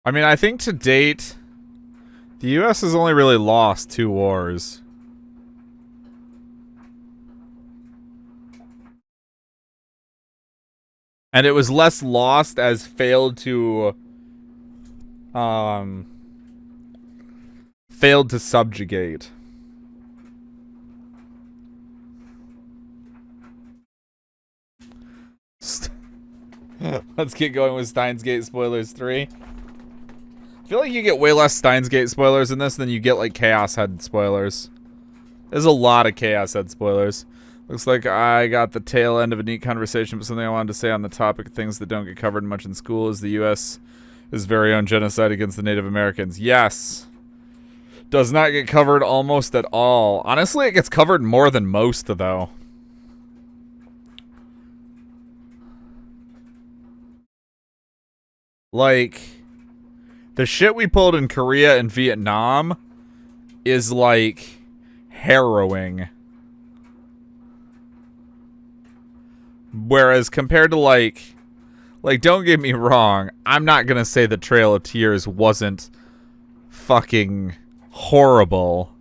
I mean, I think to date, the U.S. has only really lost 2 wars. And it was less lost as um, failed to subjugate. Let's get going with Steins Gate spoilers 3. I feel like you get way less Steins Gate spoilers in this than you get like Chaos Head spoilers. There's a lot of Chaos Head spoilers. Looks like I got the tail end of a neat conversation, but something I wanted to say on the topic of things that don't get covered much in school is the U.S. his very own genocide against the Native Americans. Yes. Does not get covered almost at all. Honestly, it gets covered more than most, though. Like, the shit we pulled in Korea and Vietnam is, like, harrowing. Whereas compared to, like, don't get me wrong, I'm not gonna say the Trail of Tears wasn't fucking horrible.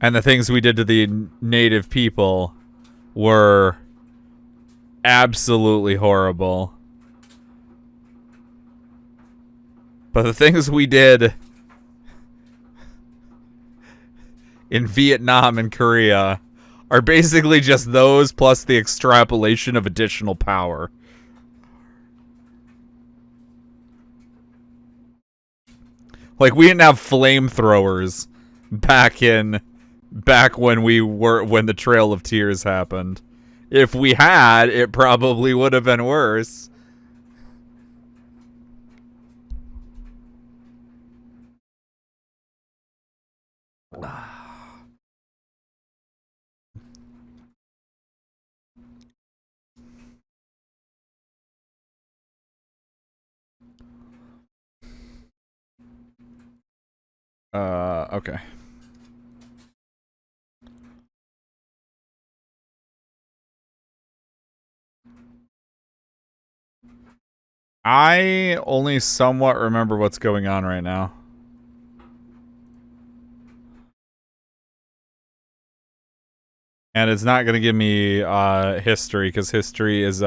And the things we did to the native people were absolutely horrible. But the things we did in Vietnam and Korea are basically just those plus the extrapolation of additional power. Like, we didn't have flamethrowers back when when the Trail of Tears happened. If we had, it probably would have been worse. Okay. I only somewhat remember what's going on right now. And it's not gonna give me history, because history is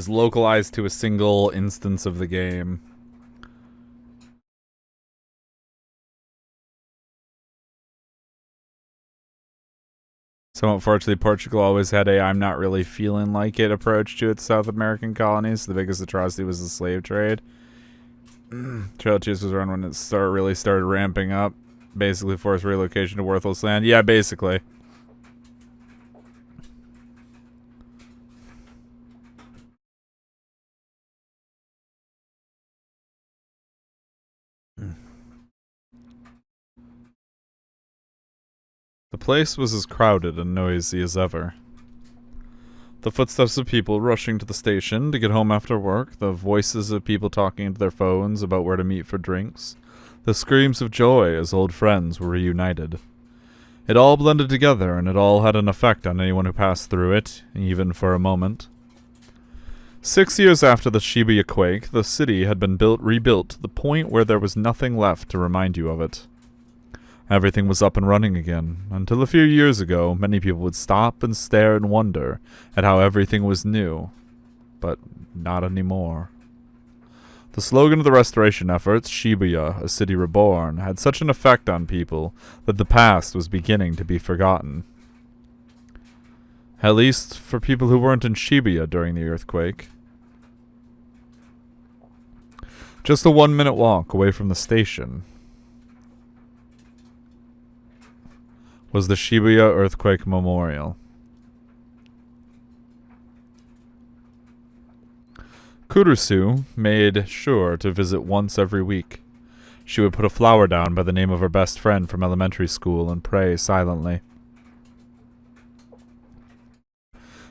localized to a single instance of the game. So unfortunately, Portugal always had a "I'm not really feeling like it" approach to its South American colonies. The biggest atrocity was the slave trade. Trail of Tears was around when it really started ramping up. Basically forced relocation to worthless land. Yeah, basically. The place was as crowded and noisy as ever. The footsteps of people rushing to the station to get home after work, the voices of people talking into their phones about where to meet for drinks, the screams of joy as old friends were reunited. It all blended together, and it all had an effect on anyone who passed through it, even for a moment. 6 years after the Shibuya quake, the city had been rebuilt to the point where there was nothing left to remind you of it. Everything was up and running again, until a few years ago, many people would stop and stare and wonder at how everything was new. But not anymore. The slogan of the restoration efforts, Shibuya, a city reborn, had such an effect on people that the past was beginning to be forgotten. At least for people who weren't in Shibuya during the earthquake. Just a 1-minute walk away from the station was the Shibuya Earthquake Memorial. Kurusu made sure to visit once every week. She would put a flower down by the name of her best friend from elementary school and pray silently.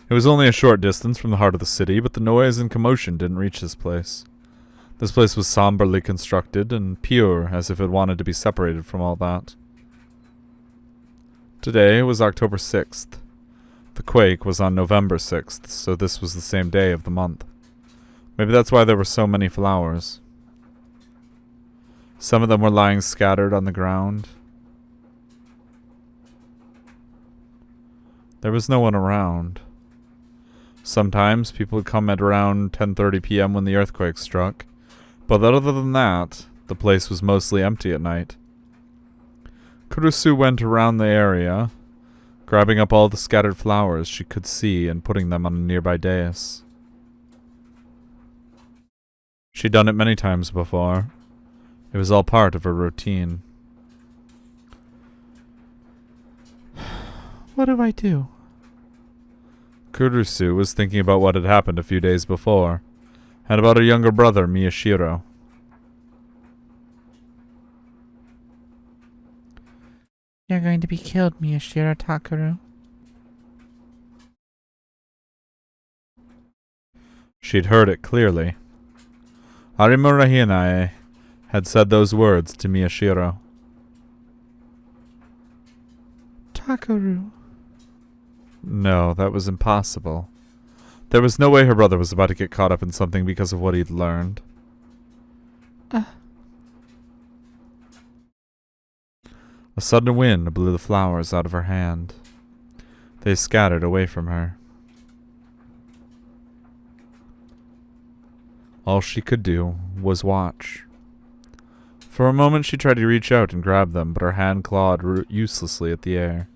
It was only a short distance from the heart of the city, but the noise and commotion didn't reach this place. This place was somberly constructed and pure, as if it wanted to be separated from all that. Today was October 6th. The quake was on November 6th, so this was the same day of the month. Maybe that's why there were so many flowers. Some of them were lying scattered on the ground. There was no one around. Sometimes people would come at around 10:30 p.m. when the earthquake struck, but other than that, the place was mostly empty at night. Kurusu went around the area, grabbing up all the scattered flowers she could see and putting them on a nearby dais. She'd done it many times before. It was all part of her routine. What do I do? Kurusu was thinking about what had happened a few days before, and about her younger brother, Miyashiro. You're going to be killed, Miyashiro Takaru. She'd heard it clearly. Arimura Hinae had said those words to Miyashiro. Takaru. No, that was impossible. There was no way her brother was about to get caught up in something because of what he'd learned. A sudden wind blew the flowers out of her hand. They scattered away from her. All she could do was watch. For a moment she tried to reach out and grab them, but her hand clawed uselessly at the air.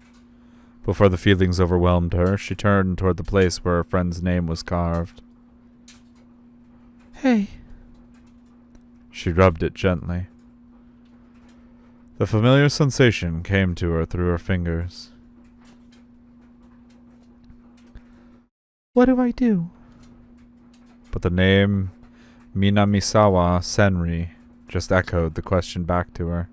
Before the feelings overwhelmed her, she turned toward the place where her friend's name was carved. Hey. She rubbed it gently. The familiar sensation came to her through her fingers. What do I do? But the name Minamisawa Senri just echoed the question back to her.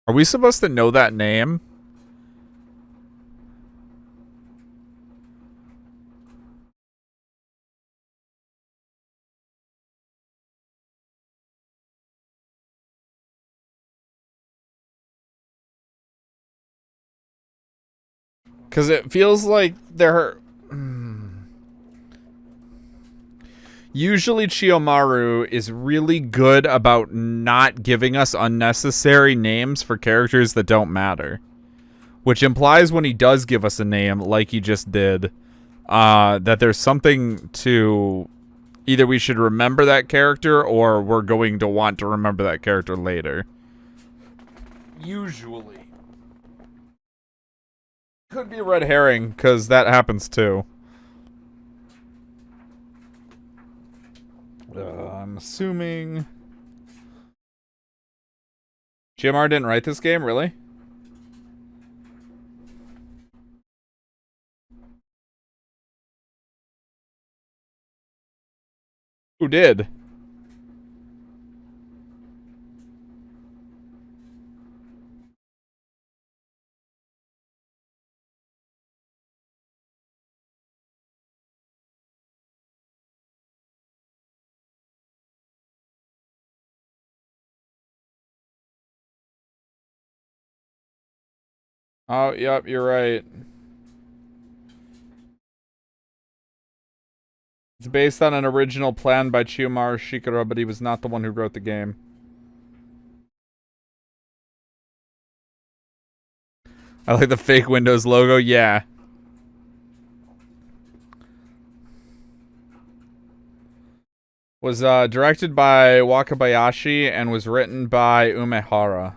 Are we supposed to know that name? Because it feels like they're... Usually Chiyomaru is really good about not giving us unnecessary names for characters that don't matter. Which implies when he does give us a name, like he just did, that there's something to... Either we should remember that character, or we're going to want to remember that character later. Usually. Could be a red herring, because that happens too. I'm assuming... GMR didn't write this game, really? Who did? Oh, yep, you're right. It's based on an original plan by Chiyomaru Shikara, but he was not the one who wrote the game. I like the fake Windows logo, yeah. Was directed by Wakabayashi and was written by Umehara.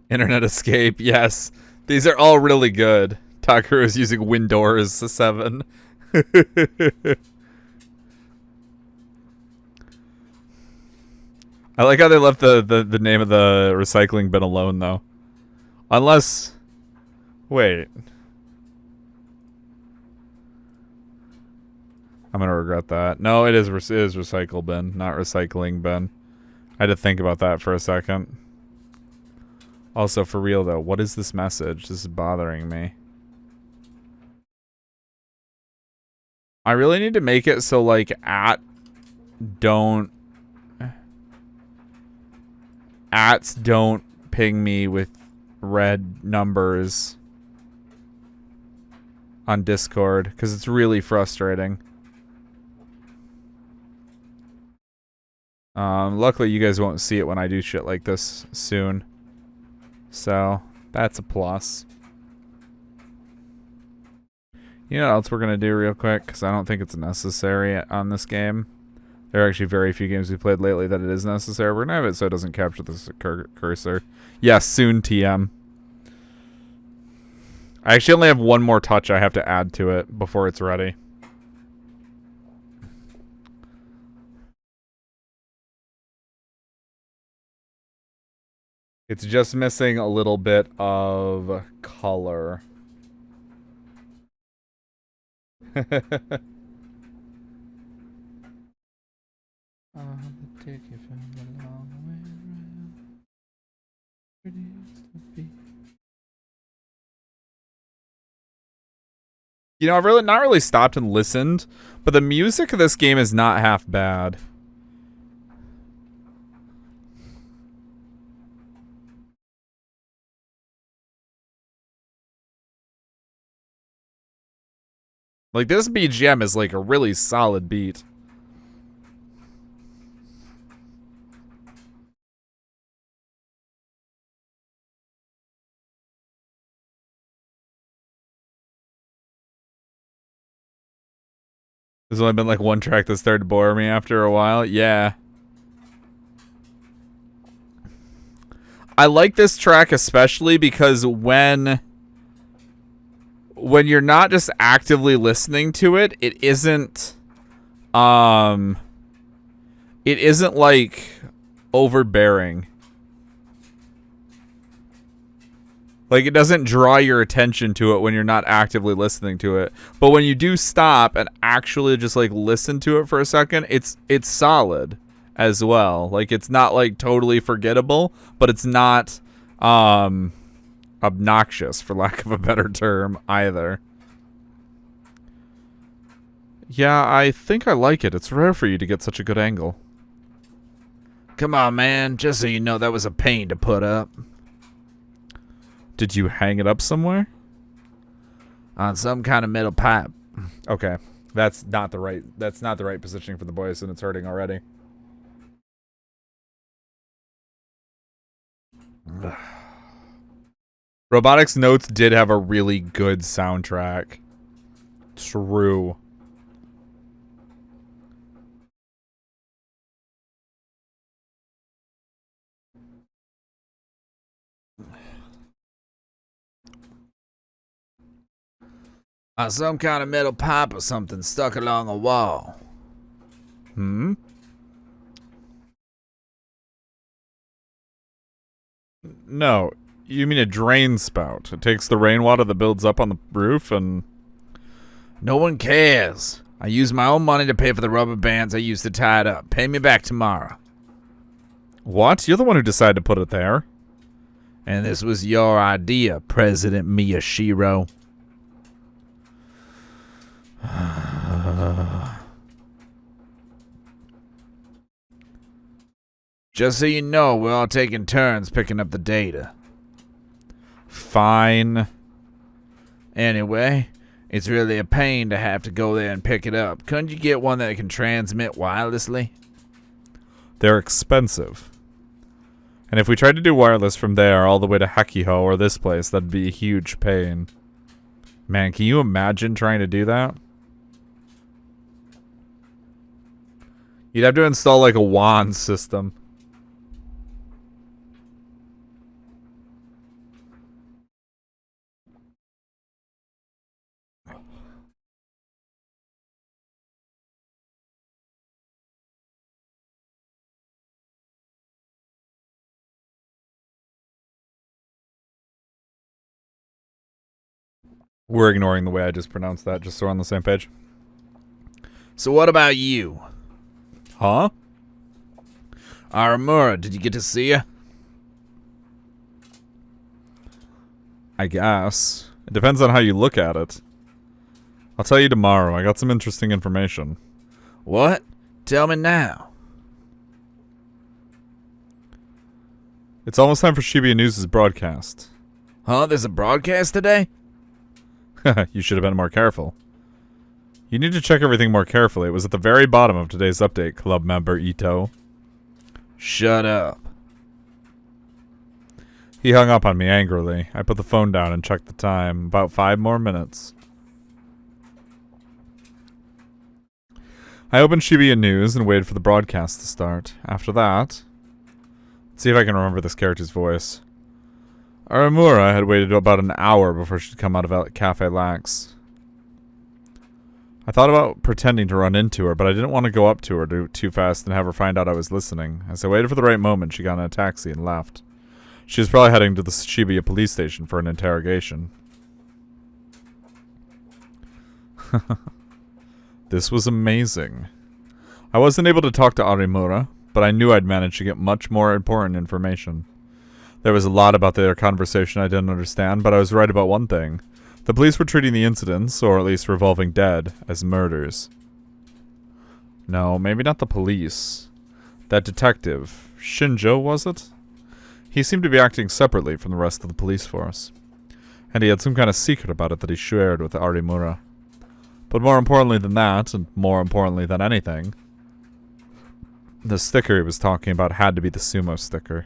Internet Escape, yes. These are all really good. Takaru is using Windows 7. I like how they left the name of the recycling bin alone, though. Unless... Wait. I'm gonna regret that. No, it is recycle bin, not recycling bin. I had to think about that for a second. Also, for real though, what is this message? This is bothering me. I really need to make it so, like, don't... Ats don't ping me with red numbers on Discord, because it's really frustrating. Luckily, you guys won't see it when I do shit like this soon. So, that's a plus. You know what else we're going to do real quick? Because I don't think it's necessary on this game. There are actually very few games we played lately that it is necessary. We're going to have it so it doesn't capture this cursor. Yes, soon TM. I actually only have one more touch I have to add to it before it's ready. It's just missing a little bit of color. You know, I've really not really stopped and listened, but the music of this game is not half bad. Like, this BGM is like a really solid beat. There's only been like one track that started to bore me after a while. Yeah. I like this track especially because when you're not just actively listening to it, it isn't like overbearing. Like, it doesn't draw your attention to it when you're not actively listening to it. But when you do stop and actually just, like, listen to it for a second, it's solid as well. Like, it's not, like, totally forgettable, but it's not obnoxious, for lack of a better term, either. Yeah, I think I like it. It's rare for you to get such a good angle. Come on, man. Just so you know, that was a pain to put up. Did you hang it up somewhere? On some kind of metal pipe. Okay. That's not the right positioning for the voice, and it's hurting already. Robotics Notes did have a really good soundtrack. True. Some kind of metal pipe or something stuck along a wall. Hmm? No, you mean a drain spout. It takes the rainwater that builds up on the roof and... No one cares. I use my own money to pay for the rubber bands I used to tie it up. Pay me back tomorrow. What? You're the one who decided to put it there. And this was your idea, President Miyashiro. Just so you know, we're all taking turns picking up the data. Fine. Anyway, it's really a pain to have to go there and pick it up. Couldn't you get one that can transmit wirelessly? They're expensive. And if we tried to do wireless from there all the way to Hakiho or this place, that'd be a huge pain. Man, can you imagine trying to do that? You'd have to install like a WAN system. We're ignoring the way I just pronounced that, just so we're on the same page. So what about you? Huh? Aramura, did you get to see her? I guess. It depends on how you look at it. I'll tell you tomorrow. I got some interesting information. What? Tell me now. It's almost time for Shibuya News' broadcast. Huh? There's a broadcast today? You should have been more careful. You need to check everything more carefully. It was at the very bottom of today's update, club member Ito. Shut up. He hung up on me angrily. I put the phone down and checked the time. About 5 more minutes. I opened Shibuya News and waited for the broadcast to start. After that... Let's see if I can remember this character's voice. Aramura had waited about an hour before she'd come out of Cafe Lax. I thought about pretending to run into her, but I didn't want to go up to her too fast and have her find out I was listening. As I waited for the right moment, she got in a taxi and left. She was probably heading to the Shibuya police station for an interrogation. This was amazing. I wasn't able to talk to Arimura, but I knew I'd managed to get much more important information. There was a lot about their conversation I didn't understand, but I was right about one thing. The police were treating the incidents, or at least revolving dead, as murders. No, maybe not the police. That detective, Shinjo, was it? He seemed to be acting separately from the rest of the police force. And he had some kind of secret about it that he shared with Arimura. But more importantly than that, and more importantly than anything, the sticker he was talking about had to be the sumo sticker.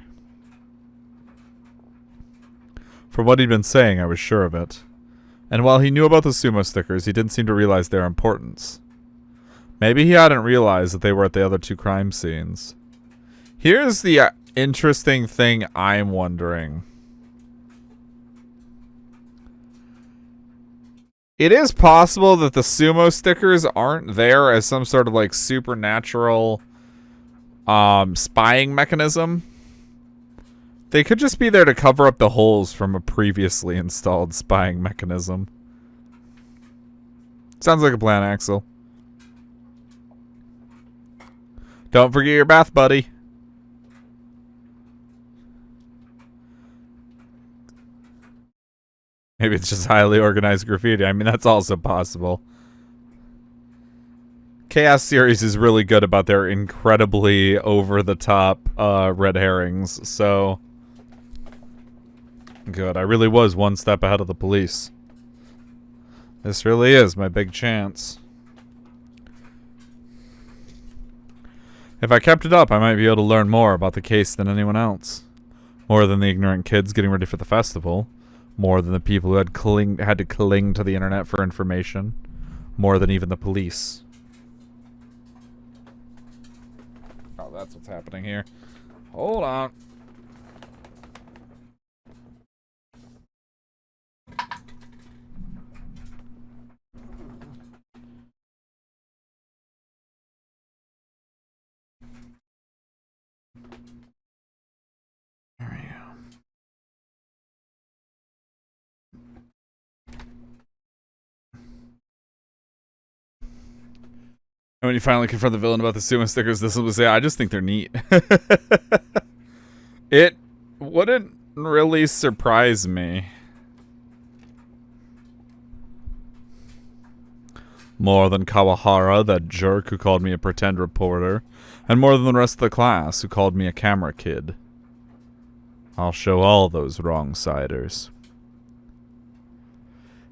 From what he'd been saying, I was sure of it. And while he knew about the sumo stickers, he didn't seem to realize their importance. Maybe he hadn't realized that they were at the other 2 crime scenes. Here's the interesting thing I'm wondering. It is possible that the sumo stickers aren't there as some sort of like supernatural spying mechanism. They could just be there to cover up the holes from a previously installed spying mechanism. Sounds like a plan, Axel. Don't forget your bath buddy. Maybe it's just highly organized graffiti. I mean, that's also possible. Chaos Series is really good about their incredibly over-the-top red herrings, so... Good. I really was one step ahead of the police. This really is my big chance. If I kept it up, I might be able to learn more about the case than anyone else. More than the ignorant kids getting ready for the festival. More than the people who had to cling to the internet for information. More than even the police. Oh, that's what's happening here. Hold on. There we go. And when you finally confront the villain about the sumo stickers, this will say, I just think they're neat. It wouldn't really surprise me. More than Kawahara, that jerk who called me a pretend reporter, and more than the rest of the class who called me a camera kid. I'll show all those wrong-siders.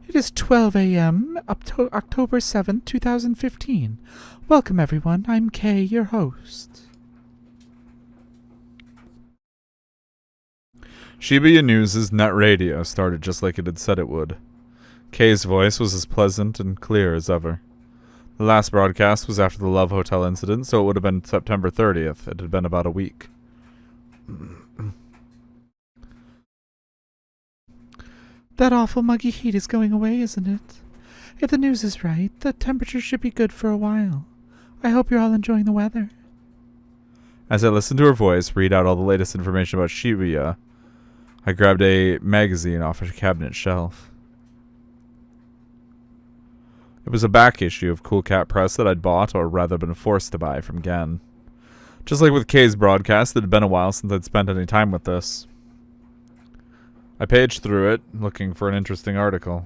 It is 12 a.m., October 7th, 2015. Welcome, everyone. I'm Kay, your host. Shibuya News' net radio started just like it had said it would. Kay's voice was as pleasant and clear as ever. The last broadcast was after the Love Hotel incident, so it would have been September 30th. It had been about a week. That awful muggy heat is going away, isn't it? If the news is right, the temperature should be good for a while. I hope you're all enjoying the weather. As I listened to her voice read out all the latest information about Shibuya, I grabbed a magazine off a cabinet shelf. It was a back issue of Cool Cat Press that I'd bought, or rather been forced to buy, from Gen. Just like with Kay's broadcast, it had been a while since I'd spent any time with this. I paged through it, looking for an interesting article.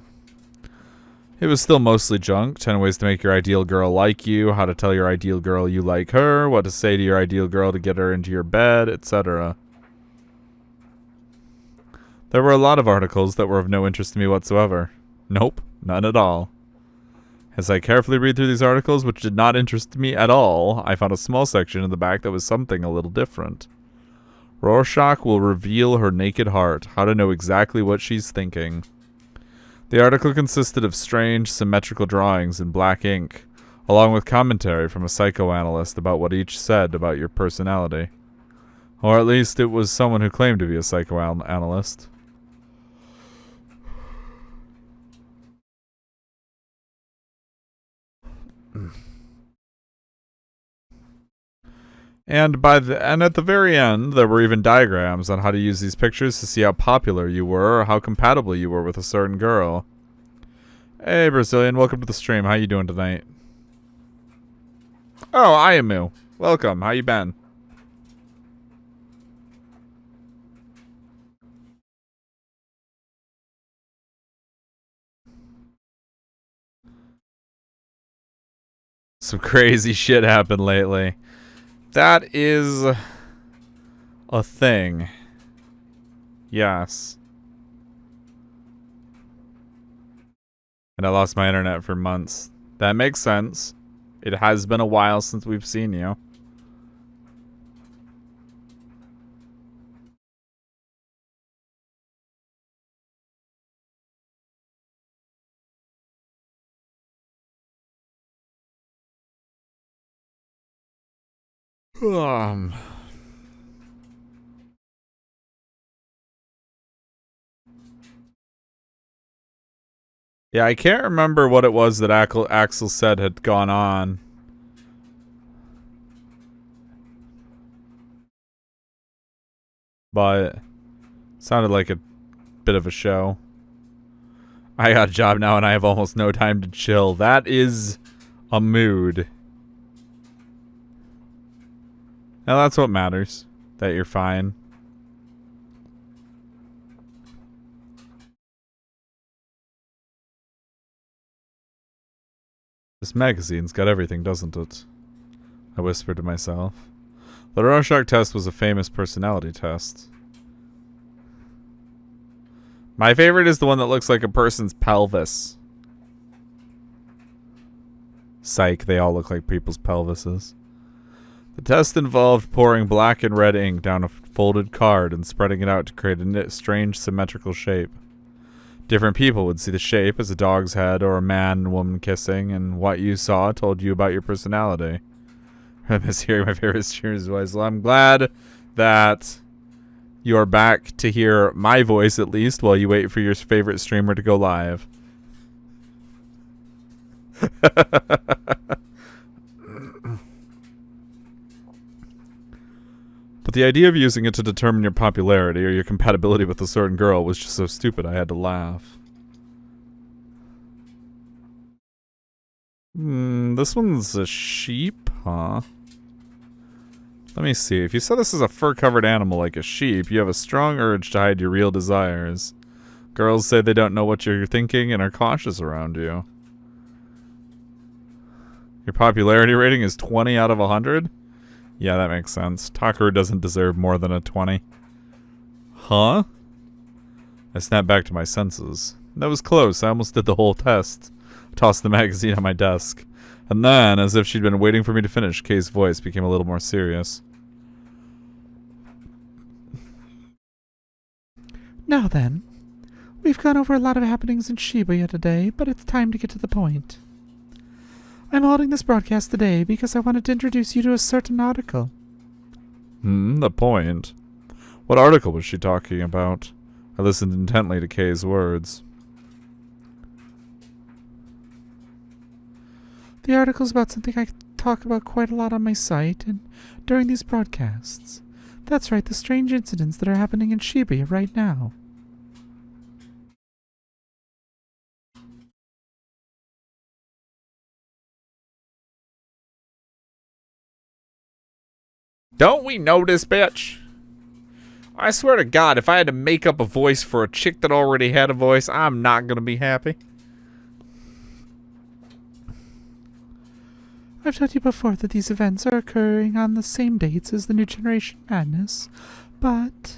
It was still mostly junk. 10 ways to make your ideal girl like you, how to tell your ideal girl you like her, what to say to your ideal girl to get her into your bed, etc. There were a lot of articles that were of no interest to me whatsoever. Nope, none at all. As I carefully read through these articles, which did not interest me at all, I found a small section in the back that was something a little different. Rorschach will reveal her naked heart, how to know exactly what she's thinking. The article consisted of strange, symmetrical drawings in black ink, along with commentary from a psychoanalyst about what each said about your personality. Or at least it was someone who claimed to be a psychoanalyst. And at the very end, there were even diagrams on how to use these pictures to see how popular you were or how compatible you were with a certain girl. Hey, Brazilian, welcome to the stream. How you doing tonight? Oh, Ayamu. Welcome. How you been? Some crazy shit happened lately. That is a thing. Yes. And I lost my internet for months. That makes sense. It has been a while since we've seen you. Yeah, I can't remember what it was that Axel said had gone on. But it sounded like a bit of a show. I got a job now and I have almost no time to chill. That is a mood. Now that's what matters. That you're fine. This magazine's got everything, doesn't it? I whispered to myself. The Rorschach test was a famous personality test. My favorite is the one that looks like a person's pelvis. Psych, they all look like people's pelvises. The test involved pouring black and red ink down a folded card and spreading it out to create a strange symmetrical shape. Different people would see the shape as a dog's head or a man and woman kissing, and what you saw told you about your personality. I miss hearing my favorite streamer's voice. Well, I'm glad that you are back to hear my voice at least while you wait for your favorite streamer to go live. But the idea of using it to determine your popularity or your compatibility with a certain girl was just so stupid I had to laugh. This one's a sheep, huh? Let me see. If you saw this as a fur-covered animal like a sheep, you have a strong urge to hide your real desires. Girls say they don't know what you're thinking and are cautious around you. Your popularity rating is 20 out of 100? Yeah, that makes sense. Takaru doesn't deserve more than a 20. Huh? I snapped back to my senses. That was close. I almost did the whole test. I tossed the magazine on my desk. And then, as if she'd been waiting for me to finish, Kay's voice became a little more serious. Now then, we've gone over a lot of happenings in Shibuya today, but it's time to get to the point. I'm holding this broadcast today because I wanted to introduce you to a certain article. The point. What article was she talking about? I listened intently to Kay's words. The article's about something I talk about quite a lot on my site and during these broadcasts. That's right, the strange incidents that are happening in Shibuya right now. Don't we know this bitch? I swear to God, if I had to make up a voice for a chick that already had a voice, I'm not gonna be happy. I've told you before that these events are occurring on the same dates as the New Generation Madness, but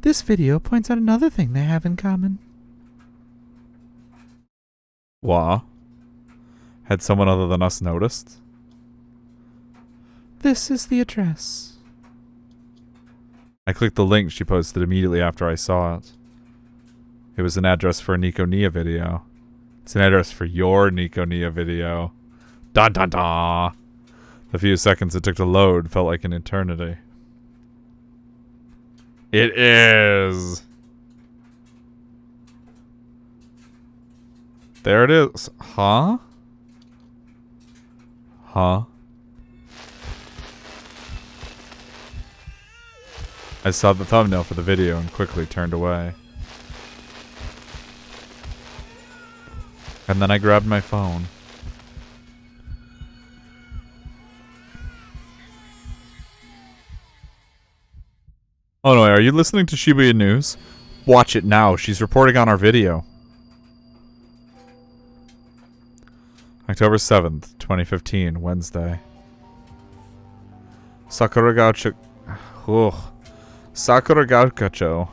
this video points out another thing they have in common. What? Had someone other than us noticed? This is the address. I clicked the link she posted immediately after I saw it. It was an address for a Nico Nia video. It's an address for your Nico Nia video. Dun dun dun! The few seconds it took to load felt like an eternity. It is! There it is. Huh? Huh? I saw the thumbnail for the video and quickly turned away. And then I grabbed my phone. Oh no, are you listening to Shibuya News? Watch it now, she's reporting on our video. October 7th, 2015, Wednesday. Sakuragaocho... Ugh. Sakuragaokacho,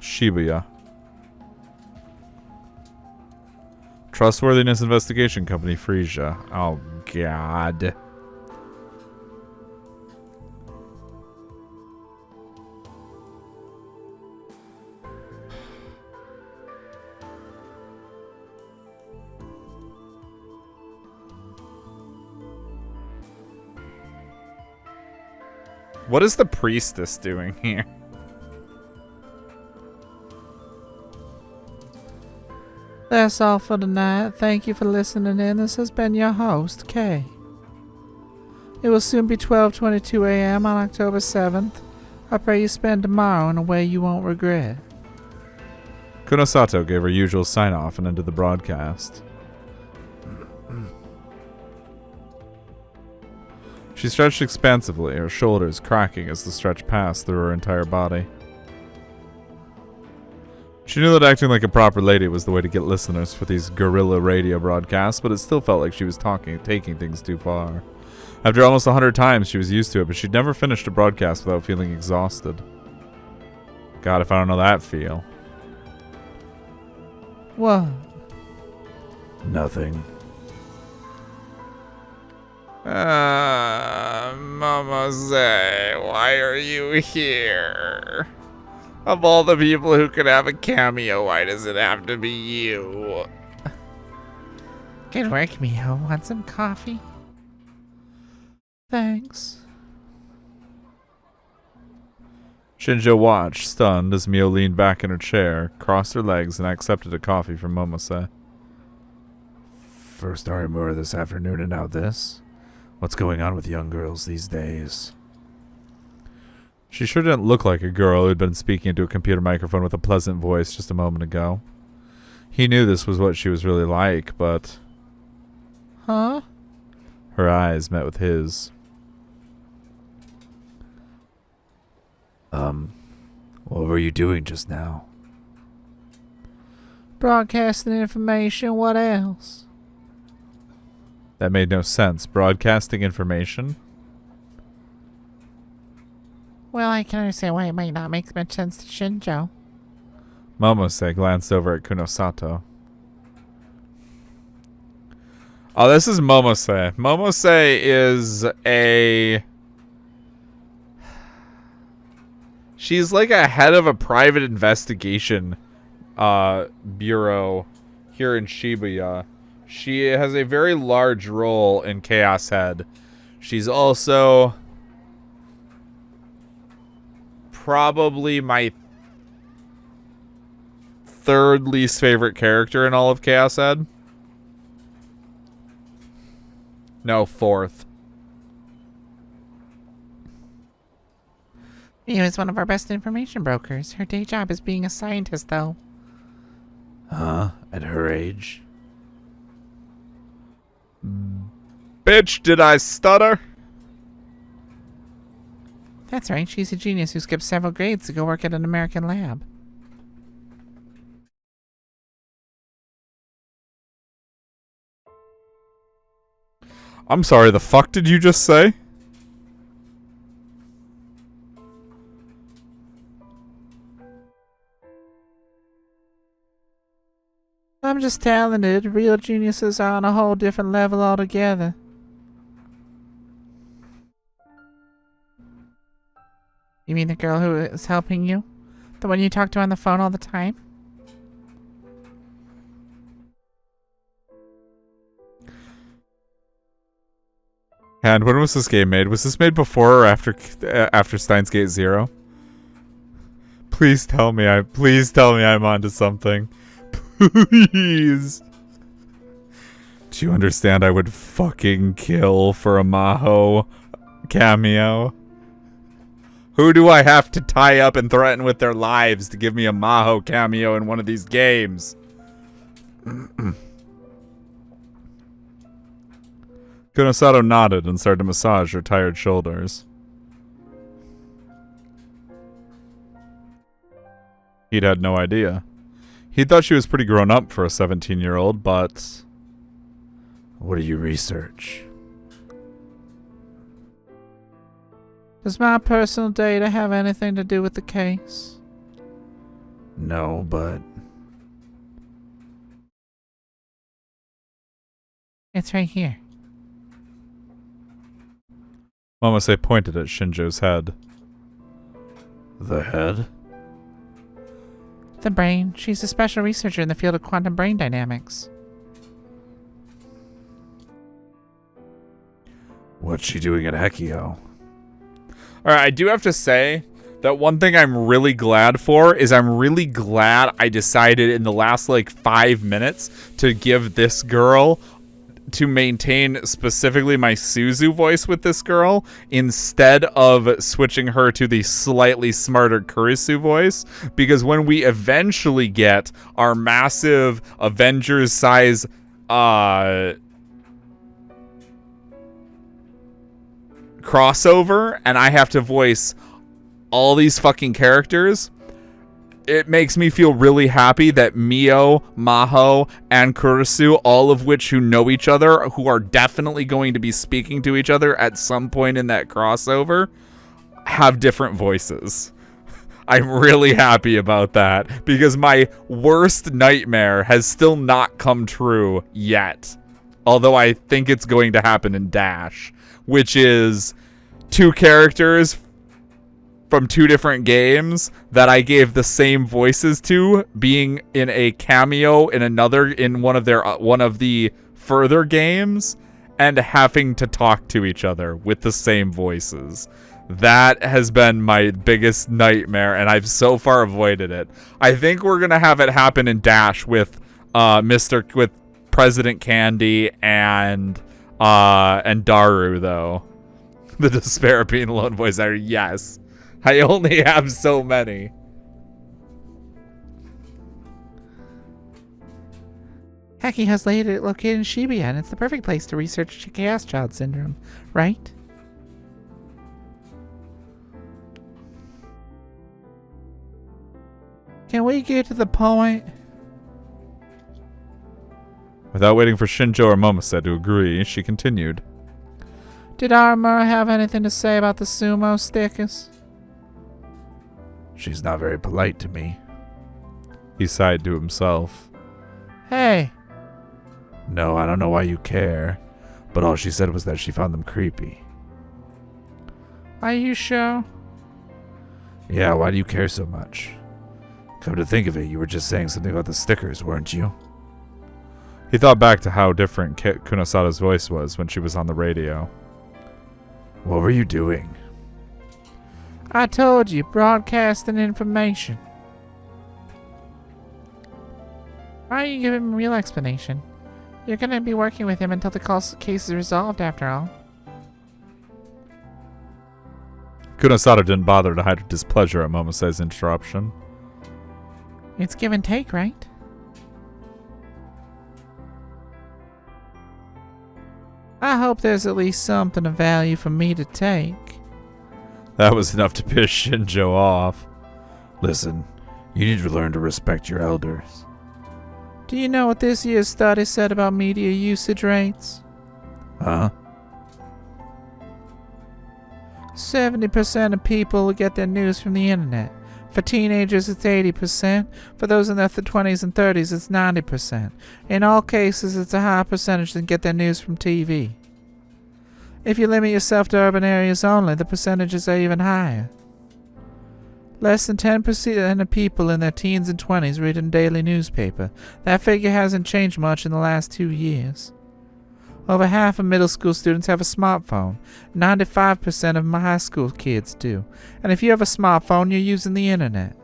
Shibuya. Trustworthiness Investigation Company, Frisia. Oh, God. What is the priestess doing here? That's all for tonight. Thank you for listening in. This has been your host, Kay. It will soon be 12:22 a.m. on October 7th. I pray you spend tomorrow in a way you won't regret. Kunosato gave her usual sign-off and ended the broadcast. She stretched expansively, her shoulders cracking as the stretch passed through her entire body. She knew that acting like a proper lady was the way to get listeners for these guerrilla radio broadcasts, but it still felt like she was taking things too far. After almost 100 times, she was used to it, but she'd never finished a broadcast without feeling exhausted. God, if I don't know that feel. What? Nothing. Mama say, why are you here? Of all the people who could have a cameo, why does it have to be you? Good work, Mio. Want some coffee? Thanks. Shinjo watched, stunned, as Mio leaned back in her chair, crossed her legs, and accepted a coffee from Momose. First Arimura this afternoon and now this? What's going on with young girls these days? She sure didn't look like a girl who'd been speaking into a computer microphone with a pleasant voice just a moment ago. He knew this was what she was really like, but... Huh? Her eyes met with his. What were you doing just now? Broadcasting information, what else? That made no sense. Broadcasting information? Well, I can understand why it might not make much sense to Shinjo. Momose glanced over at Kunosato. Oh, this is Momose. Momose is a... She's like a head of a private investigation bureau here in Shibuya. She has a very large role in Chaos Head. She's also probably my third least favorite character in all of Chaos Head. No, fourth. Mio is one of our best information brokers. Her day job is being a scientist, though. Huh? At her age? Bitch, did I stutter? That's right, she's a genius who skipped several grades to go work at an American lab. I'm sorry, the fuck did you just say? I'm just talented. Real geniuses are on a whole different level altogether. You mean the girl who is helping you? The one you talk to on the phone all the time? And when was this game made? Was this made before or after Steins Gate Zero? Please tell me I'm onto something. Please. Do you understand I would fucking kill for a Maho cameo? Who do I have to tie up and threaten with their lives to give me a Maho cameo in one of these games? Kunosato nodded and started to massage her tired shoulders. He'd had no idea. He thought she was pretty grown up for a 17-year-old, but... What do you research? Does my personal data have anything to do with the case? No, but... It's right here. Momose pointed at Shinjo's head. The head? The brain. She's a special researcher in the field of quantum brain dynamics. What's she doing at Hekio? Alright, I do have to say that one thing I'm really glad for is I'm really glad I decided in the last, 5 minutes to give this girl, to maintain specifically my Suzu voice with this girl, instead of switching her to the slightly smarter Kurisu voice, because when we eventually get our massive Avengers size, crossover and I have to voice all these fucking characters, it makes me feel really happy that Mio, Maho, and Kurisu, all of which who know each other, who are definitely going to be speaking to each other at some point in that crossover, have different voices. I'm really happy about that because my worst nightmare has still not come true yet. Although I think it's going to happen in Dash, which is 2 characters from 2 different games that I gave the same voices to being in a cameo in one of the further games and having to talk to each other with the same voices. That has been my biggest nightmare and I've so far avoided it. I think we're going to have it happen in Dash with with President Candy and Daru though. The despair of being alone voice actor, yes. I only have so many. Heki has located in Shibuya, and it's the perfect place to research Chaos Child Syndrome, right? Can we get to the point? Without waiting for Shinjo or Momose to agree, she continued. Did Aramura have anything to say about the sumo stickers? She's not very polite to me. He sighed to himself. Hey. No, I don't know why you care, but all she said was that she found them creepy. Are you sure? Yeah, why do you care so much? Come to think of it, you were just saying something about the stickers, weren't you? He thought back to how different Kunosada's voice was when she was on the radio. What were you doing? I told you, broadcasting information. Why are you giving him a real explanation? You're gonna be working with him until the case is resolved, after all. Kunosada didn't bother to hide her displeasure at Momose's interruption. It's give and take, right? I hope there's at least something of value for me to take. That was enough to piss Shinjo off. Listen, you need to learn to respect your elders. Do you know what this year's study said about media usage rates? Huh? 70% of people get their news from the internet. For teenagers, it's 80%. For those in their 20s and 30s, it's 90%. In all cases, it's a higher percentage that get their news from TV. If you limit yourself to urban areas only, the percentages are even higher. Less than 10% of people in their teens and 20s read a daily newspaper. That figure hasn't changed much in the last 2 years. Over half of middle school students have a smartphone. 95% of my high school kids do. And if you have a smartphone, you're using the internet.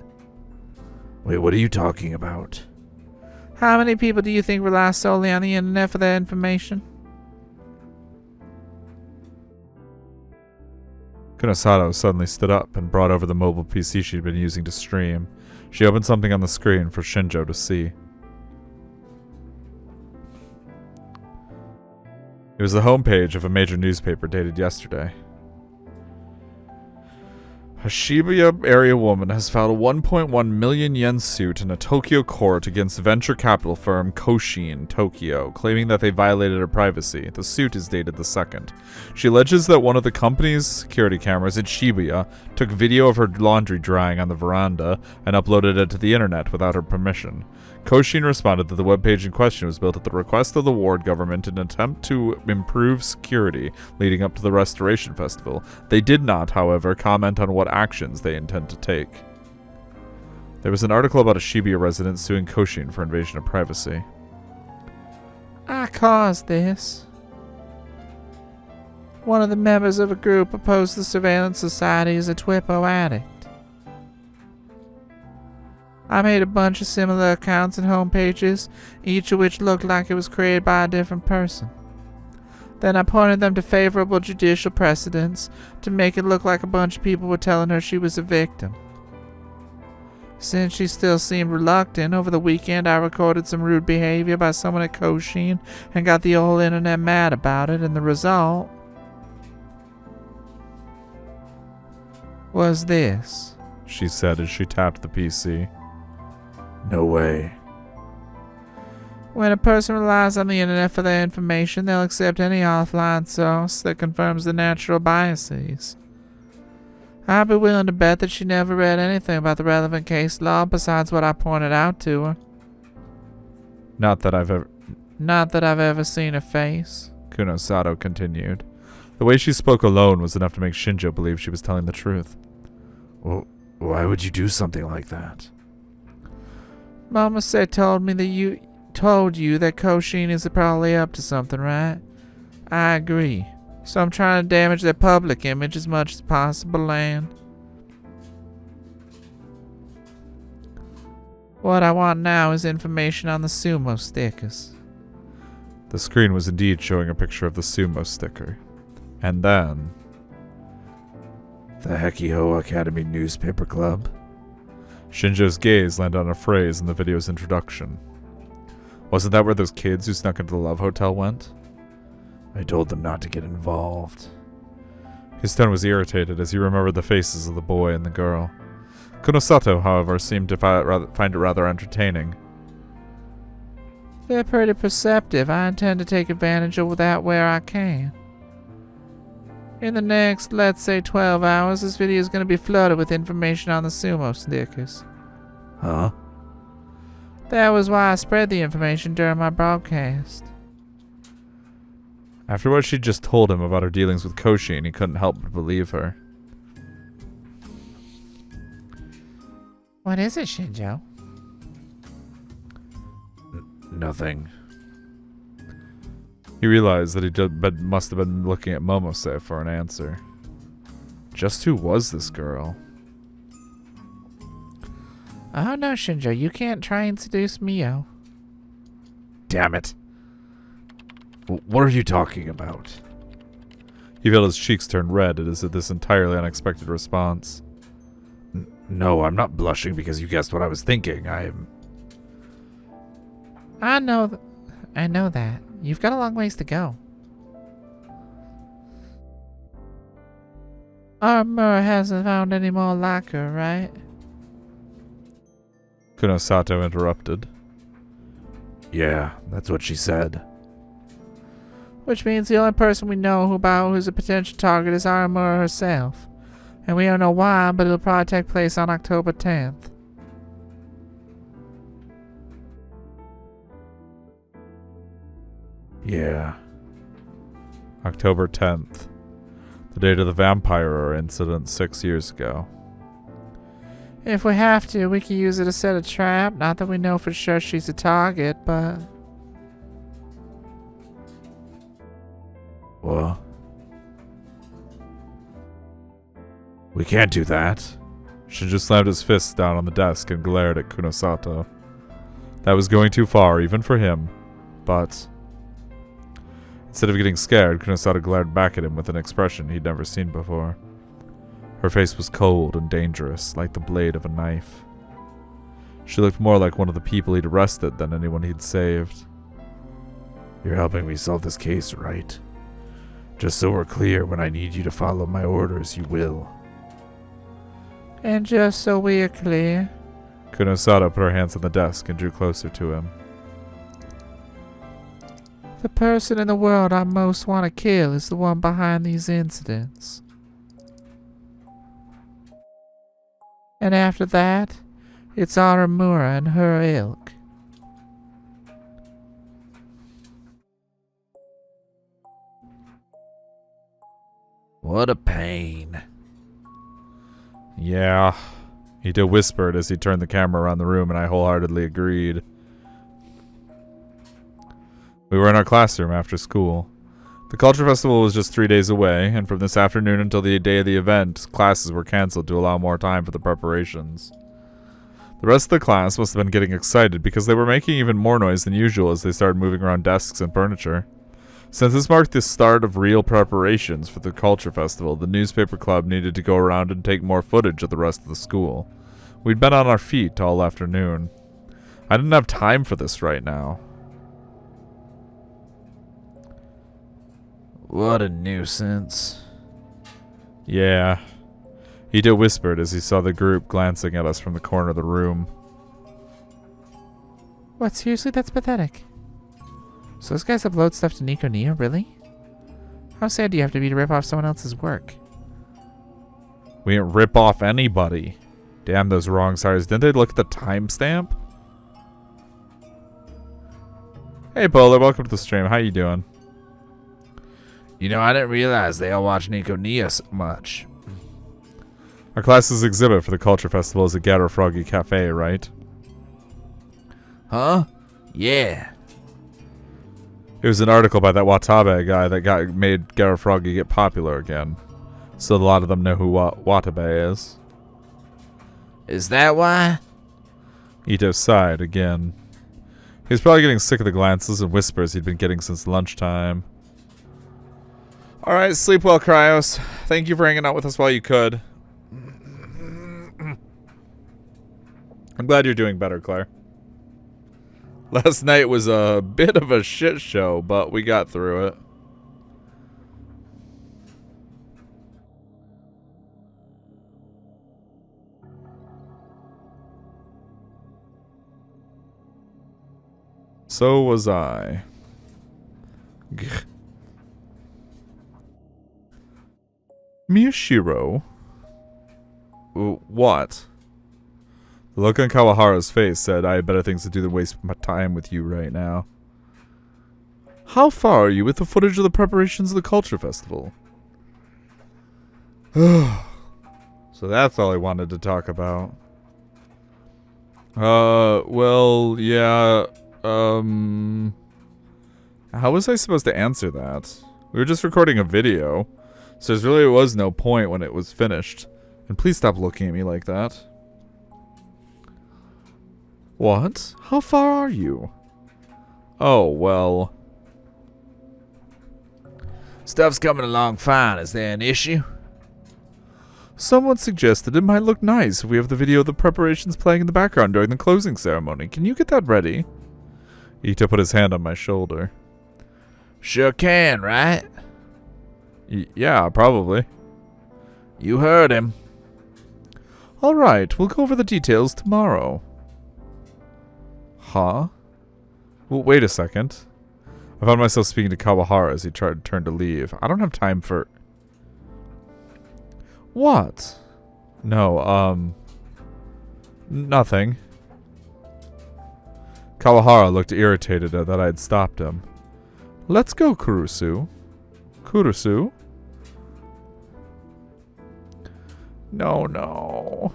Wait, what are you talking about? How many people do you think rely solely on the internet for their information? Kunosato suddenly stood up and brought over the mobile PC she'd been using to stream. She opened something on the screen for Shinjo to see. It was the homepage of a major newspaper dated yesterday. A Shibuya area woman has filed a 1.1 million yen suit in a Tokyo court against venture capital firm Koshin, Tokyo, claiming that they violated her privacy. The suit is dated the 2nd. She alleges that one of the company's security cameras in Shibuya took video of her laundry drying on the veranda and uploaded it to the internet without her permission. Koshin responded that the webpage in question was built at the request of the ward government in an attempt to improve security leading up to the Restoration Festival. They did not, however, comment on what actions they intend to take. There was an article about a Shibuya resident suing Koshin for invasion of privacy. I caused this. One of the members of a group opposed the surveillance society as a Twippo addict. I made a bunch of similar accounts and homepages, each of which looked like it was created by a different person. Then I pointed them to favorable judicial precedents to make it look like a bunch of people were telling her she was a victim. Since she still seemed reluctant, over the weekend I recorded some rude behavior by someone at Koshin and got the whole internet mad about it, and the result was this, she said as she tapped the PC. No way. When a person relies on the internet for their information, they'll accept any offline source that confirms the natural biases. I'd be willing to bet that she never read anything about the relevant case law besides what I pointed out to her. Not that I've ever seen her face, Kunosato continued. The way she spoke alone was enough to make Shinjo believe she was telling the truth. Well, why would you do something like that? Mama said told you that Koshin is probably up to something, right? I agree. So I'm trying to damage their public image as much as possible, and what I want now is information on the sumo stickers. The screen was indeed showing a picture of the sumo sticker. And then... The Hekiho Academy Newspaper Club. Shinjo's gaze landed on a phrase in the video's introduction. Wasn't that where those kids who snuck into the Love Hotel went? I told them not to get involved. His tone was irritated as he remembered the faces of the boy and the girl. Kunosato, however, seemed to find it rather entertaining. They're pretty perceptive. I intend to take advantage of that where I can. In the next, let's say 12 hours, this video is going to be flooded with information on the sumo stickers. Huh? That was why I spread the information during my broadcast. After what she'd just told him about her dealings with Koshin, he couldn't help but believe her. What is it, Shinjo? Nothing. He realized that must have been looking at Momose for an answer. Just who was this girl? Oh no, Shinjo, you can't try and seduce Mio. Damn it. What are you talking about? He felt his cheeks turn red at this entirely unexpected response. No, I'm not blushing because you guessed what I was thinking. I know that. You've got a long ways to go. Armor hasn't found any more like her, right? Kunosato interrupted. Yeah, that's what she said. Which means the only person we know about who's a potential target is Armor herself. And we don't know why, but it'll probably take place on October 10th. Yeah. October 10th. The date of the vampire incident 6 years ago. If we have to, we can use it to set a trap. Not that we know for sure she's a target, but... What? We can't do that. Shinju slammed his fists down on the desk and glared at Kunosato. That was going too far, even for him. But... instead of getting scared, Kunosato glared back at him with an expression he'd never seen before. Her face was cold and dangerous, like the blade of a knife. She looked more like one of the people he'd arrested than anyone he'd saved. You're helping me solve this case, right? Just so we're clear, when I need you to follow my orders, you will. And just so we are clear... Kunosato put her hands on the desk and drew closer to him. The person in the world I most want to kill is the one behind these incidents. And after that, it's Aramura and her ilk. What a pain. Yeah, Ito whispered as he turned the camera around the room, and I wholeheartedly agreed. We were in our classroom after school. The Culture Festival was just 3 days away, and from this afternoon until the day of the event, classes were cancelled to allow more time for the preparations. The rest of the class must have been getting excited because they were making even more noise than usual as they started moving around desks and furniture. Since this marked the start of real preparations for the Culture Festival, the newspaper club needed to go around and take more footage of the rest of the school. We'd been on our feet all afternoon. I didn't have time for this right now. What a nuisance. Yeah. Ito whispered as he saw the group glancing at us from the corner of the room. What, seriously? That's pathetic. So those guys upload stuff to Nico Nia, really? How sad do you have to be to rip off someone else's work? We didn't rip off anybody. Damn those wrong sires. Didn't they look at the timestamp? Hey, Polar. Welcome to the stream. How you doing? You know, I didn't realize they all watch Nico Nia so much. Our class's exhibit for the Culture Festival is at Gator Froggy Cafe, right? Huh? Yeah. It was an article by that Watabe guy that made Gator Froggy get popular again. So a lot of them know who Watabe is. Is that why? Ito sighed again. He was probably getting sick of the glances and whispers he'd been getting since lunchtime. Alright, sleep well, Cryos. Thank you for hanging out with us while you could. I'm glad you're doing better, Claire. Last night was a bit of a shit show, but we got through it. So was I. Gah. Miyashiro? What? The look on Kawahara's face said, I had better things to do than waste my time with you right now. How far are you with the footage of the preparations of the Culture Festival? So that's all I wanted to talk about. Well, yeah, how was I supposed to answer that? We were just recording a video, so there really was no point when it was finished. And please stop looking at me like that. What? How far are you? Oh, well. Stuff's coming along fine. Is there an issue? Someone suggested it might look nice if we have the video of the preparations playing in the background during the closing ceremony. Can you get that ready? Ito put his hand on my shoulder. Sure can, right? Yeah, probably. You heard him. All right, we'll go over the details tomorrow. Huh? Well, wait a second. I found myself speaking to Kawahara as he turned to leave. I don't have time for... What? No, nothing. Kawahara looked irritated that I had stopped him. Let's go, Kurusu. Kurusu? No.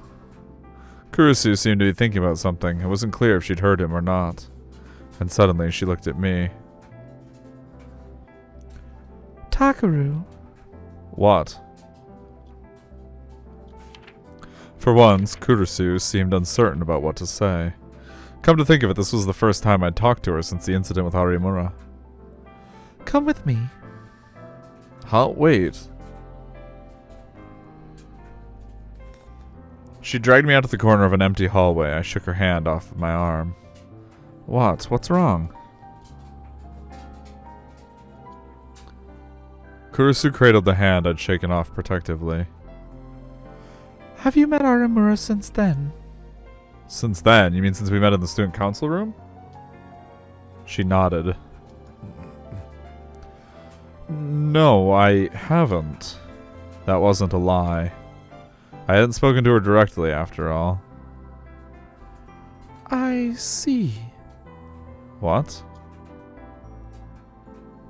Kurusu seemed to be thinking about something. It wasn't clear if she'd heard him or not. And suddenly she looked at me. Takaru. What? For once, Kurusu seemed uncertain about what to say. Come to think of it, this was the first time I'd talked to her since the incident with Harimura. Come with me. Huh? Wait. She dragged me out to the corner of an empty hallway. I shook her hand off of my arm. What? What's wrong? Kurusu cradled the hand I'd shaken off protectively. Have you met Aramura since then? Since then? You mean since we met in the student council room? She nodded. No, I haven't. That wasn't a lie. I hadn't spoken to her directly, after all. I see. What?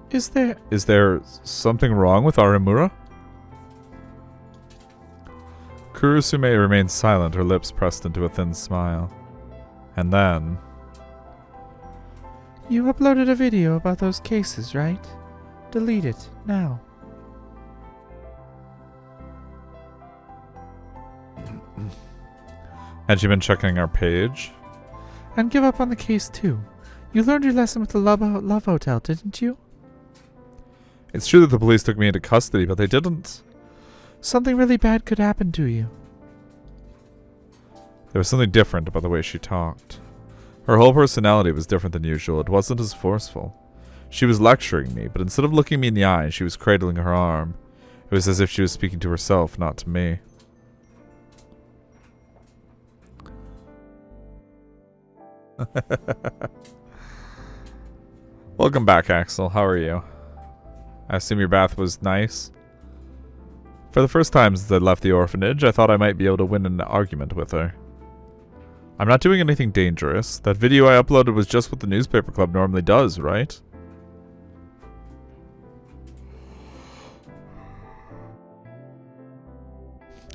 Is there something wrong with Aramura? Kurusume remained silent, her lips pressed into a thin smile. And then... You uploaded a video about those cases, right? Delete it, now. Had she been checking our page? And give up on the case too. You learned your lesson with the Love Hotel, didn't you? It's true that the police took me into custody, but they didn't. Something really bad could happen to you. There was something different about the way she talked. Her whole personality was different than usual. It wasn't as forceful. She was lecturing me, but instead of looking me in the eye, she was cradling her arm. It was as if she was speaking to herself, not to me. Welcome back, Axel. How are you? I assume your bath was nice? For the first time since I left the orphanage, I thought I might be able to win an argument with her. I'm not doing anything dangerous. That video I uploaded was just what the newspaper club normally does, right?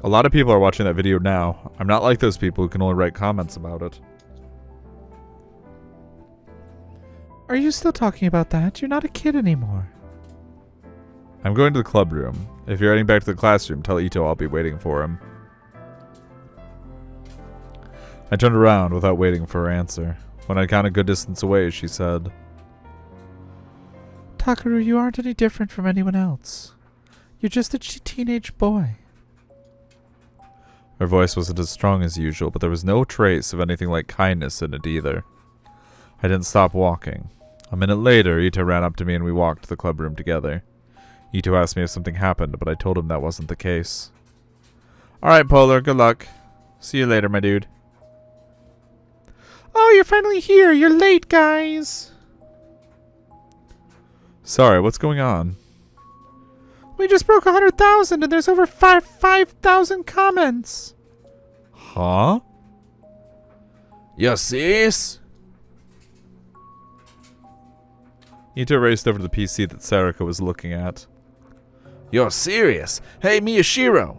A lot of people are watching that video now. I'm not like those people who can only write comments about it. Are you still talking about that? You're not a kid anymore. I'm going to the club room. If you're heading back to the classroom, tell Ito I'll be waiting for him. I turned around without waiting for her answer. When I'd gone a good distance away, she said, Takaru, you aren't any different from anyone else. You're just a teenage boy. Her voice wasn't as strong as usual, but there was no trace of anything like kindness in it either. I didn't stop walking. A minute later, Ito ran up to me and we walked to the club room together. Ito asked me if something happened, but I told him that wasn't the case. Alright, Polar, good luck. See you later, my dude. Oh, you're finally here. You're late, guys. Sorry, what's going on? We just broke 100,000 and there's over 5,000 comments. Huh? You serious? Ito raced over to the PC that Sarika was looking at. You're serious? Hey, Miyashiro.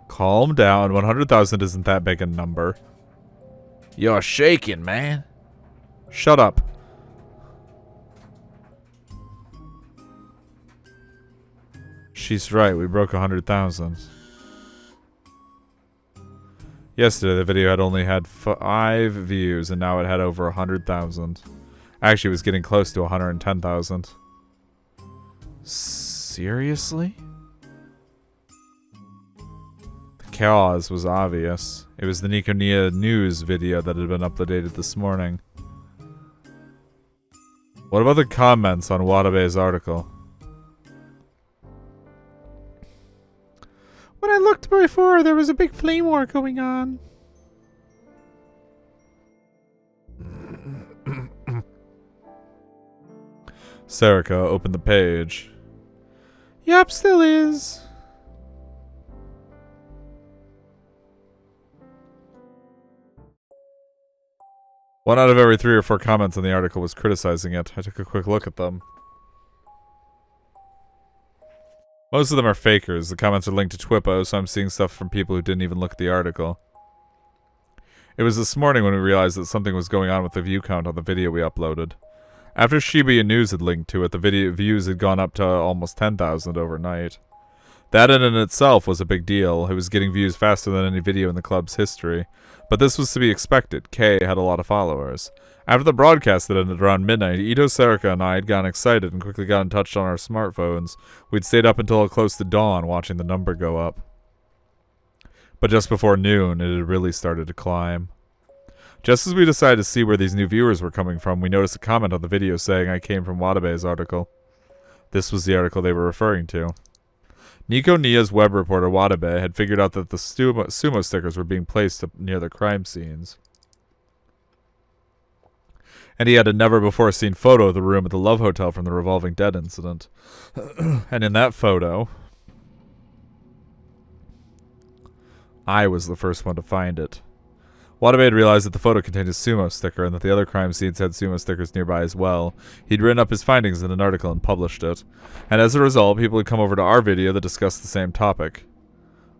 Calm down. 100,000 isn't that big a number. You're shaking, man. Shut up. She's right. We broke 100,000. Yesterday, the video had only had 5 views, and now it had over 100,000. Actually, it was getting close to 110,000. Seriously? The cause was obvious. It was the Nikonia news video that had been uploaded this morning. What about the comments on Watabe's article? When I looked before, there was a big flame war going on. Serica opened the page. Yup, still is. One out of every 3 or 4 comments on the article was criticizing it. I took a quick look at them. Most of them are fakers. The comments are linked to Twippo, so I'm seeing stuff from people who didn't even look at the article. It was this morning when we realized that something was going on with the view count on the video we uploaded. After Shibuya News had linked to it, the video views had gone up to almost 10,000 overnight. That in itself was a big deal. It was getting views faster than any video in the club's history. But this was to be expected. Kay had a lot of followers. After the broadcast that ended around midnight, Ito, Serica, and I had gotten excited and quickly got in touch on our smartphones. We'd stayed up until close to dawn watching the number go up. But just before noon, it had really started to climb. Just as we decided to see where these new viewers were coming from, we noticed a comment on the video saying I came from Watabe's article. This was the article they were referring to. Nico Nia's web reporter Watabe had figured out that the sumo stickers were being placed near the crime scenes. And he had a never-before-seen photo of the room at the Love Hotel from the Revolving Dead incident. And in that photo, I was the first one to find it. Watabe had realized that the photo contained a sumo sticker and that the other crime scenes had sumo stickers nearby as well. He'd written up his findings in an article and published it. And as a result, people had come over to our video that discussed the same topic.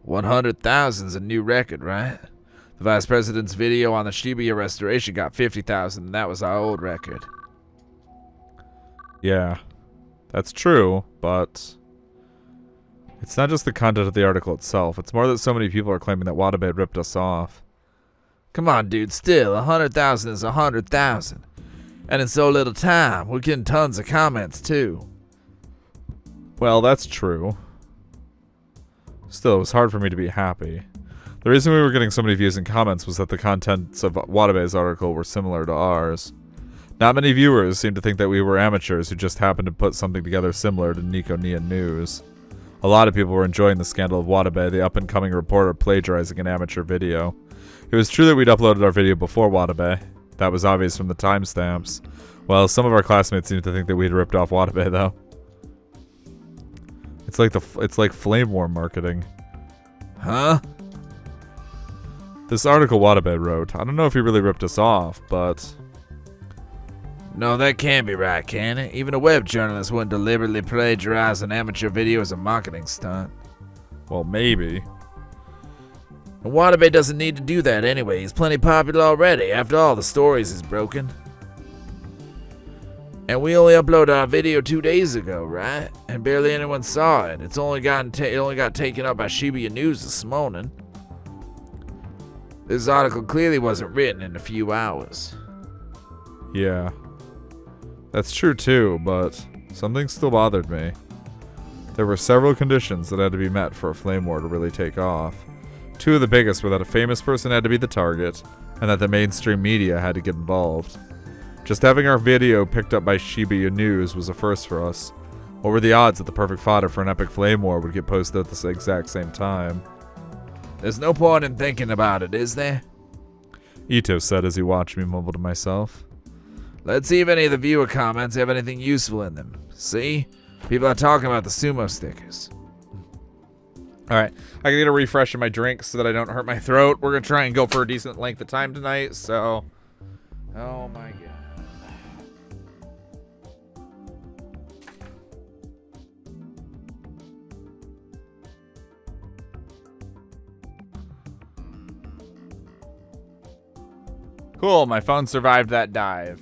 100,000's a new record, right? The vice president's video on the Shibuya restoration got 50,000, and that was our old record. Yeah, that's true, but it's not just the content of the article itself. It's more that so many people are claiming that Watabe had ripped us off. Come on, dude, still, 100,000 is 100,000. And in so little time, we're getting tons of comments, too. Well, that's true. Still, it was hard for me to be happy. The reason we were getting so many views and comments was that the contents of Watabe's article were similar to ours. Not many viewers seemed to think that we were amateurs who just happened to put something together similar to Nico Nia News. A lot of people were enjoying the scandal of Watabe, the up-and-coming reporter plagiarizing an amateur video. It was true that we'd uploaded our video before Watabe. That was obvious from the timestamps. Well, some of our classmates seemed to think that we'd ripped off Watabe, though. It's like flame war marketing. Huh? This article Watabe wrote, I don't know if he really ripped us off, but No, that can't be right, can it? Even a web journalist wouldn't deliberately plagiarize an amateur video as a marketing stunt. well, maybe. And Watabe doesn't need to do that anyway. He's plenty popular already. After all, the stories is broken. And we only uploaded our video 2 days ago, right? And barely anyone saw it. It only got taken up by Shibuya News this morning. This article clearly wasn't written in a few hours. Yeah. That's true too, but something still bothered me. There were several conditions that had to be met for a flame war to really take off. 2 of the biggest were that a famous person had to be the target, and that the mainstream media had to get involved. Just having our video picked up by Shibuya News was a first for us. What were the odds that the perfect fodder for an epic flame war would get posted at the exact same time? There's no point in thinking about it, is there? Ito said as he watched me mumble to myself. Let's see if any of the viewer comments have anything useful in them. See? People are talking about the sumo stickers. Alright, I gotta get a refresh in my drink so that I don't hurt my throat. We're gonna try and go for a decent length of time tonight, so... Oh my god. Cool, my phone survived that dive.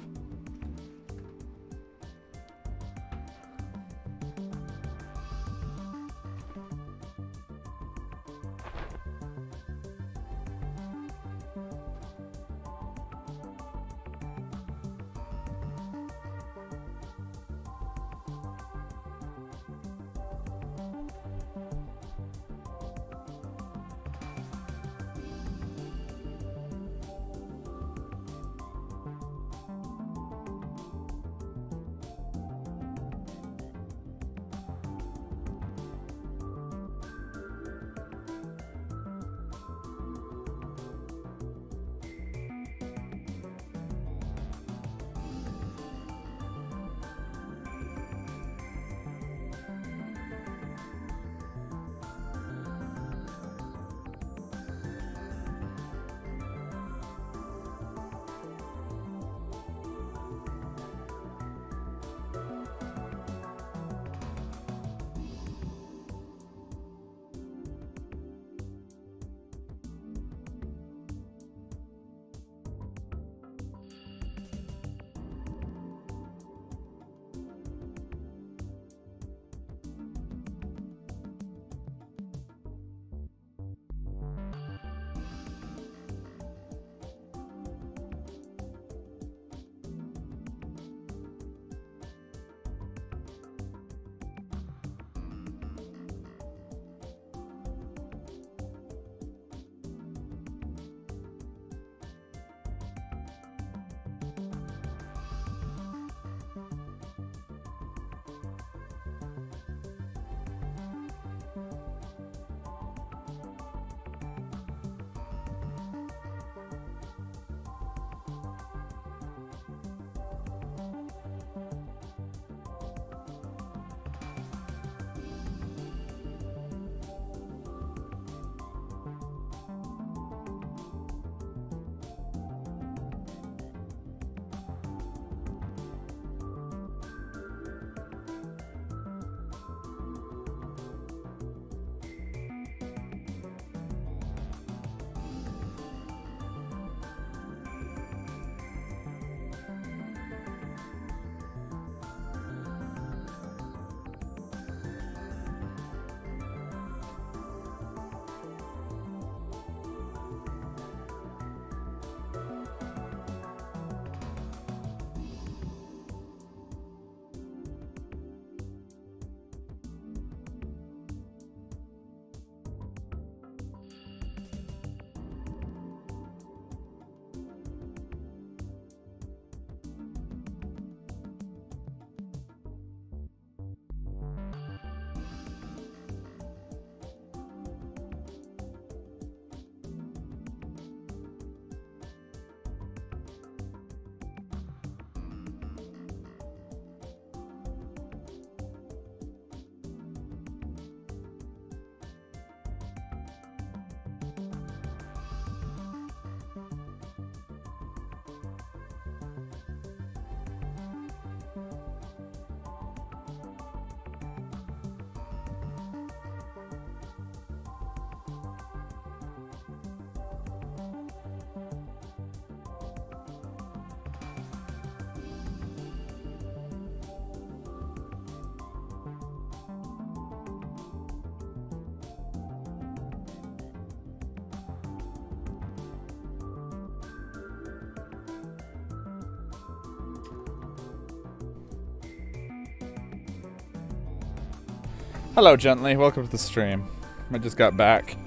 Hello, Gently. Welcome to the stream. I just got back.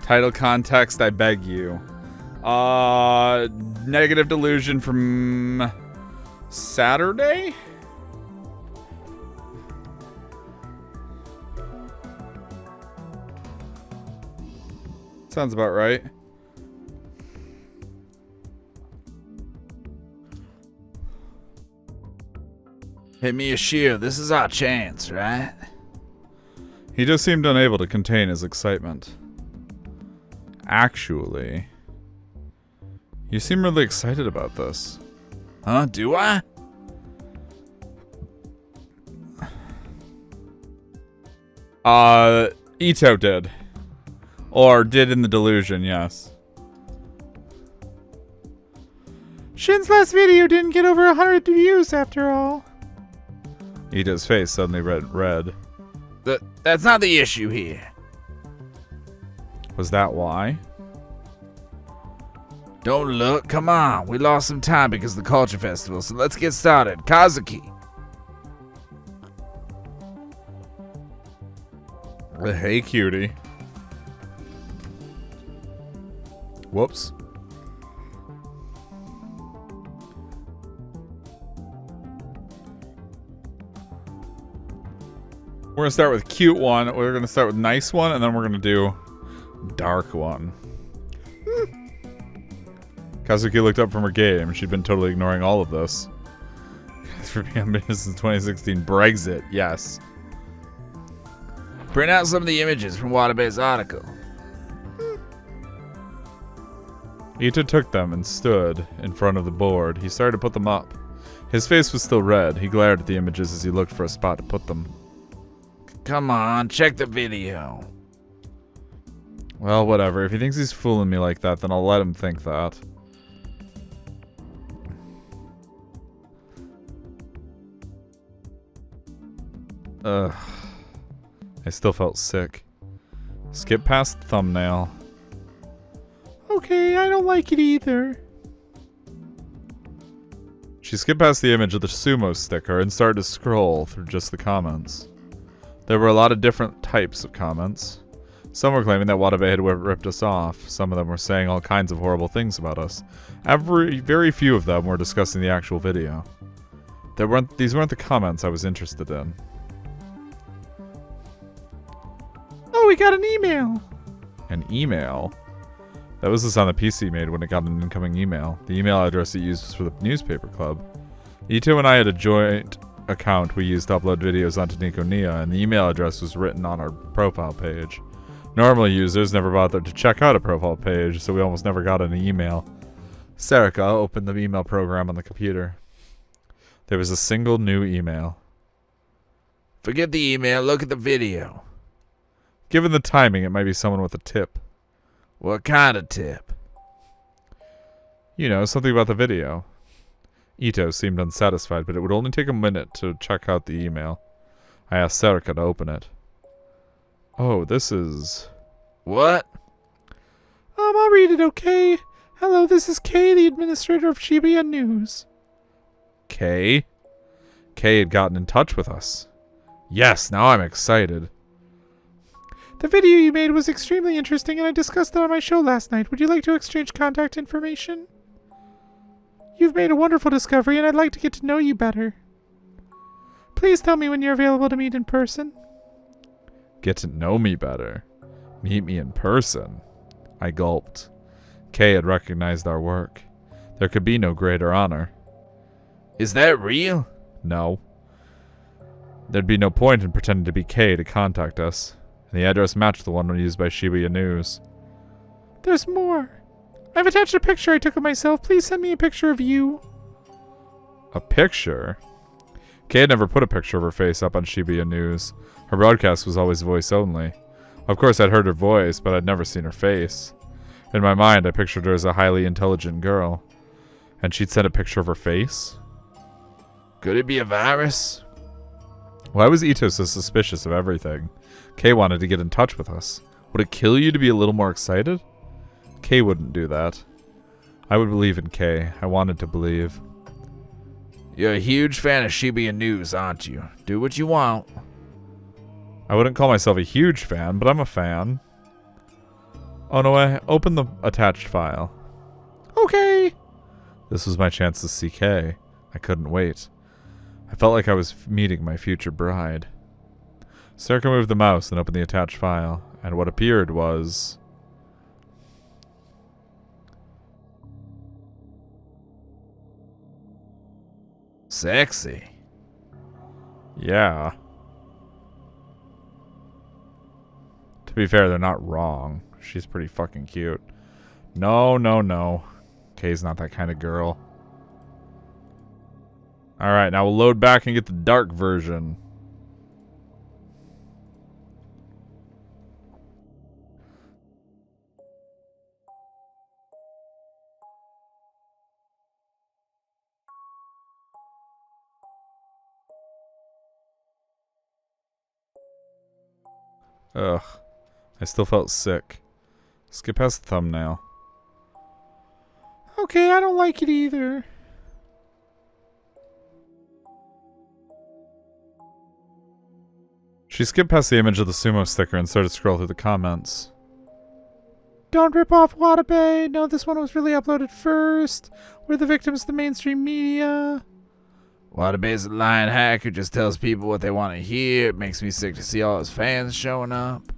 Title context, I beg you. Negative delusion from Saturday? Sounds about right. Hey, Miyashiro, this is our chance, right? He just seemed unable to contain his excitement. Actually, you seem really excited about this. Huh? Do I? Ito did. Or did in the delusion, yes. Shin's last video didn't get over 100 views after all. Ito's face suddenly went red. That's not the issue here. Was that why? Don't look. Come on. We lost some time because of the Culture Festival, so let's get started. Kazuki. Hey, cutie. Whoops. We're gonna start with cute one, we're gonna start with nice one, and then we're gonna do dark one. Kazuki looked up from her game. She'd been totally ignoring all of this. For being on business since 2016. Brexit, yes. Print out some of the images from Watabe's article. Ito took them and stood in front of the board. He started to put them up. His face was still red. He glared at the images as he looked for a spot to put them. Come on, check the video. Well, whatever. If he thinks he's fooling me like that, then I'll let him think that. Ugh. I still felt sick. Skip past the thumbnail. Okay, I don't like it either. She skipped past the image of the sumo sticker and started to scroll through just the comments. There were a lot of different types of comments. Some were claiming that Watabe had ripped us off. Some of them were saying all kinds of horrible things about us. Very few of them were discussing the actual video. These weren't the comments I was interested in. Oh, we got an email. An email? That was the sound the PC made when it got an incoming email. The email address it used was for the newspaper club. Ito and I had a joint account we used to upload videos onto Niconia, and the email address was written on our profile page. Normal users never bothered to check out a profile page, so we almost never got an email. Sarika opened the email program on the computer. There was a single new email. Forget the email, look at the video. Given the timing, it might be someone with a tip. What kind of tip? You know, something about the video. Ito seemed unsatisfied, but it would only take a minute to check out the email. I asked Sarika to open it. Oh, this is... What? I'll read it, okay? Hello, this is Kay, the administrator of Shibuya News. Kay? Kay had gotten in touch with us. Yes, now I'm excited. The video you made was extremely interesting, and I discussed it on my show last night. Would you like to exchange contact information? You've made a wonderful discovery, and I'd like to get to know you better. Please tell me when you're available to meet in person. Get to know me better. Meet me in person. I gulped. Kay had recognized our work. There could be no greater honor. Is that real? No. There'd be no point in pretending to be Kay to contact us. The address matched the one used by Shibuya News. There's more. I've attached a picture I took of myself. Please send me a picture of you. A picture? Kay had never put a picture of her face up on Shibuya News. Her broadcast was always voice only. Of course, I'd heard her voice, but I'd never seen her face. In my mind, I pictured her as a highly intelligent girl. And she'd sent a picture of her face? Could it be a virus? Why was Ito so suspicious of everything? Kay wanted to get in touch with us. Would it kill you to be a little more excited? Kay wouldn't do that. I would believe in Kay. I wanted to believe. You're a huge fan of Shibuya News, aren't you? Do what you want. I wouldn't call myself a huge fan, but I'm a fan. Oh no way, open the attached file. Okay! This was my chance to see Kay. I couldn't wait. I felt like I was meeting my future bride. Sarka moved the mouse and opened the attached file, and what appeared was... Sexy. Yeah. To be fair, they're not wrong. She's pretty fucking cute. No, no, no. Kay's not that kind of girl. Alright, now we'll load back and get the dark version. Ugh. I still felt sick. Skip past the thumbnail. Okay, I don't like it either. She skipped past the image of the sumo sticker and started to scroll through the comments. Don't rip off Watabe. No, this one was really uploaded first. We're the victims of the mainstream media. Watabe's a lying hack who just tells people what they want to hear. It makes me sick to see all his fans showing up.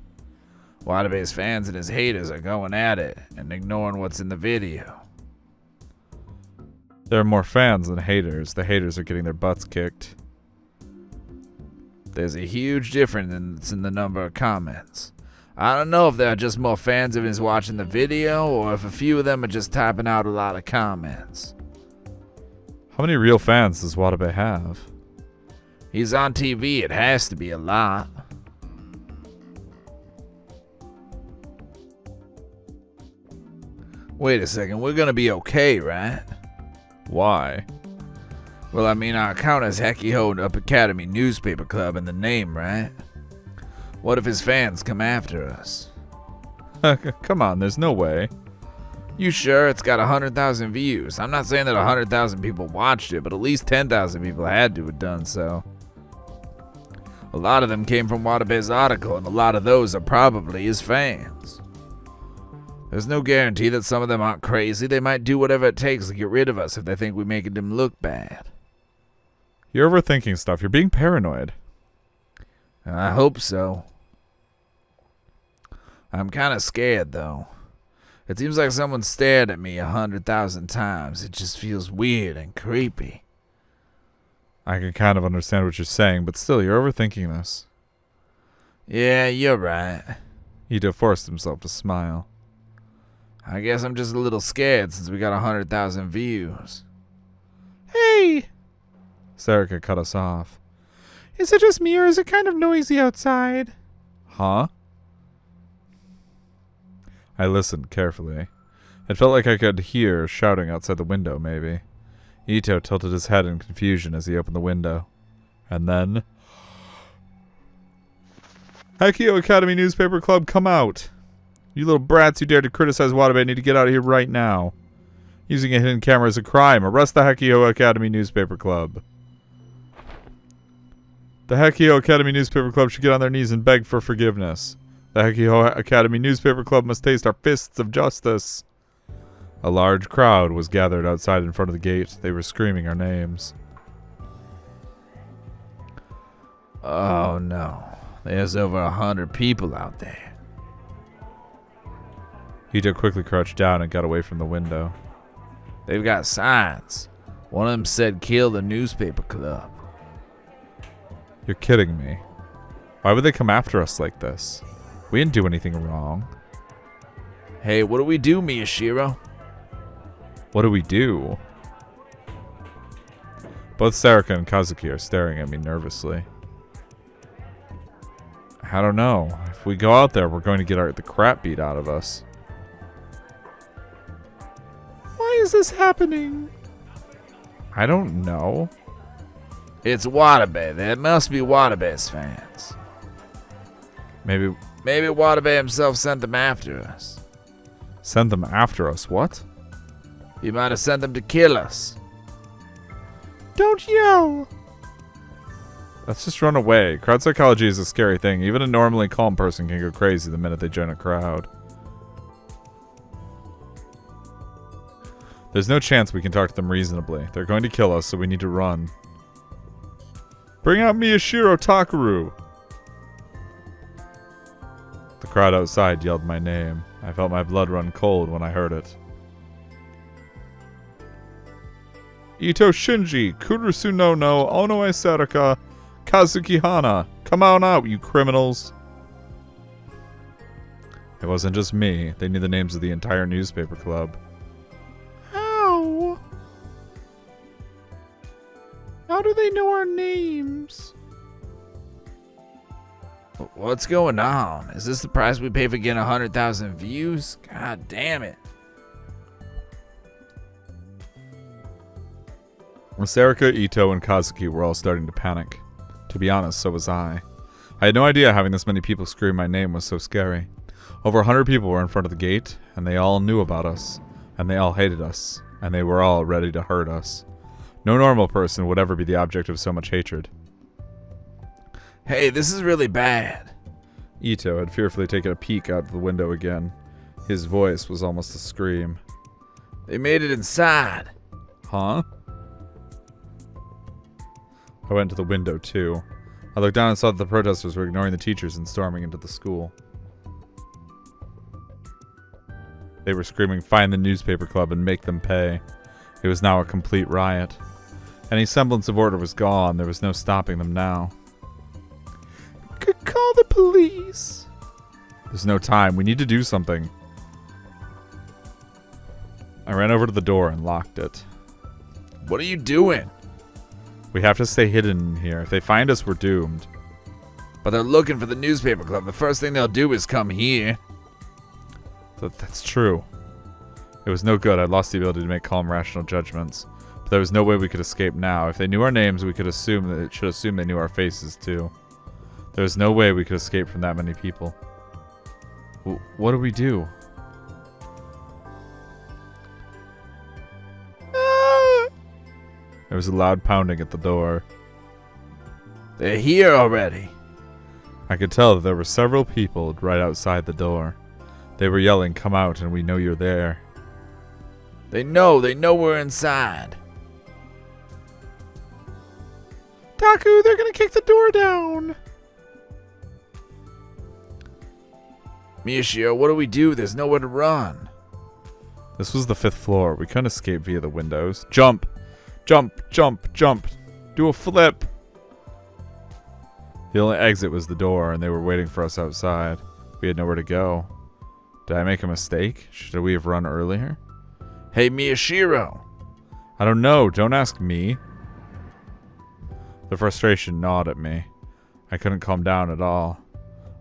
Watabe's fans and his haters are going at it and ignoring what's in the video. There are more fans than haters. The haters are getting their butts kicked. There's a huge difference in the number of comments. I don't know if there are just more fans of his watching the video or if a few of them are just typing out a lot of comments. How many real fans does Watabe have? He's on TV, it has to be a lot. Wait a second, we're gonna be okay, right? Why? Well, I mean, our account has Hekiho Up Academy Newspaper Club in the name, right? What if his fans come after us? Come on, there's no way. You sure? It's got 100,000 views. I'm not saying that 100,000 people watched it, but at least 10,000 people had to have done so. A lot of them came from Watabe's article, and a lot of those are probably his fans. There's no guarantee that some of them aren't crazy. They might do whatever it takes to get rid of us if they think we make them look bad. You're overthinking stuff. You're being paranoid. I hope so. I'm kind of scared, though. It seems like someone stared at me 100,000 times. It just feels weird and creepy. I can kind of understand what you're saying, but still, you're overthinking this. Yeah, you're right. Ito forced himself to smile. I guess I'm just a little scared since we got 100,000 views. Hey! Sarika cut us off. Is it just me or is it kind of noisy outside? Huh? I listened carefully. It felt like I could hear shouting outside the window, maybe. Ito tilted his head in confusion as he opened the window. And then... Hekiho Academy Newspaper Club, come out! You little brats who dared to criticize Watabe need to get out of here right now. Using a hidden camera is a crime. Arrest the Hekiho Academy Newspaper Club. The Hekiho Academy Newspaper Club should get on their knees and beg for forgiveness. The Hekiho Academy Newspaper Club must taste our fists of justice. A large crowd was gathered outside in front of the gate. They were screaming our names. Oh no. There's over 100 people out there. Ito quickly crouched down and got away from the window. They've got signs. One of them said kill the newspaper club. You're kidding me. Why would they come after us like this? We didn't do anything wrong. Hey, what do we do, Miyashiro? What do we do? Both Sarika and Kazuki are staring at me nervously. I don't know. If we go out there, we're going to get the crap beat out of us. Why is this happening? I don't know. It's Watabe. That must be Watabe's fans. Maybe Watabe himself sent them after us. send them after us. What? He might have sent them to kill us. Don't yell! Let's just run away. Crowd psychology is a scary thing. Even a normally calm person can go crazy the minute they join a crowd. There's no chance we can talk to them reasonably. They're going to kill us, so we need to run. Bring out Miyashiro Takaru! The crowd outside yelled my name. I felt my blood run cold when I heard it. Ito Shinji, Kurusu no Onoe Saraka, Kazuki Hana. Come on out, you criminals. It wasn't just me. They knew the names of the entire newspaper club. How? How do they know our names? What's going on? Is this the price we pay for getting 100,000 views? God damn it. Sarika, Ito, and Kazuki were all starting to panic. To be honest, so was I. I had no idea having this many people scream my name was so scary. Over 100 people were in front of the gate, and they all knew about us, and they all hated us, and they were all ready to hurt us. No normal person would ever be the object of so much hatred. Hey, this is really bad. Ito had fearfully taken a peek out the window again. His voice was almost a scream. They made it inside. Huh? I went to the window, too. I looked down and saw that the protesters were ignoring the teachers and storming into the school. They were screaming, "Find the newspaper club and make them pay." It was now a complete riot. Any semblance of order was gone. There was no stopping them now. Call the police. There's no time. We need to do something. I ran over to the door and locked it. What are you doing? We have to stay hidden in here. If they find us, we're doomed. But they're looking for the newspaper club. The first thing they'll do is come here. That's true. It was no good. I lost the ability to make calm, rational judgments. But there was no way we could escape now. If they knew our names, we could assume that it should assume they knew our faces, too. There was no way we could escape from that many people. What do we do? There was a loud pounding at the door. They're here already. I could tell that there were several people right outside the door. They were yelling, "Come out and we know you're there." They know we're inside. Taku, they're gonna kick the door down. Miyashiro, what do we do? There's nowhere to run. This was the 5th floor. We couldn't escape via the windows. Jump! Jump! Jump! Jump! Do a flip! The only exit was the door, and they were waiting for us outside. We had nowhere to go. Did I make a mistake? Should we have run earlier? Hey, Miyashiro. I don't know. Don't ask me. The frustration gnawed at me. I couldn't calm down at all.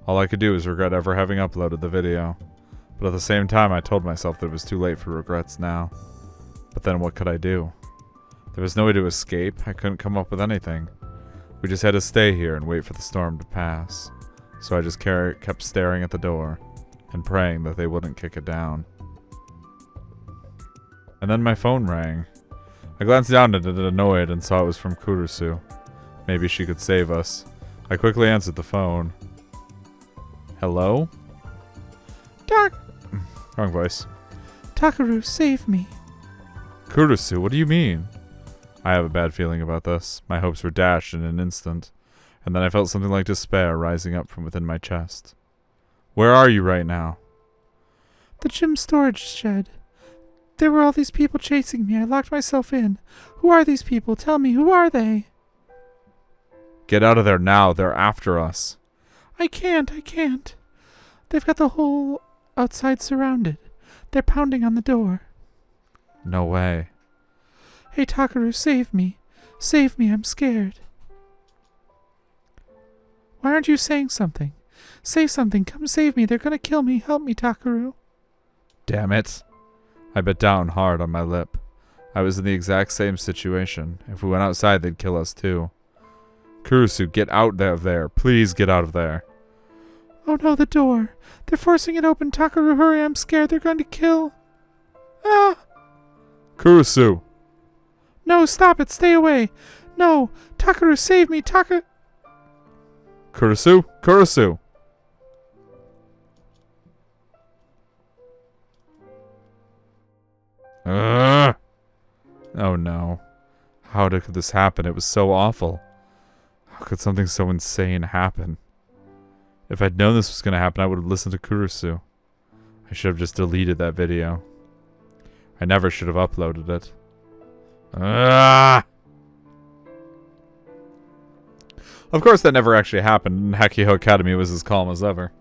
All I could do was regret ever having uploaded the video. But at the same time, I told myself that it was too late for regrets now. But then what could I do? There was no way to escape. I couldn't come up with anything. We just had to stay here and wait for the storm to pass. So I just kept staring at the door and praying that they wouldn't kick it down. And then my phone rang. I glanced down at it annoyed and saw it was from Kurusu. Maybe she could save us. I quickly answered the phone. Hello? Wrong voice. Takaru, save me. Kurusu, what do you mean? I have a bad feeling about this. My hopes were dashed in an instant, and then I felt something like despair rising up from within my chest. Where are you right now? The gym storage shed. There were all these people chasing me. I locked myself in. Who are these people? Tell me, who are they? Get out of there now. They're after us. I can't. They've got the whole outside surrounded. They're pounding on the door. No way. Hey, Takaru, save me. Save me, I'm scared. Why aren't you saying something? Say something, come save me. They're gonna kill me. Help me, Takaru. Damn it. I bit down hard on my lip. I was in the exact same situation. If we went outside, they'd kill us too. Kurusu, get out of there. Please get out of there. Oh no, the door. They're forcing it open. Takaru, hurry, I'm scared. They're going to kill. Ah! Kurusu! No, stop it. Stay away. No. Takaru, save me. Kurisu? Kurisu! Oh no. How could this happen? It was so awful. How could something so insane happen? If I'd known this was going to happen, I would have listened to Kurisu. I should have just deleted that video. I never should have uploaded it. Of course that never actually happened, and Hakiho Academy was as calm as ever.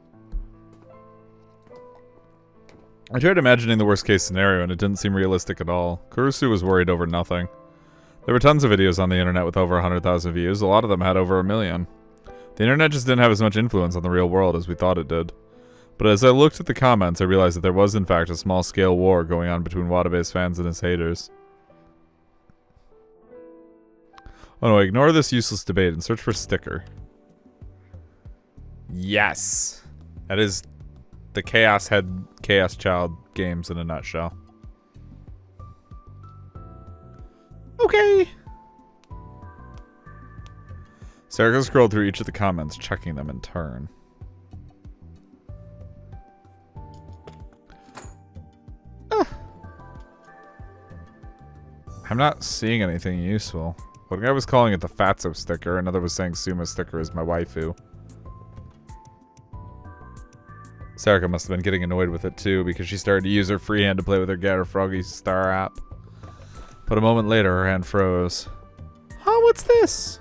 I tried imagining the worst case scenario and it didn't seem realistic at all. Kurisu was worried over nothing. There were tons of videos on the internet with over 100,000 views, a lot of them had over 1 million. The internet just didn't have as much influence on the real world as we thought it did. But as I looked at the comments, I realized that there was in fact a small-scale war going on between Watabe's fans and his haters. Oh no, ignore this useless debate and search for sticker. Yes! That is the Chaos Child games in a nutshell. Okay! Sarah scrolled through each of the comments, checking them in turn. I'm not seeing anything useful. One guy was calling it the Fatso sticker, another was saying Sumo sticker is my waifu. Sarika must have been getting annoyed with it too, because she started to use her free hand to play with her Gator Froggy Star app. But a moment later, her hand froze. Huh, what's this?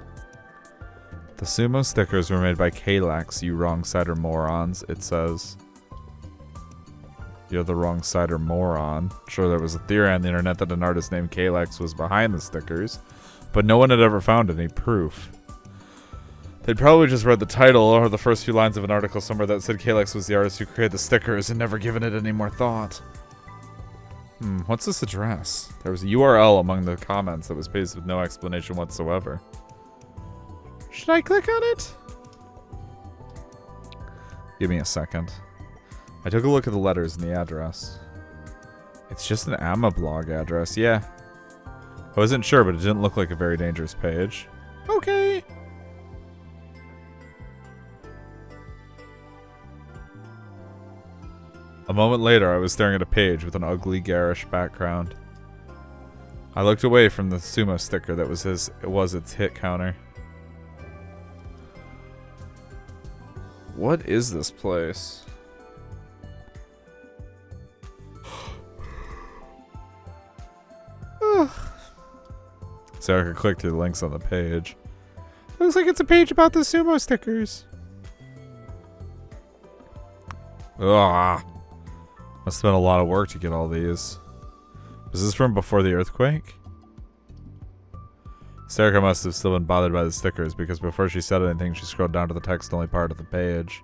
The Sumo stickers were made by Kalex, you wrong-sider morons, it says. You're the wrong-sider moron. Sure, there was a theory on the internet that an artist named Kalex was behind the stickers, but no one had ever found any proof. They'd probably just read the title or the first few lines of an article somewhere that said Kalex was the artist who created the stickers and never given it any more thought. What's this address? There was a URL among the comments that was pasted with no explanation whatsoever. Should I click on it? Give me a second. I took a look at the letters and the address. It's just an Amma blog address, yeah. I wasn't sure, but it didn't look like a very dangerous page. Okay. A moment later, I was staring at a page with an ugly, garish background. I looked away from the Sumo sticker that was its hit counter. What is this place? Sarah clicked through the links on the page. Looks like it's a page about the Sumo stickers. Ugh. Must have been a lot of work to get all these. Was this from before the earthquake? Sarika must have still been bothered by the stickers because before she said anything, she scrolled down to the text-only part of the page.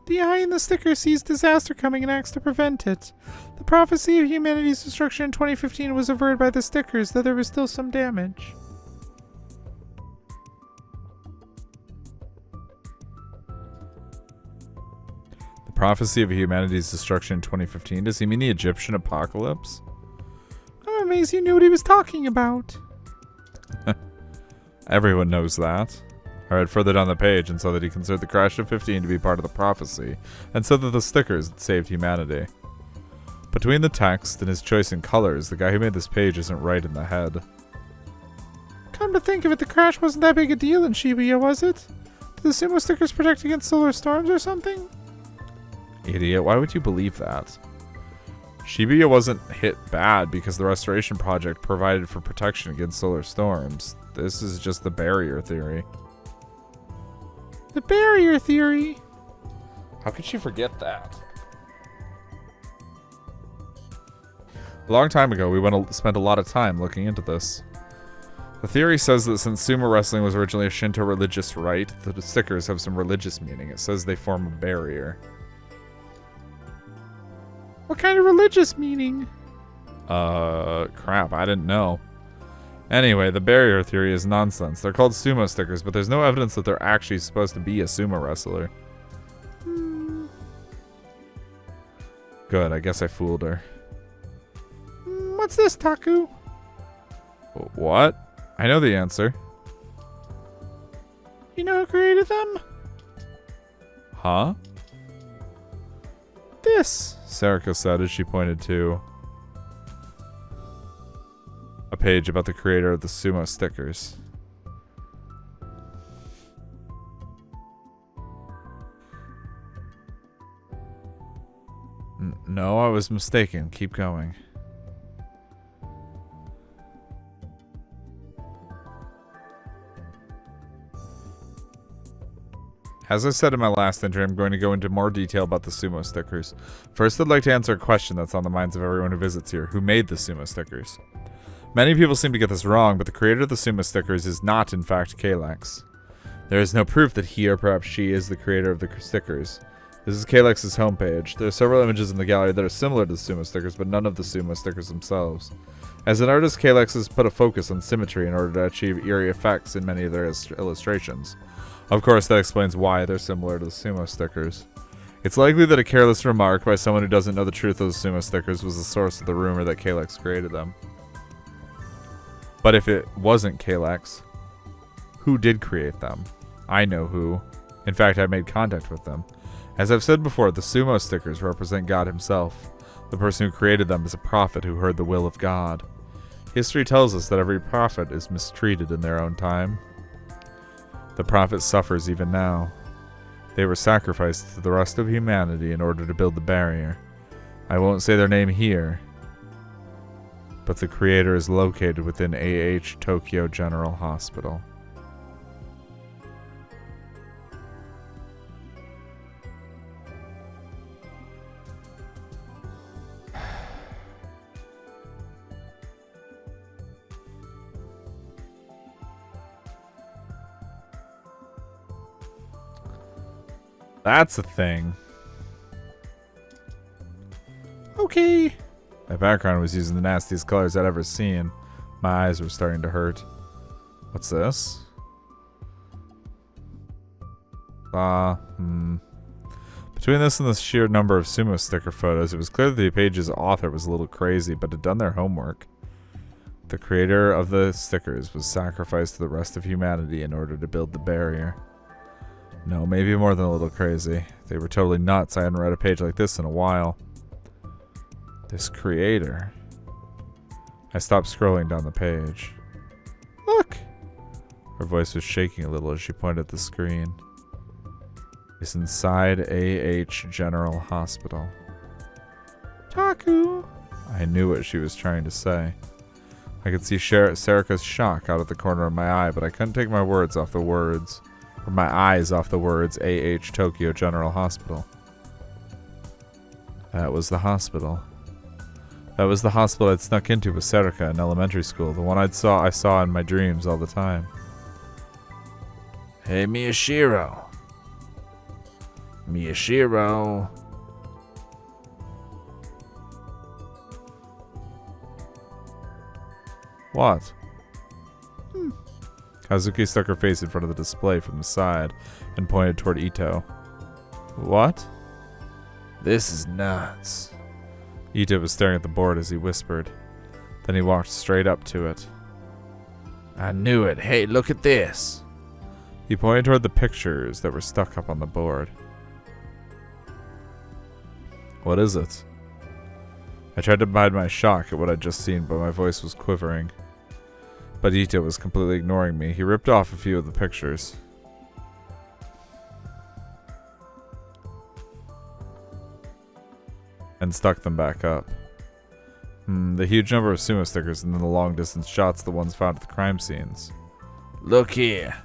The eye in the sticker sees disaster coming and acts to prevent it. The prophecy of humanity's destruction in 2015 was averted by the stickers, though there was still some damage. The prophecy of humanity's destruction in 2015? Does he mean the Egyptian apocalypse? I'm amazed you knew what he was talking about. Everyone knows that. I read further down the page and saw that he considered the crash of 15 to be part of the prophecy, and said that the stickers had saved humanity. Between the text and his choice in colors, the guy who made this page isn't right in the head. Come to think of it, the crash wasn't that big a deal in Shibuya, was it? Did the Sumo stickers protect against solar storms or something? Idiot, why would you believe that? Shibuya wasn't hit bad because the restoration project provided for protection against solar storms. This is just the barrier theory. The barrier theory? How could she forget that? A long time ago, we spent a lot of time looking into this. The theory says that since sumo wrestling was originally a Shinto religious rite, the stickers have some religious meaning. It says they form a barrier. What kind of religious meaning? Crap, I didn't know. Anyway, the barrier theory is nonsense. They're called sumo stickers, but there's no evidence that they're actually supposed to be a sumo wrestler. Good, I guess I fooled her. What's this, Taku? What? I know the answer. You know who created them? Huh? This. Serica said as she pointed to a page about the creator of the sumo stickers. No, I was mistaken. Keep going. As I said in my last entry, I'm going to go into more detail about the sumo stickers. First, I'd like to answer a question that's on the minds of everyone who visits here. Who made the sumo stickers? Many people seem to get this wrong, but the creator of the sumo stickers is not, in fact, Kalex. There is no proof that he or perhaps she is the creator of the stickers. This is Kalex's homepage. There are several images in the gallery that are similar to the sumo stickers, but none of the sumo stickers themselves. As an artist, Kalex has put a focus on symmetry in order to achieve eerie effects in many of their illustrations. Of course, that explains why they're similar to the sumo stickers. It's likely that a careless remark by someone who doesn't know the truth of the sumo stickers was the source of the rumor that Kalex created them. But if it wasn't Kalex, who did create them? I know who. In fact, I made contact with them. As I've said before, the sumo stickers represent God himself. The person who created them is a prophet who heard the will of God. History tells us that every prophet is mistreated in their own time. The prophet suffers even now. They were sacrificed to the rest of humanity in order to build the barrier. I won't say their name here, but the creator is located within AH Tokyo General Hospital. That's a thing. Okay. My background was using the nastiest colors I'd ever seen. My eyes were starting to hurt. What's this? Between this and the sheer number of sumo sticker photos, it was clear that the page's author was a little crazy, but had done their homework. The creator of the stickers was sacrificed to the rest of humanity in order to build the barrier. No, maybe more than a little crazy. They were totally nuts. I hadn't read a page like this in a while. This creator. I stopped scrolling down the page. Look. Her voice was shaking a little as she pointed at the screen. It's inside AH General Hospital. Taku. I knew what she was trying to say. I could see Serica's shock out of the corner of my eye, but I couldn't take my eyes off the words AH Tokyo General Hospital. That was the hospital. That was the hospital I'd snuck into with Serica in elementary school, the one I saw in my dreams all the time. Hey, Miyashiro. Miyashiro. What? Kazuki stuck her face in front of the display from the side and pointed toward Ito. What? This is nuts. Ito was staring at the board as he whispered. Then he walked straight up to it. I knew it. Hey, look at this. He pointed toward the pictures that were stuck up on the board. What is it? I tried to hide my shock at what I'd just seen, but my voice was quivering. But Ito was completely ignoring me. He ripped off a few of the pictures. And stuck them back up. The huge number of sumo stickers and then the long distance shots, the ones found at the crime scenes. Look here.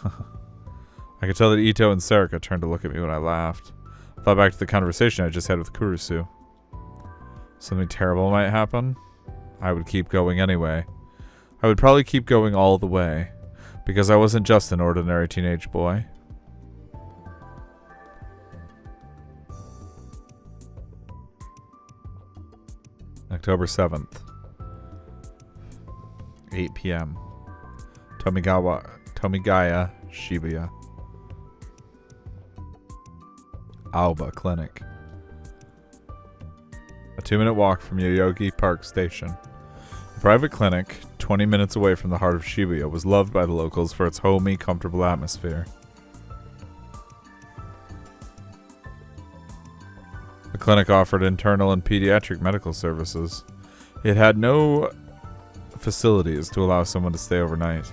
I could tell that Ito and Serica turned to look at me when I laughed. I thought back to the conversation I just had with Kurusu. Something terrible might happen. I would keep going anyway. I would probably keep going all the way, because I wasn't just an ordinary teenage boy. October 7th. 8 p.m. Tomigaya, Shibuya. Aoba Clinic. A 2-minute walk from Yoyogi Park Station. The private clinic, 20 minutes away from the heart of Shibuya, was loved by the locals for its homey, comfortable atmosphere. The clinic offered internal and pediatric medical services. It had no facilities to allow someone to stay overnight.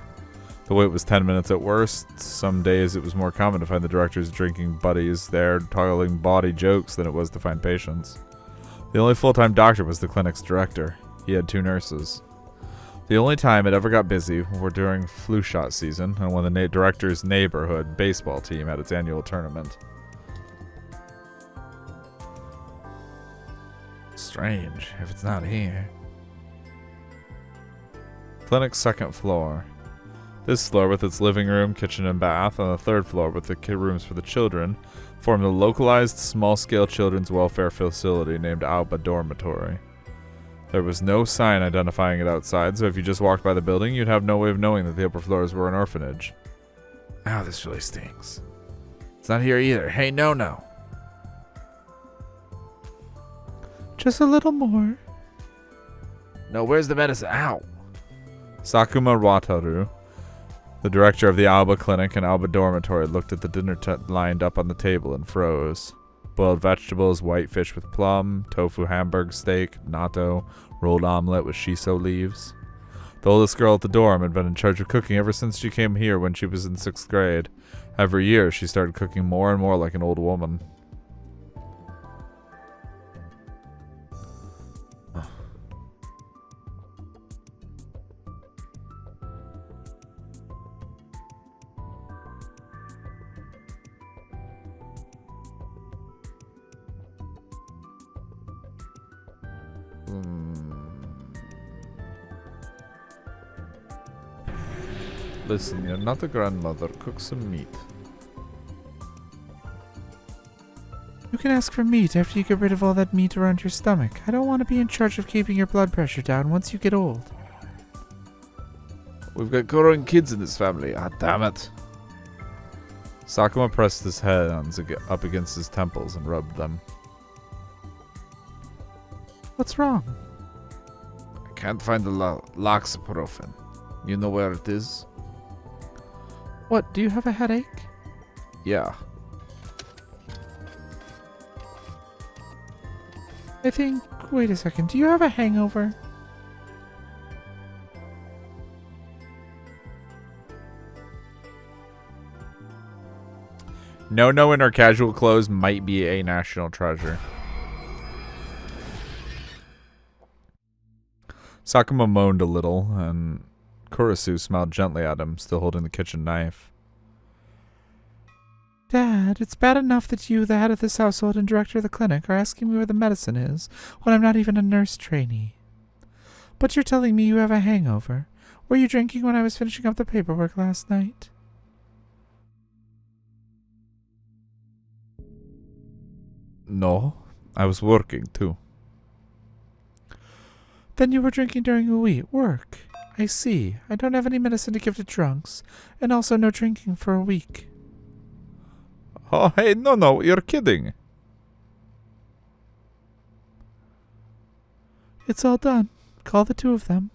The wait was 10 minutes at worst. Some days it was more common to find the director's drinking buddies there telling bawdy jokes than it was to find patients. The only full-time doctor was the clinic's director. He had 2 nurses. The only time it ever got busy were during flu shot season and when the director's neighborhood baseball team had its annual tournament. Strange, if it's not here. Clinic's 2nd floor. This floor, with its living room, kitchen, and bath, and the 3rd floor with the rooms for the children, formed a localized, small-scale children's welfare facility named Alba Dormitory. There was no sign identifying it outside, so if you just walked by the building, you'd have no way of knowing that the upper floors were an orphanage. Oh, this really stinks. It's not here either. Hey, no. Just a little more. No, where's the medicine? Ow! Sakuma Wataru, the director of the Alba Clinic and Alba Dormitory, looked at the dinner lined up on the table and froze. Boiled vegetables, white fish with plum, tofu hamburg steak, natto, rolled omelet with shiso leaves. The oldest girl at the dorm had been in charge of cooking ever since she came here when she was in 6th grade. Every year, she started cooking more and more like an old woman. Listen, you're not a grandmother. Cook some meat. You can ask for meat after you get rid of all that meat around your stomach. I don't want to be in charge of keeping your blood pressure down once you get old. We've got growing kids in this family. Ah, damn it. Sakuma pressed his hands up against his temples and rubbed them. What's wrong? I can't find the loxaporofen. You know where it is? What, do you have a headache? Yeah. I think... Wait a second, do you have a hangover? No in her casual clothes might be a national treasure. Sakuma moaned a little, and Kurisu smiled gently at him, still holding the kitchen knife. Dad, it's bad enough that you, the head of this household and director of the clinic, are asking me where the medicine is, when I'm not even a nurse trainee. But you're telling me you have a hangover. Were you drinking when I was finishing up the paperwork last night? No, I was working too. Then you were drinking during work. I see. I don't have any medicine to give to drunks, and also no drinking for a week. Oh, hey, no, you're kidding. It's all done. Call the 2 of them.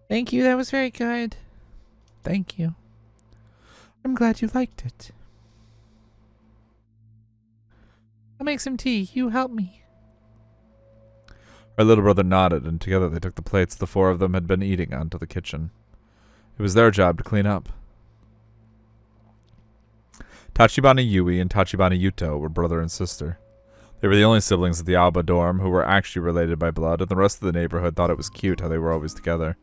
Thank you, that was very good. Thank you. I'm glad you liked it. I'll make some tea. You help me. Her little brother nodded, and together they took the plates the 4 of them had been eating onto the kitchen. It was their job to clean up. Tachibana Yui and Tachibana Yuto were brother and sister. They were the only siblings at the Alba dorm who were actually related by blood, and the rest of the neighborhood thought it was cute how they were always together.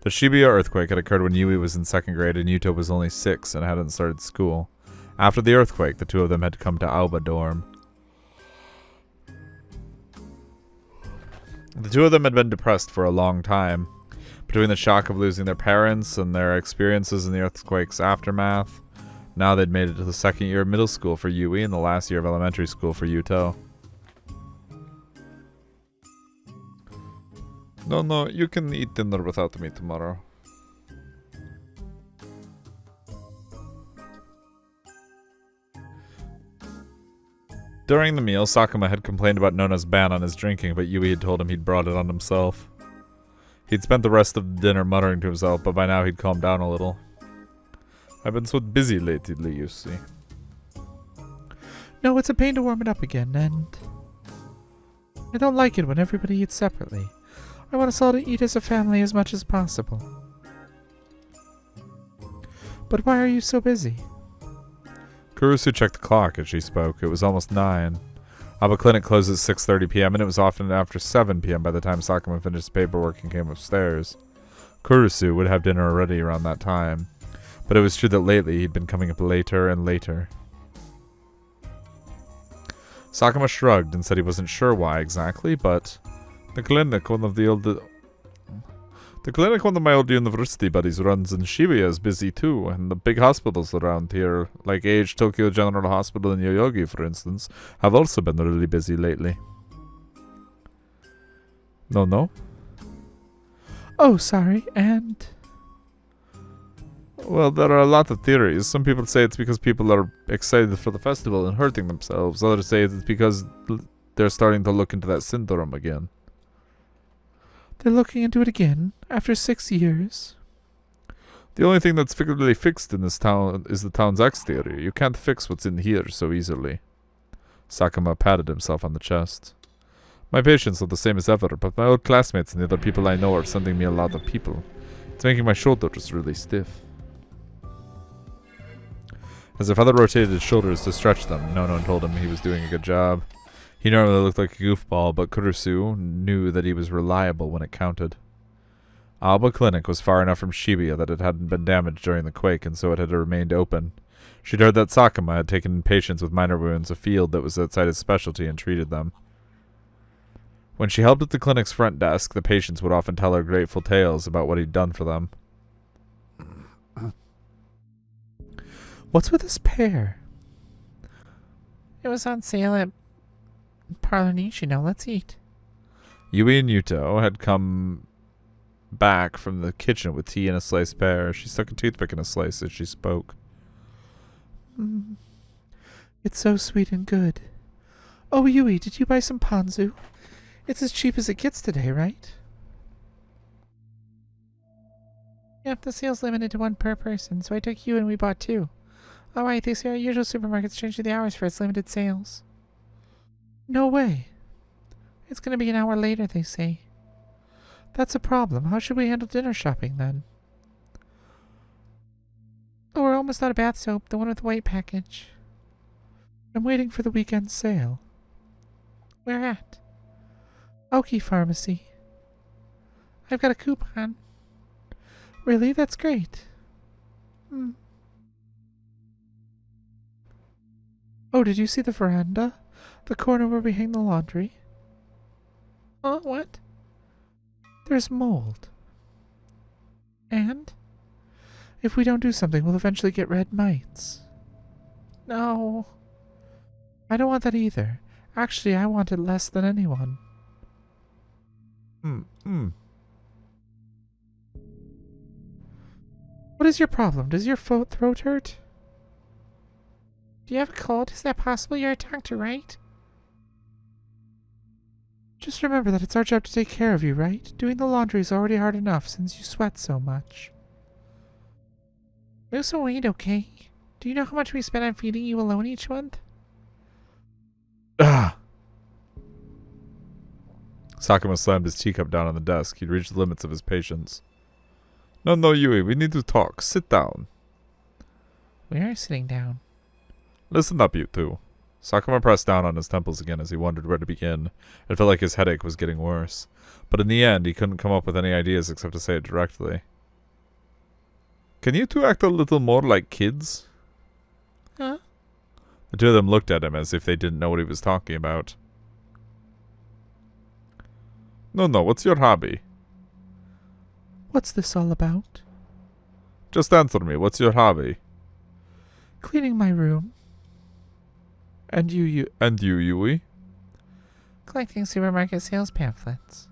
The Shibuya earthquake had occurred when Yui was in 2nd grade and Yuto was only 6 and hadn't started school. After the earthquake, the 2 of them had come to Alba dorm. The 2 of them had been depressed for a long time. Between the shock of losing their parents and their experiences in the earthquake's aftermath, now they'd made it to the 2nd year of middle school for Yui and the last year of elementary school for Yuto. No, you can eat dinner without me tomorrow. During the meal, Sakuma had complained about Nona's ban on his drinking, but Yui had told him he'd brought it on himself. He'd spent the rest of the dinner muttering to himself, but by now he'd calmed down a little. I've been so busy lately, you see. No, it's a pain to warm it up again, and I don't like it when everybody eats separately. I want us all to eat as a family as much as possible. But why are you so busy? Kurusu checked the clock as she spoke. It was almost 9. Alba Clinic closed at 6:30 p.m. and it was often after 7 p.m. by the time Sakuma finished his paperwork and came upstairs. Kurusu would have dinner already around that time, but it was true that lately he'd been coming up later and later. Sakuma shrugged and said he wasn't sure why exactly, but the clinic one of my old university buddies runs in Shibuya is busy too, and the big hospitals around here, like Age Tokyo General Hospital in Yoyogi, for instance, have also been really busy lately. No? Oh, sorry, and... Well, there are a lot of theories. Some people say it's because people are excited for the festival and hurting themselves. Others say it's because they're starting to look into that syndrome again. They're looking into it again, after 6 years. The only thing that's really fixed in this town is the town's exterior. You can't fix what's in here so easily. Sakuma patted himself on the chest. My patients are the same as ever, but my old classmates and the other people I know are sending me a lot of people. It's making my shoulders really stiff. As her father rotated his shoulders to stretch them, Nono told him he was doing a good job. He normally looked like a goofball, but Kurusu knew that he was reliable when it counted. Alba Clinic was far enough from Shibuya that it hadn't been damaged during the quake, and so it had remained open. She'd heard that Sakuma had taken patients with minor wounds, a field that was outside his specialty, and treated them. When she helped at the clinic's front desk, the patients would often tell her grateful tales about what he'd done for them. What's with this pear? It was on sale at Parlor Nishino. Let's eat. Yui and Yuto had come back from the kitchen with tea and a sliced pear. She stuck a toothpick in a slice as she spoke. It's so sweet and good. Oh, Yui, did you buy some ponzu? It's as cheap as it gets today, right? Yep, the sale's limited to 1 per person, so I took you and we bought 2. Alright, they say our usual supermarkets change the hours for its limited sales. No way. It's gonna be an hour later, they say. That's a problem. How should we handle dinner shopping then? Oh, we're almost out of bath soap, the one with the white package. I'm waiting for the weekend sale. Where at? Oki Pharmacy. I've got a coupon. Really? That's great. Oh, did you see the veranda? The corner where we hang the laundry? What? There's mold. And? If we don't do something, we'll eventually get red mites. No. I don't want that either. Actually, I want it less than anyone. What is your problem? Does your throat hurt? Do you have a cold? Is that possible? You're a doctor, right? Just remember that it's our job to take care of you, right? Doing the laundry is already hard enough since you sweat so much. Lose some weight, okay? Do you know how much we spend on feeding you alone each month? Sakuma slammed his teacup down on the desk. He'd reached the limits of his patience. No, Yui, we need to talk. Sit down. We are sitting down. Listen up, you two. Sakuma pressed down on his temples again as he wondered where to begin. It felt like his headache was getting worse. But in the end, he couldn't come up with any ideas except to say it directly. Can you two act a little more like kids? Huh? The two of them looked at him as if they didn't know what he was talking about. No, what's your hobby? What's this all about? Just answer me, what's your hobby? Cleaning my room. And you, Yui? Collecting supermarket sales pamphlets.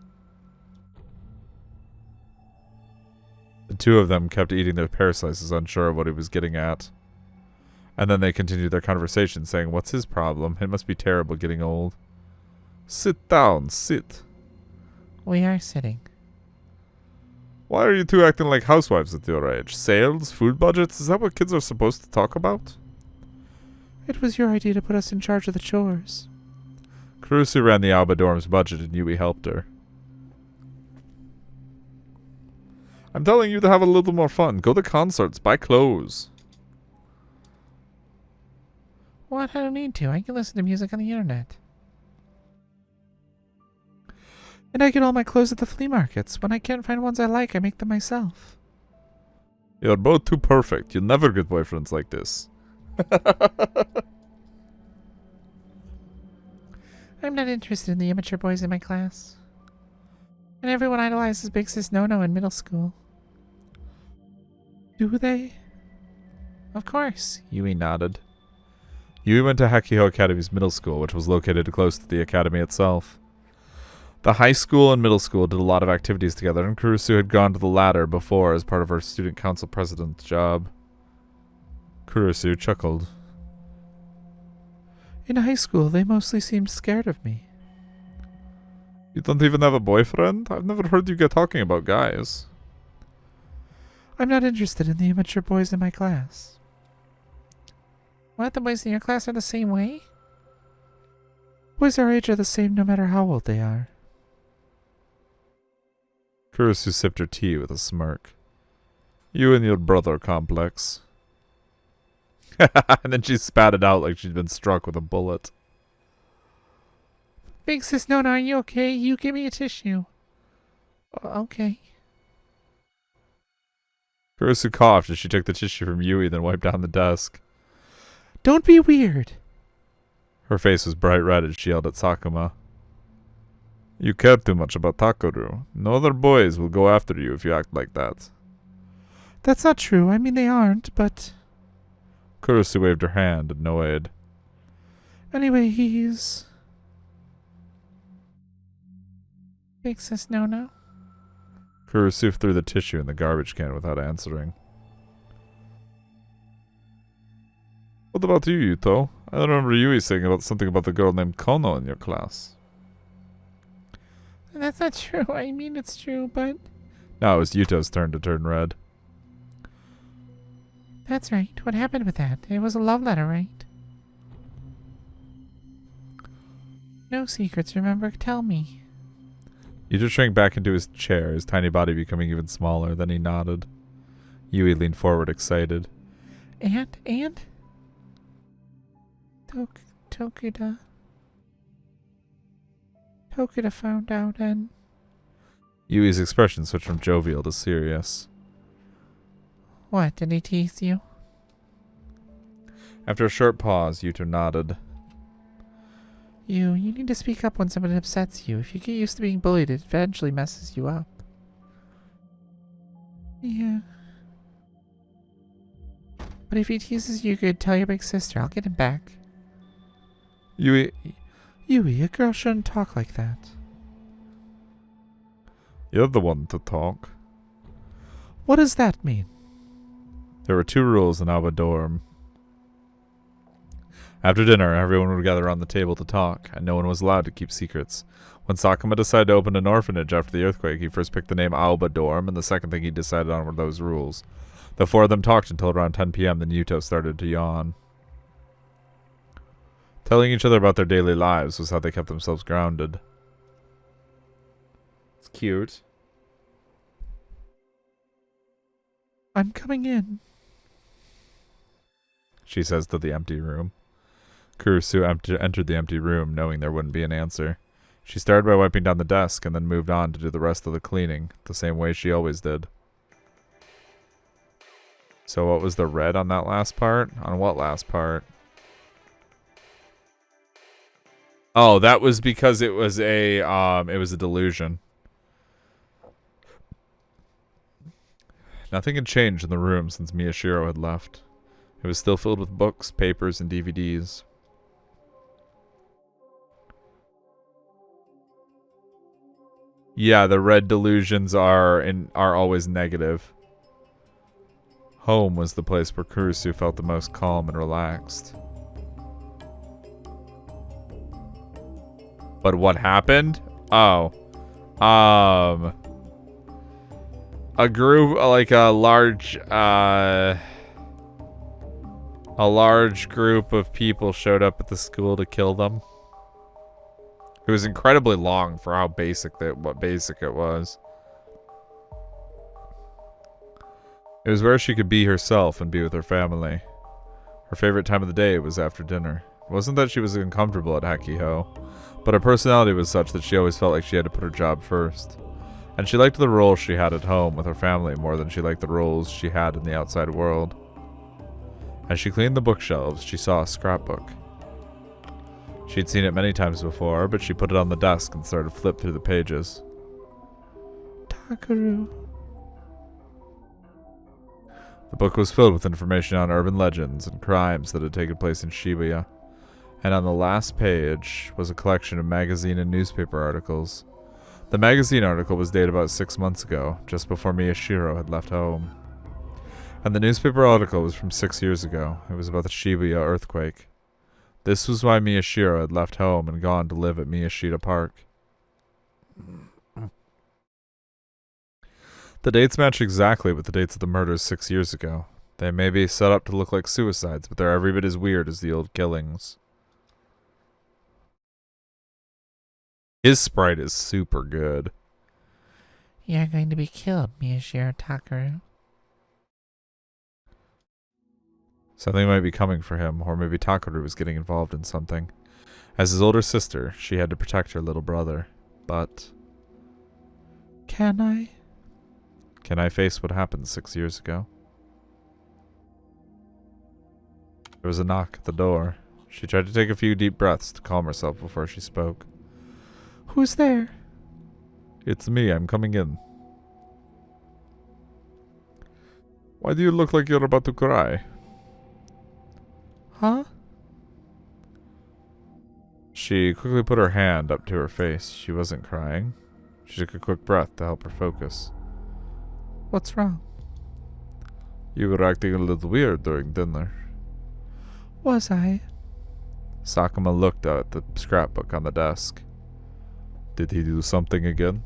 The two of them kept eating their pear slices, unsure of what he was getting at. And then they continue their conversation, saying, "What's his problem? It must be terrible getting old." "Sit down, sit." We are sitting. "Why are you two acting like housewives at your age? Sales? Food budgets? Is that what kids are supposed to talk about?" It was your idea to put us in charge of the chores. Caruso ran the Alba dorm's budget and Yui helped her. "I'm telling you to have a little more fun. Go to concerts. Buy clothes." What? I don't need to. I can listen to music on the internet. And I get all my clothes at the flea markets. When I can't find ones I like, I make them myself. "You're both too perfect. You'll never get boyfriends like this." I'm not interested in the immature boys in my class. And everyone idolizes Big Sis No-No in middle school. Do they? Of course. Yui nodded. Yui went to Hakiho Academy's middle school, which was located close to the academy itself. The high school and middle school did a lot of activities together, and Kurusu had gone to the latter before as part of her student council president's job. Kurusu chuckled. In high school, they mostly seemed scared of me. "You don't even have a boyfriend? I've never heard you get talking about guys." I'm not interested in the immature boys in my class. What? The boys in your class are the same way? Boys our age are the same no matter how old they are. Kurusu sipped her tea with a smirk. "You and your brother complex." And then she spat it out like she'd been struck with a bullet. Big Sis No-No, are you okay? You give me a tissue. Okay. Kurusu coughed as she took the tissue from Yui, then wiped down the desk. Don't be weird. Her face was bright red as she yelled at Sakuma. "You care too much about Takeru. No other boys will go after you if you act like that." That's not true. I mean, they aren't, but... Kurusu waved her hand, annoyed. Anyway, he's... Big Sis No-No. Kurusu threw the tissue in the garbage can without answering. "What about you, Yuto? I remember Yui saying about something about the girl named Kono in your class." That's not true. I mean, it's true, but... Now it was Yuto's turn to turn red. That's right. What happened with that? It was a love letter, right? No secrets, remember? Tell me. Yuto shrank back into his chair, his tiny body becoming even smaller. Then he nodded. Yui leaned forward, excited. And? Tokuda found out and... Yui's expression switched from jovial to serious. What, did he tease you? After a short pause, Yuto nodded. You need to speak up when somebody upsets you. If you get used to being bullied, it eventually messes you up. Yeah. But if he teases you good, tell your big sister. I'll get him back. Yui, A girl shouldn't talk like that. you're the one to talk. What does that mean? There were 2 rules in Alba Dorm. After dinner, everyone would gather around the table to talk, and no one was allowed to keep secrets. When Sakuma decided to open an orphanage after the earthquake, he first picked the name Alba Dorm, and the second thing he decided on were those rules. The 4 of them talked until around 10 p.m., then Yuto started to yawn. Telling each other about their daily lives was how they kept themselves grounded. It's cute. I'm coming in. She says to the empty room. Kurusu entered the empty room, knowing there wouldn't be an answer. She started by wiping down the desk and then moved on to do the rest of the cleaning, the same way she always did. So what was the red on that last part? On what last part? Oh, that was because it was a delusion. Nothing had changed in the room since Miyashiro had left. It was still filled with books, papers, and DVDs. Yeah, the red delusions are always negative. Home was the place where Kurusu felt the most calm and relaxed. But what happened? Oh. A group, like a large group of people showed up at the school to kill them. It was incredibly long for how basic it was. It was where she could be herself and be with her family. Her favorite time of the day was after dinner. It wasn't that she was uncomfortable at Hakiho, but her personality was such that she always felt like she had to put her job first. And she liked the roles she had at home with her family more than she liked the roles she had in the outside world. As she cleaned the bookshelves, she saw a scrapbook. She'd seen it many times before, but she put it on the desk and started to flip through the pages. Takaru. The book was filled with information on urban legends and crimes that had taken place in Shibuya, and on the last page was a collection of magazine and newspaper articles. The magazine article was dated about 6 months ago, just before Miyashiro had left home. And the newspaper article was from 6 years ago. It was about the Shibuya earthquake. This was why Miyashiro had left home and gone to live at Miyashita Park. The dates match exactly with the dates of the murders 6 years ago. They may be set up to look like suicides, but they're every bit as weird as the old killings. His sprite is super good. You're going to be killed, Miyashiro Takaru. Something might be coming for him, or maybe Takaru was getting involved in something. As his older sister, she had to protect her little brother. But Can I face what happened 6 years ago? There was a knock at the door. She tried to take a few deep breaths to calm herself before she spoke. Who's there? It's me, I'm coming in. Why do you look like you're about to cry? Huh? She quickly put her hand up to her face. She wasn't crying. She took a quick breath to help her focus. What's wrong? You were acting a little weird during dinner. Was I? Sakuma looked at the scrapbook on the desk. Did he do something again?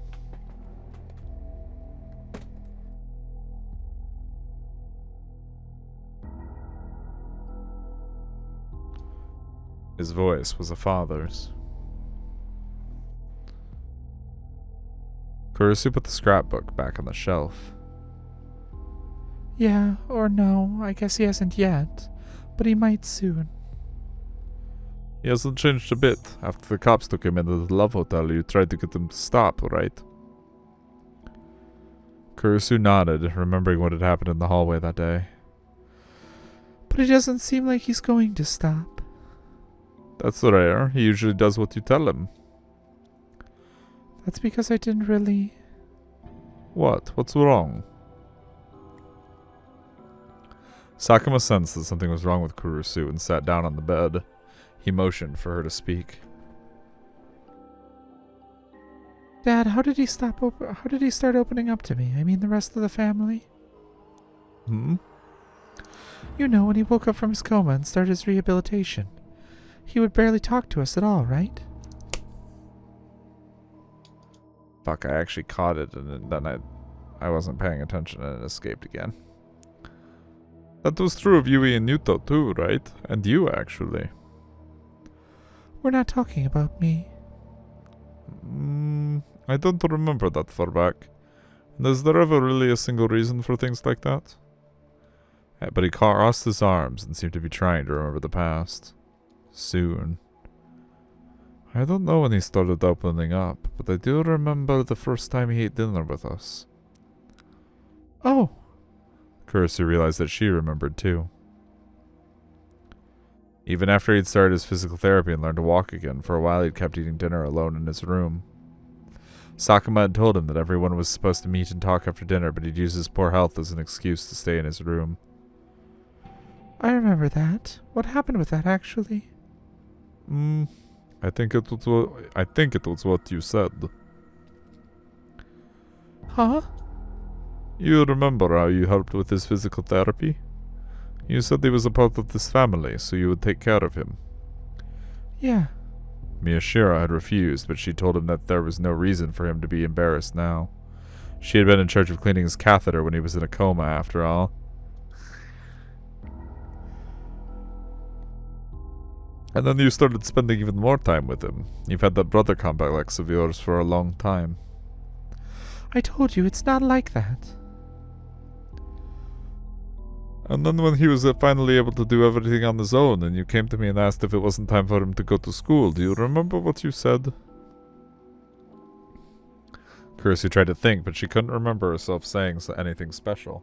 His voice was a father's. Kurusu put the scrapbook back on the shelf. Yeah, or no, I guess he hasn't yet, but he might soon. He hasn't changed a bit. After the cops took him into the Love Hotel, you tried to get him to stop, right? Kurusu nodded, remembering what had happened in the hallway that day. But it doesn't seem like he's going to stop. That's rare. He usually does what you tell him. That's because I didn't really... What? What's wrong? Sakuma sensed that something was wrong with Kurusu and sat down on the bed. He motioned for her to speak. Dad, how did he start opening up to me? I mean, the rest of the family? Hmm? You know, when he woke up from his coma and started his rehabilitation. He would barely talk to us at all, right? Fuck, I actually caught it and then I wasn't paying attention and it escaped again. That was true of Yui and Yuto too, right? And you, actually. We're not talking about me. I don't remember that far back. And is there ever really a single reason for things like that? But he crossed his arms and seemed to be trying to remember the past. Soon. I don't know when he started opening up, but I do remember the first time he ate dinner with us. Oh. Kurusu realized that she remembered too. Even after he'd started his physical therapy and learned to walk again, for a while he'd kept eating dinner alone in his room. Sakuma had told him that everyone was supposed to meet and talk after dinner, but he'd use his poor health as an excuse to stay in his room. I remember that. What happened with that, actually? I think it was what you said. Huh? You remember how you helped with his physical therapy? You said he was a part of this family, so you would take care of him. Yeah. Miyashiro had refused, but she told him that there was no reason for him to be embarrassed now. She had been in charge of cleaning his catheter when he was in a coma, after all. And then you started spending even more time with him. You've had that brother complex of yours for a long time. I told you, it's not like that. And then when he was finally able to do everything on his own, and you came to me and asked if it wasn't time for him to go to school, do you remember what you said? Kurusu tried to think, but she couldn't remember herself saying anything special.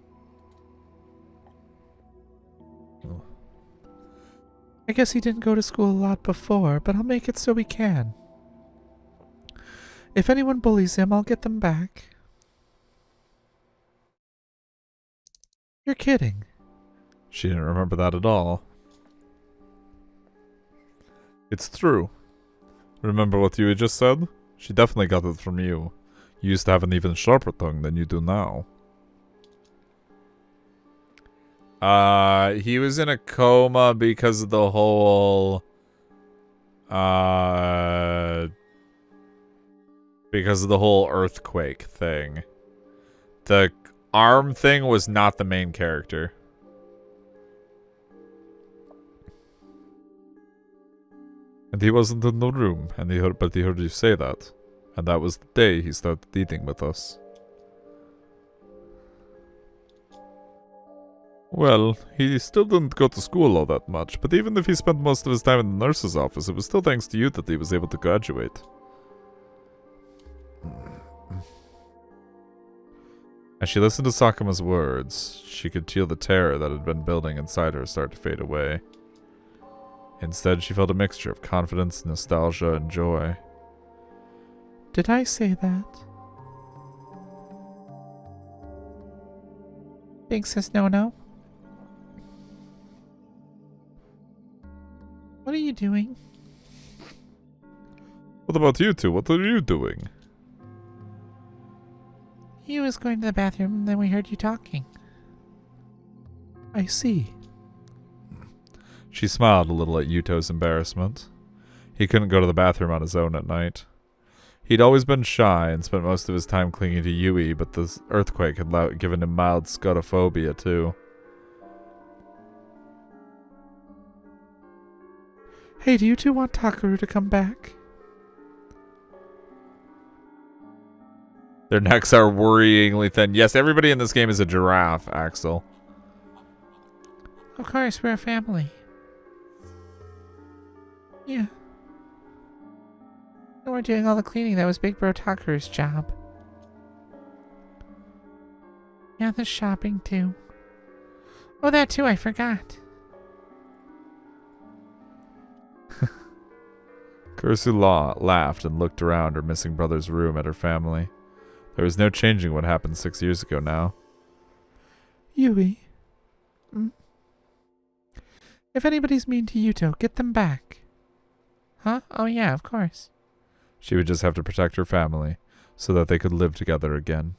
I guess he didn't go to school a lot before, but I'll make it so he can. If anyone bullies him, I'll get them back. You're kidding. She didn't remember that at all. It's true. Remember what you had just said? She definitely got it from you. You used to have an even sharper tongue than you do now. He was in a coma because of the whole... because of the whole earthquake thing. The arm thing was not the main character. And he wasn't in the room, and but he heard you say that. And that was the day he started eating with us. Well, he still didn't go to school all that much, but even if he spent most of his time in the nurse's office, it was still thanks to you that he was able to graduate. As she listened to Sakuma's words, she could feel the terror that had been building inside her start to fade away. Instead, she felt a mixture of confidence, nostalgia, and joy. Did I say that? Big says no. What are you doing? What about you two? What are you doing? He was going to the bathroom, and then we heard you talking. I see. She smiled a little at Yuto's embarrassment. He couldn't go to the bathroom on his own at night. He'd always been shy and spent most of his time clinging to Yui, but the earthquake had given him mild scotophobia too. Hey, do you two want Takaru to come back? Their necks are worryingly thin. Yes, everybody in this game is a giraffe, Axel. Of course, we're a family. Yeah. And we're doing all the cleaning. That was Big Bro Takaru's job. Yeah, the shopping too. Oh, that too, I forgot. Kurusu laughed and looked around her missing brother's room at her family. There was no changing what happened 6 years ago now. Yui. If anybody's mean to Yuto, get them back. Huh? Oh yeah, of course. She would just have to protect her family so that they could live together again.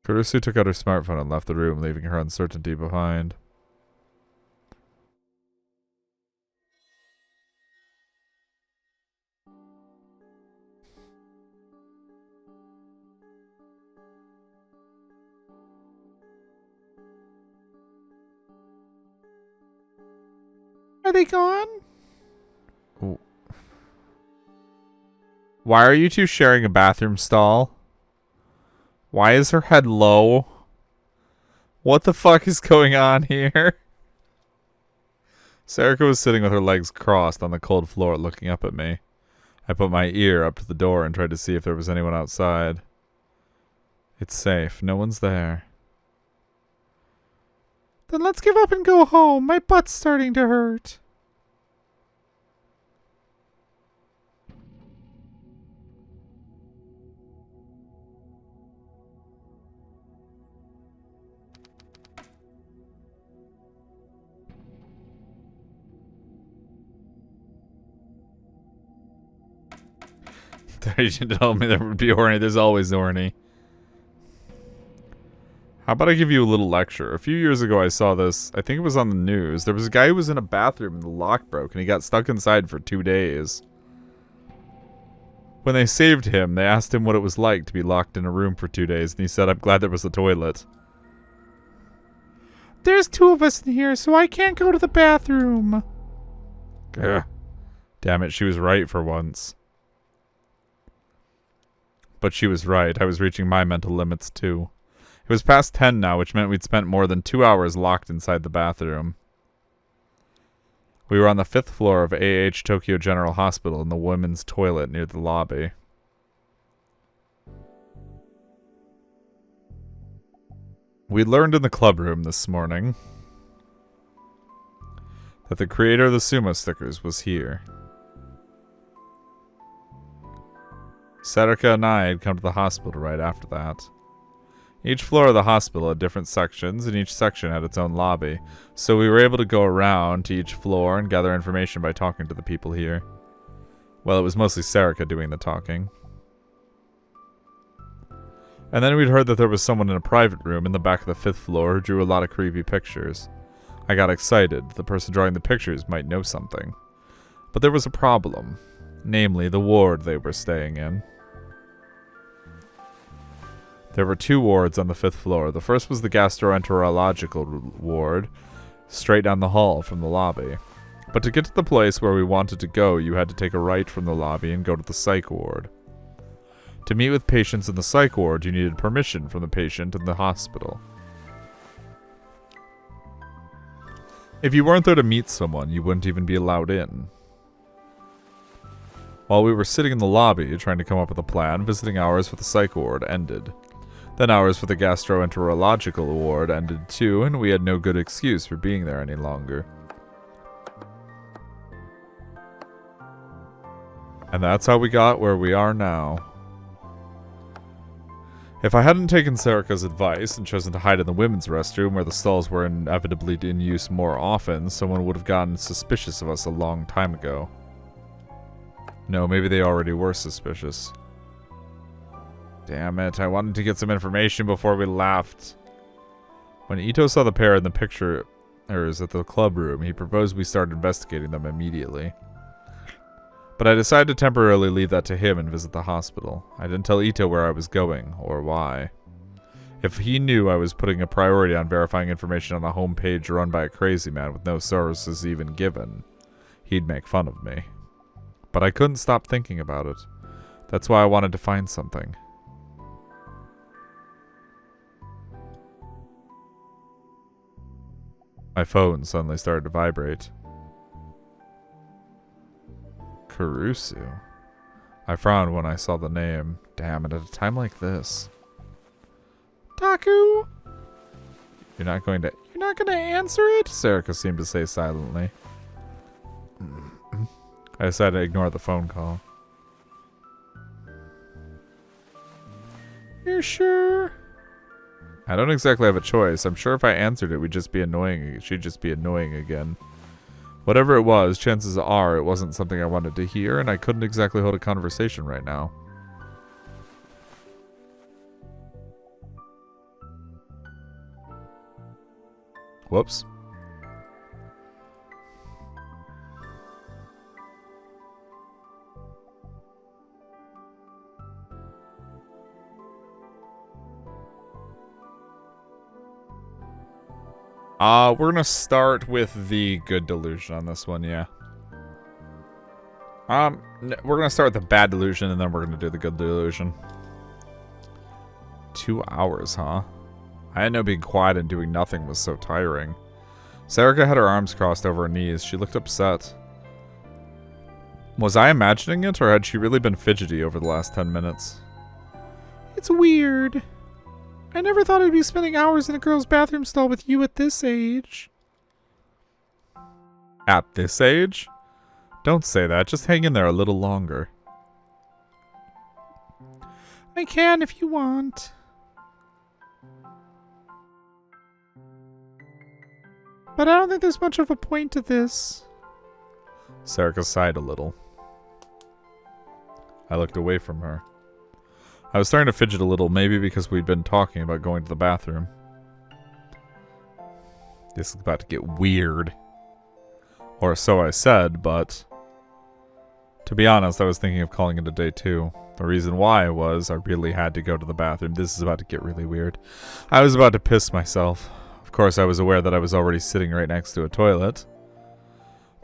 Kurusu took out her smartphone and left the room, leaving her uncertainty behind. Are they gone? Why are you two sharing a bathroom stall? Why is her head low? What the fuck is going on here? Sarika was sitting with her legs crossed on the cold floor looking up at me. I put my ear up to the door and tried to see if there was anyone outside. It's safe. No one's there. Then let's give up and go home. My butt's starting to hurt. You told me there would be horny. There's always horny. How about I give you a little lecture? A few years ago I saw this. I think it was on the news. There was a guy who was in a bathroom and the lock broke and he got stuck inside for 2 days. When they saved him, they asked him what it was like to be locked in a room for 2 days, and he said, "I'm glad there was a toilet." There's 2 of us in here, so I can't go to the bathroom. Ugh. Damn it, she was right for once. But she was right. I was reaching my mental limits too. It was past 10 now, which meant we'd spent more than 2 hours locked inside the bathroom. We were on the 5th floor of AH Tokyo General Hospital in the women's toilet near the lobby. We learned in the club room this morning that the creator of the sumo stickers was here. Sarika and I had come to the hospital right after that. Each floor of the hospital had different sections, and each section had its own lobby, so we were able to go around to each floor and gather information by talking to the people here. Well, it was mostly Sarika doing the talking. And then we'd heard that there was someone in a private room in the back of the 5th floor who drew a lot of creepy pictures. I got excited. The person drawing the pictures might know something. But there was a problem. Namely, the ward they were staying in. There were 2 wards on the 5th floor. The first was the gastroenterological ward, straight down the hall from the lobby. But to get to the place where we wanted to go, you had to take a right from the lobby and go to the psych ward. To meet with patients in the psych ward, you needed permission from the patient in the hospital. If you weren't there to meet someone, you wouldn't even be allowed in. While we were sitting in the lobby, trying to come up with a plan, visiting hours for the psych ward ended. Then hours for the gastroenterological ward ended too, and we had no good excuse for being there any longer. And that's how we got where we are now. If I hadn't taken Sarika's advice and chosen to hide in the women's restroom where the stalls were inevitably in use more often, someone would have gotten suspicious of us a long time ago. No, maybe they already were suspicious. Damn it, I wanted to get some information before we left. When Ito saw the pair in the pictures at the club room, he proposed we start investigating them immediately. But I decided to temporarily leave that to him and visit the hospital. I didn't tell Ito where I was going, or why. If he knew I was putting a priority on verifying information on a homepage run by a crazy man with no services even given, he'd make fun of me. But I couldn't stop thinking about it. That's why I wanted to find something. My phone suddenly started to vibrate. Kurusu. I frowned when I saw the name. Damn it, at a time like this. Taku! You're not going to answer it? Sarika seemed to say silently. I decided to ignore the phone call. You're sure? I don't exactly have a choice. I'm sure if I answered it, we'd just be annoying. She'd just be annoying again. Whatever it was, chances are it wasn't something I wanted to hear, and I couldn't exactly hold a conversation right now. Whoops. We're gonna start with the good delusion on this one, yeah. We're gonna start with the bad delusion, and then we're gonna do the good delusion. 2 hours, huh? I didn't know being quiet and doing nothing was so tiring. Sarika had her arms crossed over her knees. She looked upset. Was I imagining it, or had she really been fidgety over the last 10 minutes? It's weird. I never thought I'd be spending hours in a girl's bathroom stall with you at this age. At this age? Don't say that. Just hang in there a little longer. I can if you want. But I don't think there's much of a point to this. Sarika sighed a little. I looked away from her. I was starting to fidget a little, maybe because we'd been talking about going to the bathroom. This is about to get weird. Or so I said, but... to be honest, I was thinking of calling it a day too. The reason why was I really had to go to the bathroom. This is about to get really weird. I was about to piss myself. Of course, I was aware that I was already sitting right next to a toilet.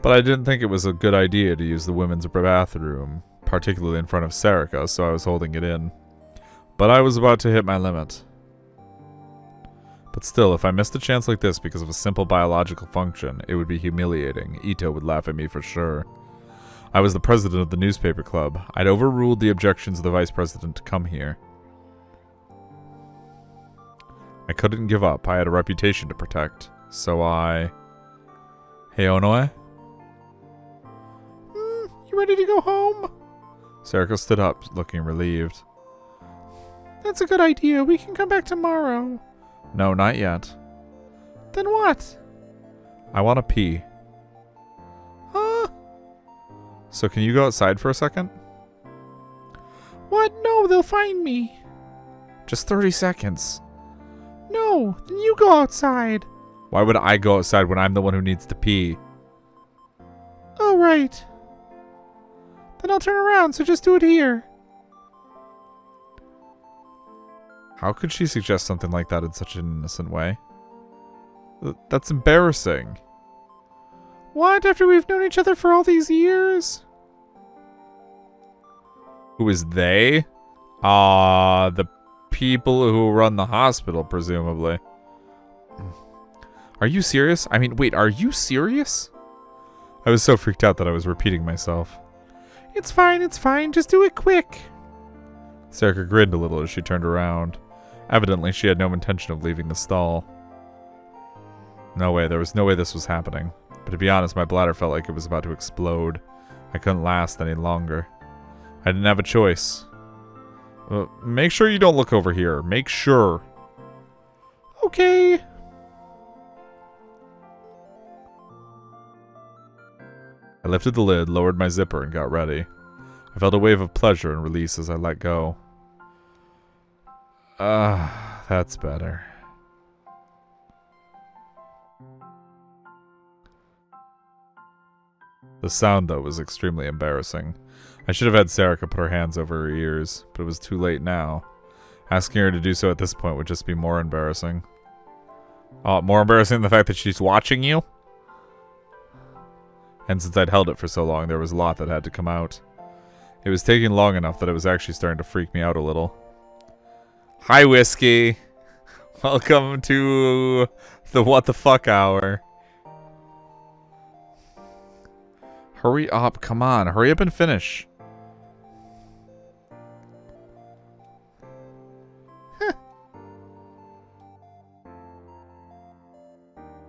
But I didn't think it was a good idea to use the women's bathroom, particularly in front of Serica, so I was holding it in. But I was about to hit my limit. But still, if I missed a chance like this because of a simple biological function, it would be humiliating. Ito would laugh at me for sure. I was the president of the newspaper club. I'd overruled the objections of the vice president to come here. I couldn't give up. I had a reputation to protect. So I... Hey, Onoe? You ready to go home? Serica stood up, looking relieved. That's a good idea. We can come back tomorrow. No, not yet. Then what? I want to pee. So can you go outside for a second? What? No, they'll find me. Just 30 seconds. No, then you go outside. Why would I go outside when I'm the one who needs to pee? Oh, right. Then I'll turn around, so just do it here. How could she suggest something like that in such an innocent way? That's embarrassing. What? After we've known each other for all these years? Who is they? The people who run the hospital, presumably. Are you serious? I mean, wait, are you serious? I was so freaked out that I was repeating myself. It's fine, just do it quick. Serica grinned a little as she turned around. Evidently, she had no intention of leaving the stall. No way, there was no way this was happening. But to be honest, my bladder felt like it was about to explode. I couldn't last any longer. I didn't have a choice. Make sure you don't look over here. Make sure. Okay. I lifted the lid, lowered my zipper, and got ready. I felt a wave of pleasure and release as I let go. That's better. The sound, though, was extremely embarrassing. I should have had Serica put her hands over her ears, but it was too late now. Asking her to do so at this point would just be more embarrassing. More embarrassing than the fact that she's watching you? And since I'd held it for so long, there was a lot that had to come out. It was taking long enough that it was actually starting to freak me out a little. Hi, Whiskey! Welcome to the What the Fuck Hour. Hurry up, come on, hurry up and finish.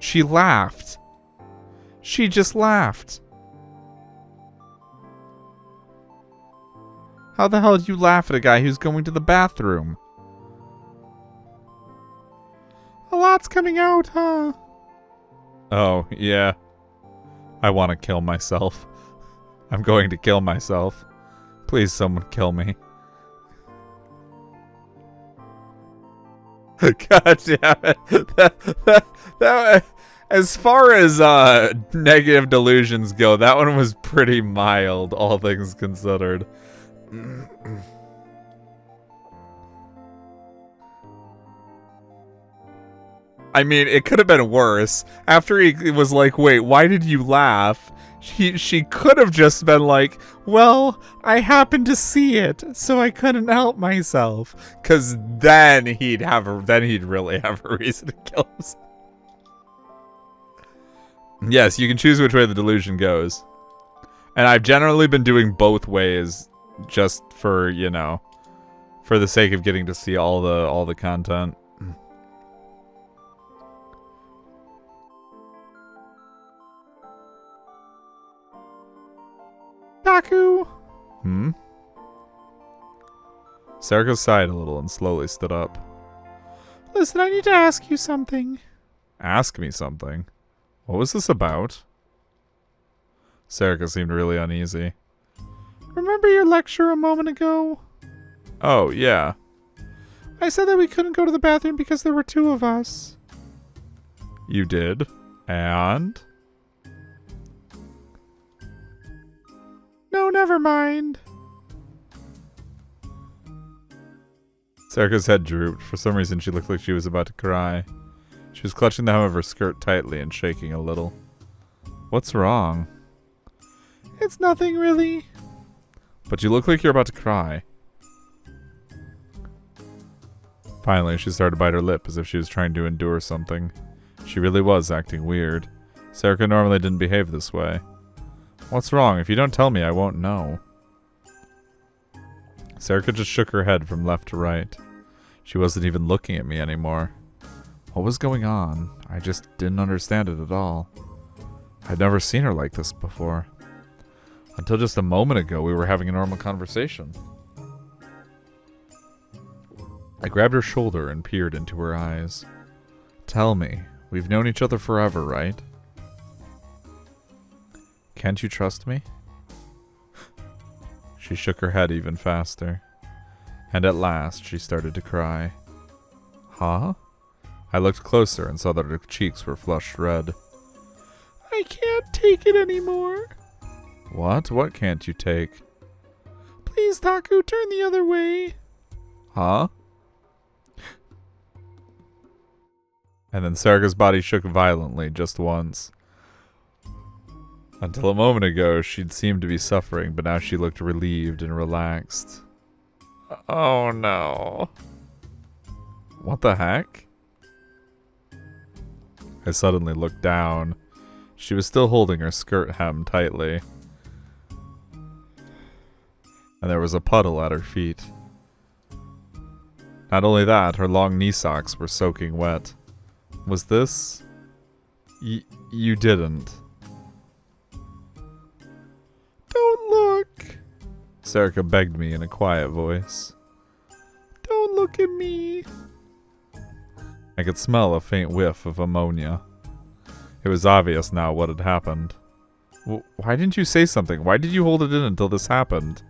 She laughed. She just laughed. How the hell do you laugh at a guy who's going to the bathroom? A lot's coming out, huh? Oh, yeah. I want to kill myself. I'm going to kill myself. Please, someone kill me. God damn it. That, as far as negative delusions go, that one was pretty mild, all things considered. I mean, it could have been worse. After he was like, wait, why did you laugh? She could have just been like, well, I happened to see it, so I couldn't help myself. Cause then he'd really have a reason to kill himself. Yes, you can choose which way the delusion goes. And I've generally been doing both ways just for, you know, for the sake of getting to see all the content. Taku! Hmm? Serica sighed a little and slowly stood up. Listen, I need to ask you something. Ask me something? What was this about? Serica seemed really uneasy. Remember your lecture a moment ago? Oh, yeah. I said that we couldn't go to the bathroom because there were two of us. You did? And? No, never mind. Serica's head drooped. For some reason, she looked like she was about to cry. She was clutching the hem of her skirt tightly and shaking a little. What's wrong? It's nothing, really. But you look like you're about to cry. Finally, she started to bite her lip as if she was trying to endure something. She really was acting weird. Serica normally didn't behave this way. What's wrong? If you don't tell me, I won't know. Serica just shook her head from left to right. She wasn't even looking at me anymore. What was going on? I just didn't understand it at all. I'd never seen her like this before. Until just a moment ago, we were having a normal conversation. I grabbed her shoulder and peered into her eyes. Tell me, we've known each other forever, right? Can't you trust me? She shook her head even faster. And at last, she started to cry. Huh? I looked closer and saw that her cheeks were flushed red. I can't take it anymore. What? What can't you take? Please, Taku, turn the other way. Huh? And then Serica's body shook violently just once. Until a moment ago, she'd seemed to be suffering, but now she looked relieved and relaxed. Oh no. What the heck? I suddenly looked down. She was still holding her skirt hem tightly. And there was a puddle at her feet. Not only that, her long knee socks were soaking wet. Was this... You didn't. Don't look. Serica begged me in a quiet voice. Don't look at me. I could smell a faint whiff of ammonia. It was obvious now what had happened. Why didn't you say something? Why did you hold it in until this happened?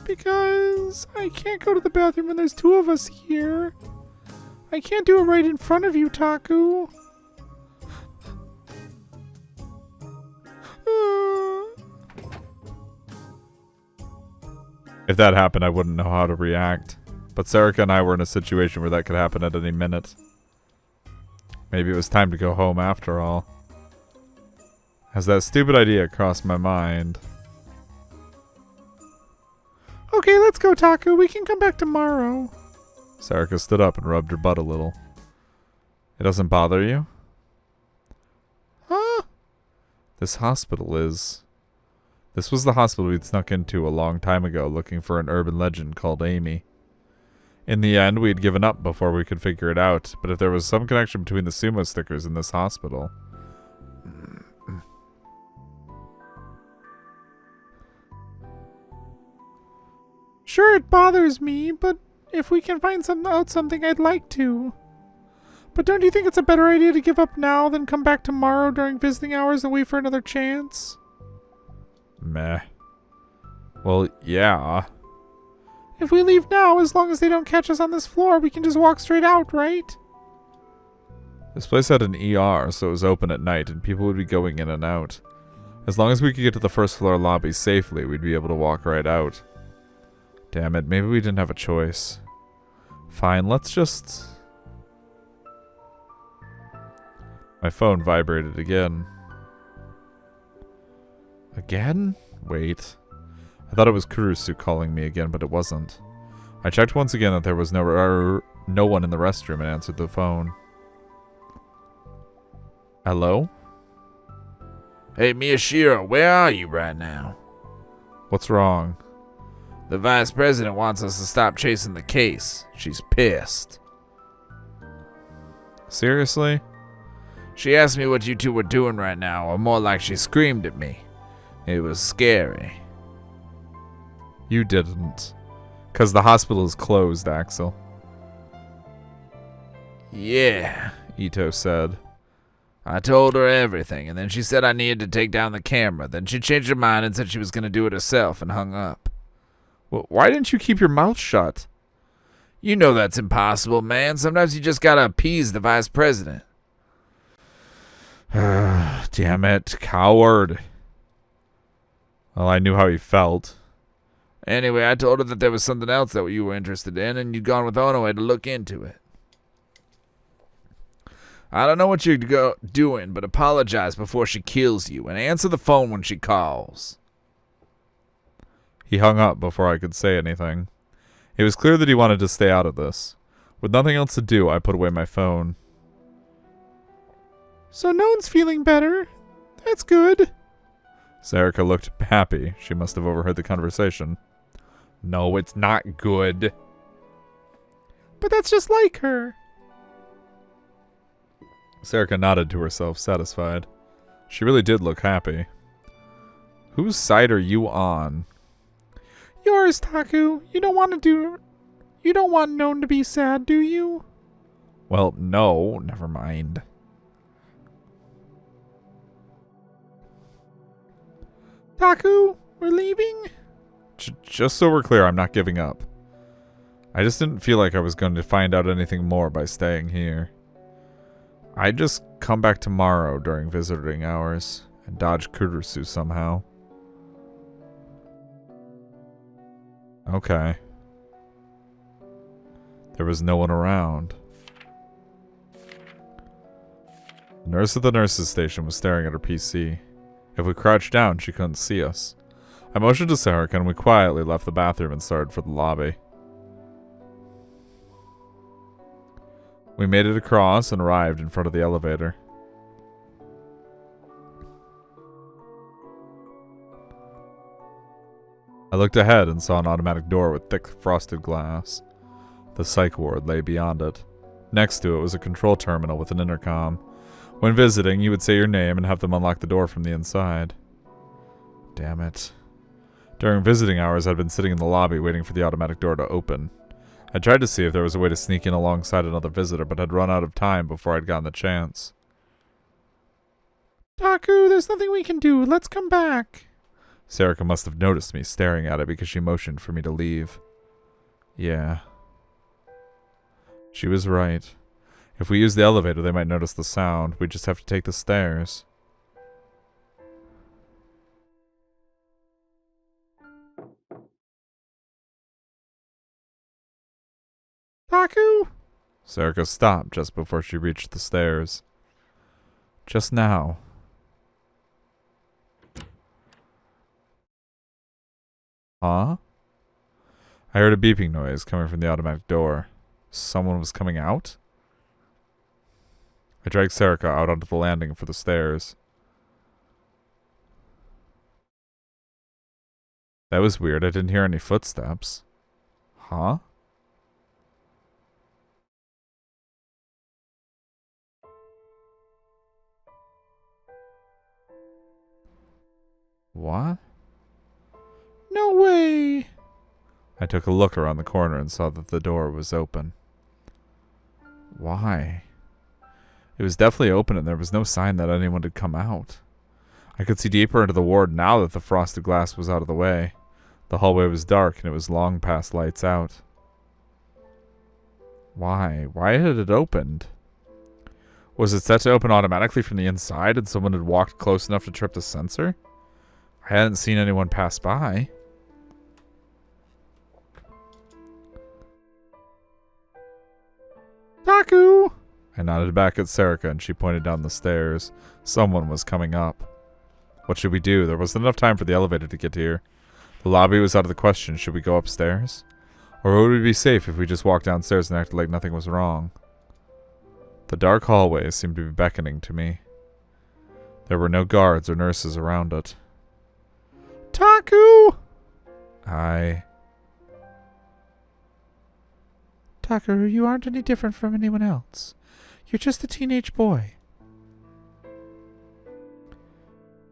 Because I can't go to the bathroom when there's two of us here. I can't do it right in front of you, Taku. If that happened, I wouldn't know how to react. But Serica and I were in a situation where that could happen at any minute. Maybe it was time to go home after all. As that stupid idea crossed my mind. Okay, let's go, Taku. We can come back tomorrow. Serica stood up and rubbed her butt a little. It doesn't bother you? Huh? This hospital is... This was the hospital we'd snuck into a long time ago looking for an urban legend called Amy. In the end, we'd given up before we could figure it out, but if there was some connection between the sumo stickers and this hospital... Sure, it bothers me, but if we can find something, I'd like to. But don't you think it's a better idea to give up now than come back tomorrow during visiting hours and wait for another chance? Meh. Well, yeah. If we leave now, as long as they don't catch us on this floor, we can just walk straight out, right? This place had an ER, so it was open at night, and people would be going in and out. As long as we could get to the first floor lobby safely, we'd be able to walk right out. Damn it, maybe we didn't have a choice. Fine, let's just... My phone vibrated again. Again? Wait. I thought it was Kurusu calling me again, but it wasn't. I checked once again that there was no one in the restroom and answered the phone. Hello? Hey, Miyashiro, where are you right now? What's wrong? The vice president wants us to stop chasing the case. She's pissed. Seriously? She asked me what you two were doing right now, or more like she screamed at me. It was scary. You didn't. 'Cause the hospital is closed, Axel. Yeah, Ito said. I told her everything, and then she said I needed to take down the camera. Then she changed her mind and said she was going to do it herself and hung up. Well, why didn't you keep your mouth shut? You know that's impossible, man. Sometimes you just gotta appease the vice president. Damn it, coward. Well, I knew how he felt. Anyway, I told her that there was something else that you were interested in, and you'd gone with Onaway to look into it. I don't know what you're doing, but apologize before she kills you, and answer the phone when she calls. He hung up before I could say anything. It was clear that he wanted to stay out of this. With nothing else to do, I put away my phone. So no one's feeling better. That's good. Serica looked happy. She must have overheard the conversation. No, it's not good. But that's just like her. Serica nodded to herself, satisfied. She really did look happy. Whose side are you on? Yours, Taku. You don't want known to be sad, do you? Well, no. Never mind. Taku, we're leaving? Just so we're clear, I'm not giving up. I just didn't feel like I was going to find out anything more by staying here. I'd just come back tomorrow during visiting hours and dodge Kurusu somehow. Okay. There was no one around. The nurse at the nurse's station was staring at her PC. If we crouched down, she couldn't see us. I motioned to Serica and we quietly left the bathroom and started for the lobby. We made it across and arrived in front of the elevator. I looked ahead and saw an automatic door with thick frosted glass. The psych ward lay beyond it. Next to it was a control terminal with an intercom. When visiting, you would say your name and have them unlock the door from the inside. Damn it. During visiting hours, I'd been sitting in the lobby waiting for the automatic door to open. I tried to see if there was a way to sneak in alongside another visitor, but had run out of time before I'd gotten the chance. Taku, there's nothing we can do. Let's come back. Serica must have noticed me staring at it because she motioned for me to leave. Yeah. She was right. If we use the elevator, they might notice the sound. We just have to take the stairs. Taku! Serica stopped just before she reached the stairs. Just now. Huh? I heard a beeping noise coming from the automatic door. Someone was coming out? I dragged Serica out onto the landing for the stairs. That was weird. I didn't hear any footsteps. Huh? What? No way! I took a look around the corner and saw that the door was open. Why? It was definitely open and there was no sign that anyone had come out. I could see deeper into the ward now that the frosted glass was out of the way. The hallway was dark and it was long past lights out. Why? Why had it opened? Was it set to open automatically from the inside and someone had walked close enough to trip the sensor? I hadn't seen anyone pass by. Taku! I nodded back at Serica and she pointed down the stairs. Someone was coming up. What should we do? There wasn't enough time for the elevator to get here. The lobby was out of the question. Should we go upstairs? Or would we be safe if we just walked downstairs and acted like nothing was wrong? The dark hallway seemed to be beckoning to me. There were no guards or nurses around it. Taku! Taku, you aren't any different from anyone else. You're just a teenage boy.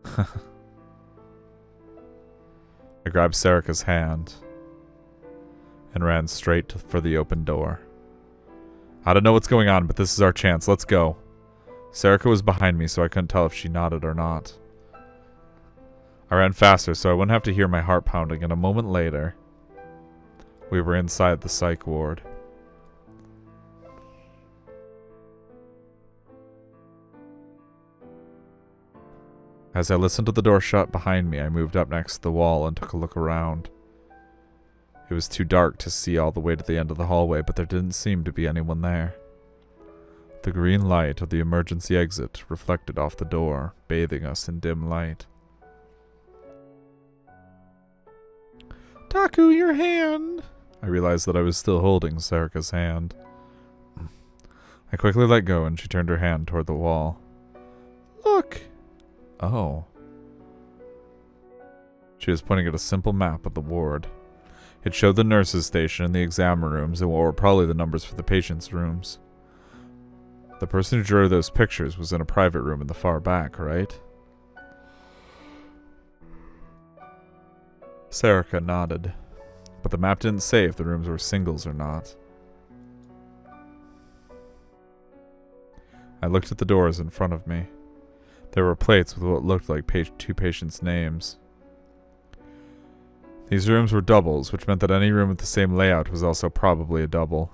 I grabbed Serica's hand and ran straight for the open door. I don't know what's going on, but this is our chance. Let's go. Serica was behind me, so I couldn't tell if she nodded or not. I ran faster so I wouldn't have to hear my heart pounding, and a moment later, we were inside the psych ward. As I listened to the door shut behind me, I moved up next to the wall and took a look around. It was too dark to see all the way to the end of the hallway, but there didn't seem to be anyone there. The green light of the emergency exit reflected off the door, bathing us in dim light. Taku, your hand! I realized that I was still holding Serica's hand. I quickly let go and she turned her hand toward the wall. Look! Oh. She was pointing at a simple map of the ward. It showed the nurses' station and the exam rooms and what were probably the numbers for the patients' rooms. The person who drew those pictures was in a private room in the far back, right? Serica nodded, but the map didn't say if the rooms were singles or not. I looked at the doors in front of me. There were plates with what looked like two patients' names. These rooms were doubles, which meant that any room with the same layout was also probably a double.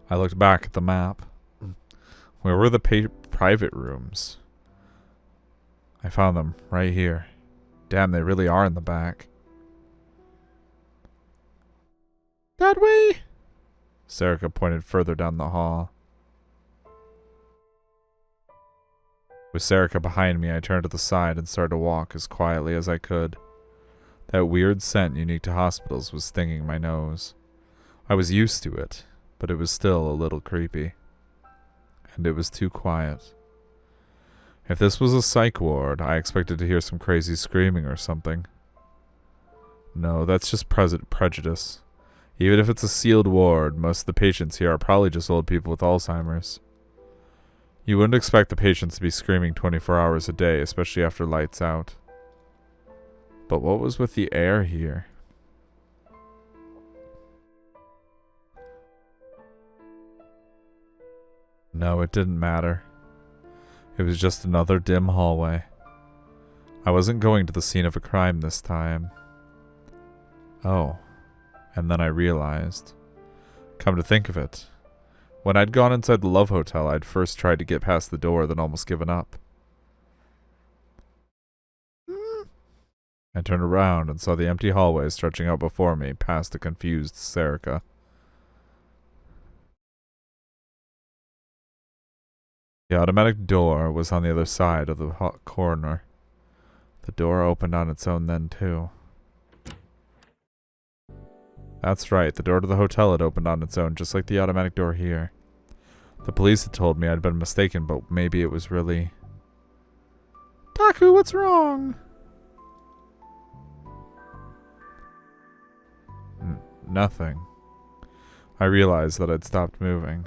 I looked back at the map. Where were the private rooms? I found them right here. Damn, they really are in the back. That way! Serica pointed further down the hall. With Serica behind me, I turned to the side and started to walk as quietly as I could. That weird scent unique to hospitals was stinging my nose. I was used to it, but it was still a little creepy. And it was too quiet. If this was a psych ward, I expected to hear some crazy screaming or something. No, that's just prejudice. Even if it's a sealed ward, most of the patients here are probably just old people with Alzheimer's. You wouldn't expect the patients to be screaming 24 hours a day, especially after lights out. But what was with the air here? No, it didn't matter. It was just another dim hallway. I wasn't going to the scene of a crime this time. Oh, and then I realized. Come to think of it, when I'd gone inside the Love Hotel, I'd first tried to get past the door, then almost given up. I turned around and saw the empty hallway stretching out before me, past a confused Serica. The automatic door was on the other side of the corner. The door opened on its own then, too. That's right, the door to the hotel had opened on its own, just like the automatic door here. The police had told me I'd been mistaken, but maybe it was really... Taku, what's wrong? Nothing. I realized that I'd stopped moving.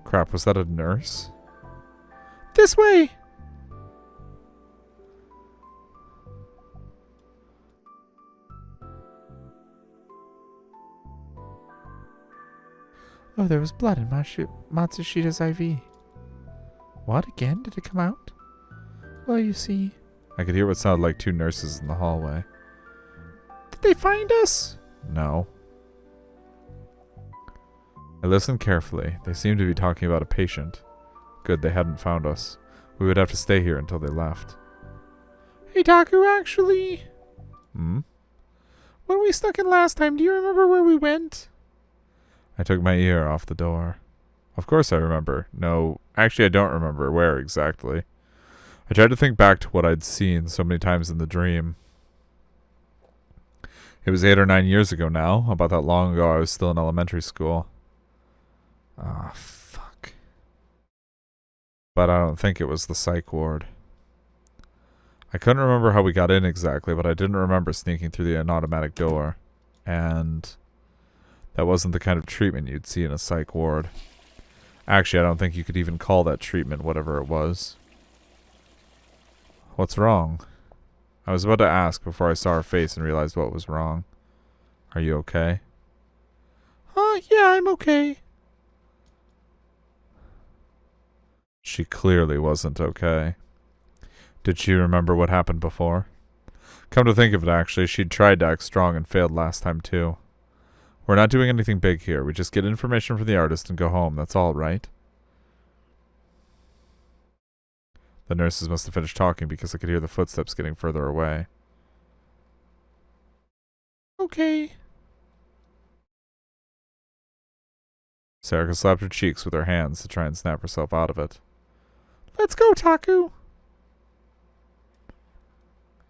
Crap, was that a nurse? This way! Oh, there was blood in Matsushita's IV. What, again? Did it come out? Well, you see... I could hear what sounded like two nurses in the hallway. Did they find us? No. I listened carefully. They seemed to be talking about a patient. Good, they hadn't found us. We would have to stay here until they left. Hey, Taku, actually... When we stuck in last time, do you remember where we went? I took my ear off the door. Of course I remember. No, actually I don't remember where exactly. I tried to think back to what I'd seen so many times in the dream. It was 8 or 9 years ago now. About that long ago I was still in elementary school. Ah, fuck. But I don't think it was the psych ward. I couldn't remember how we got in exactly, but I didn't remember sneaking through the automatic door. And... that wasn't the kind of treatment you'd see in a psych ward. Actually, I don't think you could even call that treatment whatever it was. What's wrong? I was about to ask before I saw her face and realized what was wrong. Are you okay? Yeah, I'm okay. She clearly wasn't okay. Did she remember what happened before? Come to think of it, actually, she'd tried to act strong and failed last time, too. We're not doing anything big here. We just get information from the artist and go home. That's all, right? The nurses must have finished talking because I could hear the footsteps getting further away. Okay. Sarika slapped her cheeks with her hands to try and snap herself out of it. Let's go, Taku.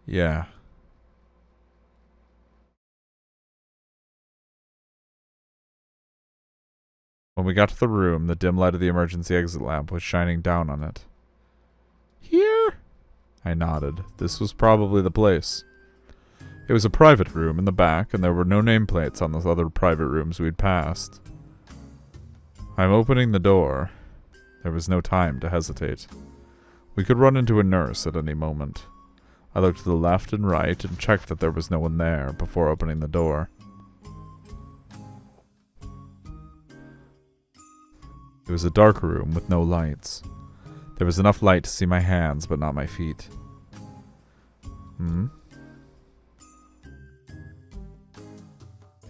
Yeah. When we got to the room, the dim light of the emergency exit lamp was shining down on it. Here? I nodded. This was probably the place. It was a private room in the back, and there were no nameplates on those other private rooms we'd passed. I'm opening the door. There was no time to hesitate. We could run into a nurse at any moment. I looked to the left and right and checked that there was no one there before opening the door. It was a dark room with no lights. There was enough light to see my hands, but not my feet.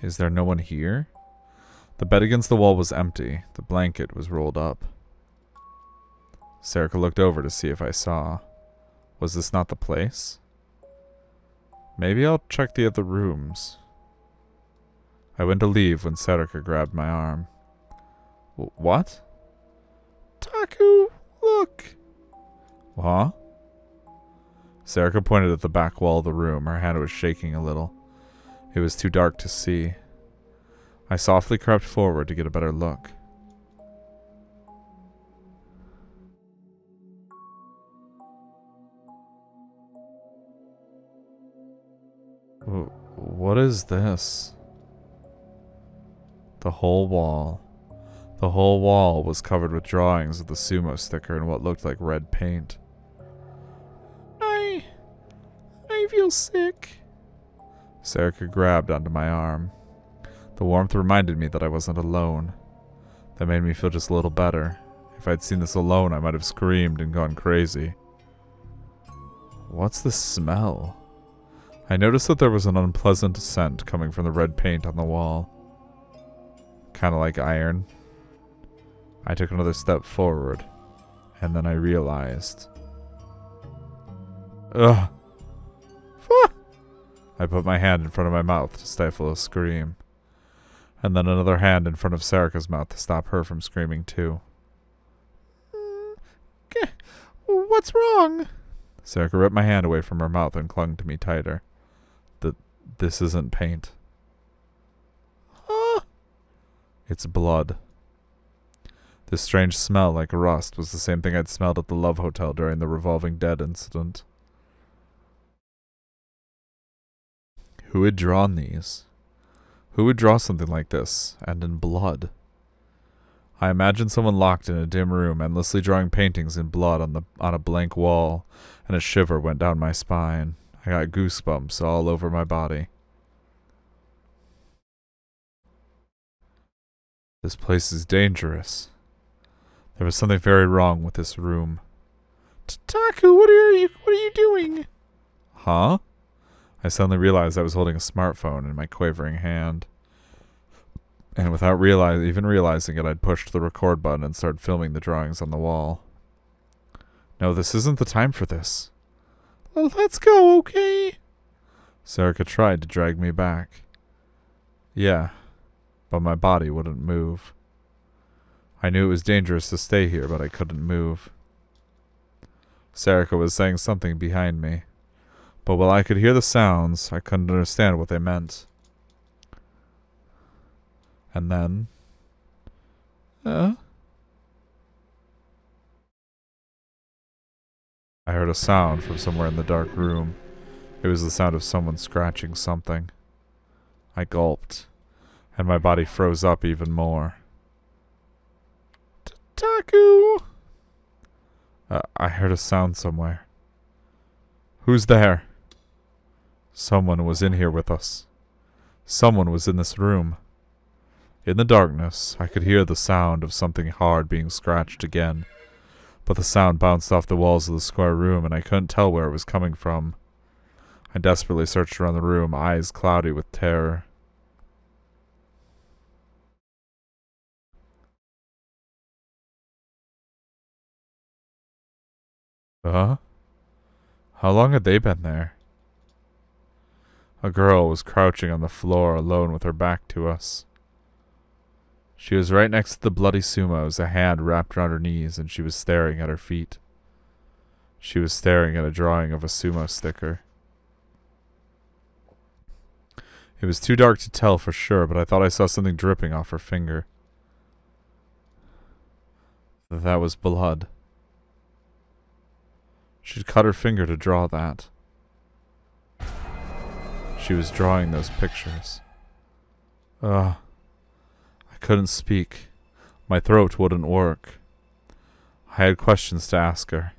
Is there no one here? The bed against the wall was empty. The blanket was rolled up. Sarika looked over to see if I saw. Was this not the place? Maybe I'll check the other rooms. I went to leave when Sarika grabbed my arm. What? Taku, look. Huh? Sarika pointed at the back wall of the room. Her hand was shaking a little. It was too dark to see. I softly crept forward to get a better look. What is this? The whole wall. The whole wall was covered with drawings of the sumo sticker and what looked like red paint. I feel sick. Sarika grabbed onto my arm. The warmth reminded me that I wasn't alone. That made me feel just a little better. If I'd seen this alone, I might have screamed and gone crazy. What's the smell? I noticed that there was an unpleasant scent coming from the red paint on the wall. Kind of like iron. I took another step forward, and then I realized. Ugh! I put my hand in front of my mouth to stifle a scream, and then another hand in front of Sarika's mouth to stop her from screaming too. What's wrong? Sarika ripped my hand away from her mouth and clung to me tighter. This isn't paint. Huh? It's blood. This strange smell like rust was the same thing I'd smelled at the Love Hotel during the revolving dead incident. Who had drawn these? Who would draw something like this, and in blood? I imagined someone locked in a dim room, endlessly drawing paintings in blood on a blank wall, and a shiver went down my spine. I got goosebumps all over my body. This place is dangerous. There was something very wrong with this room. Taku, what are you doing? Huh? I suddenly realized I was holding a smartphone in my quavering hand. And without even realizing it, I'd pushed the record button and started filming the drawings on the wall. No, this isn't the time for this. Well, let's go, okay? Sarika tried to drag me back. Yeah, but my body wouldn't move. I knew it was dangerous to stay here, but I couldn't move. Sarika was saying something behind me, but while I could hear the sounds, I couldn't understand what they meant. And then... I heard a sound from somewhere in the dark room. It was the sound of someone scratching something. I gulped, and my body froze up even more. Taku! I heard a sound somewhere. Who's there? Someone was in here with us. Someone was in this room. In the darkness, I could hear the sound of something hard being scratched again. but the sound bounced off the walls of the square room and I couldn't tell where it was coming from. I desperately searched around the room, eyes cloudy with terror. How long had they been there? A girl was crouching on the floor alone with her back to us. She was right next to the bloody sumos, a hand wrapped around her knees, and she was staring at her feet. She was staring at a drawing of a sumo sticker. It was too dark to tell for sure, but I thought I saw something dripping off her finger. That was blood. She'd cut her finger to draw that. She was drawing those pictures. I couldn't speak. My throat wouldn't work. I had questions to ask her.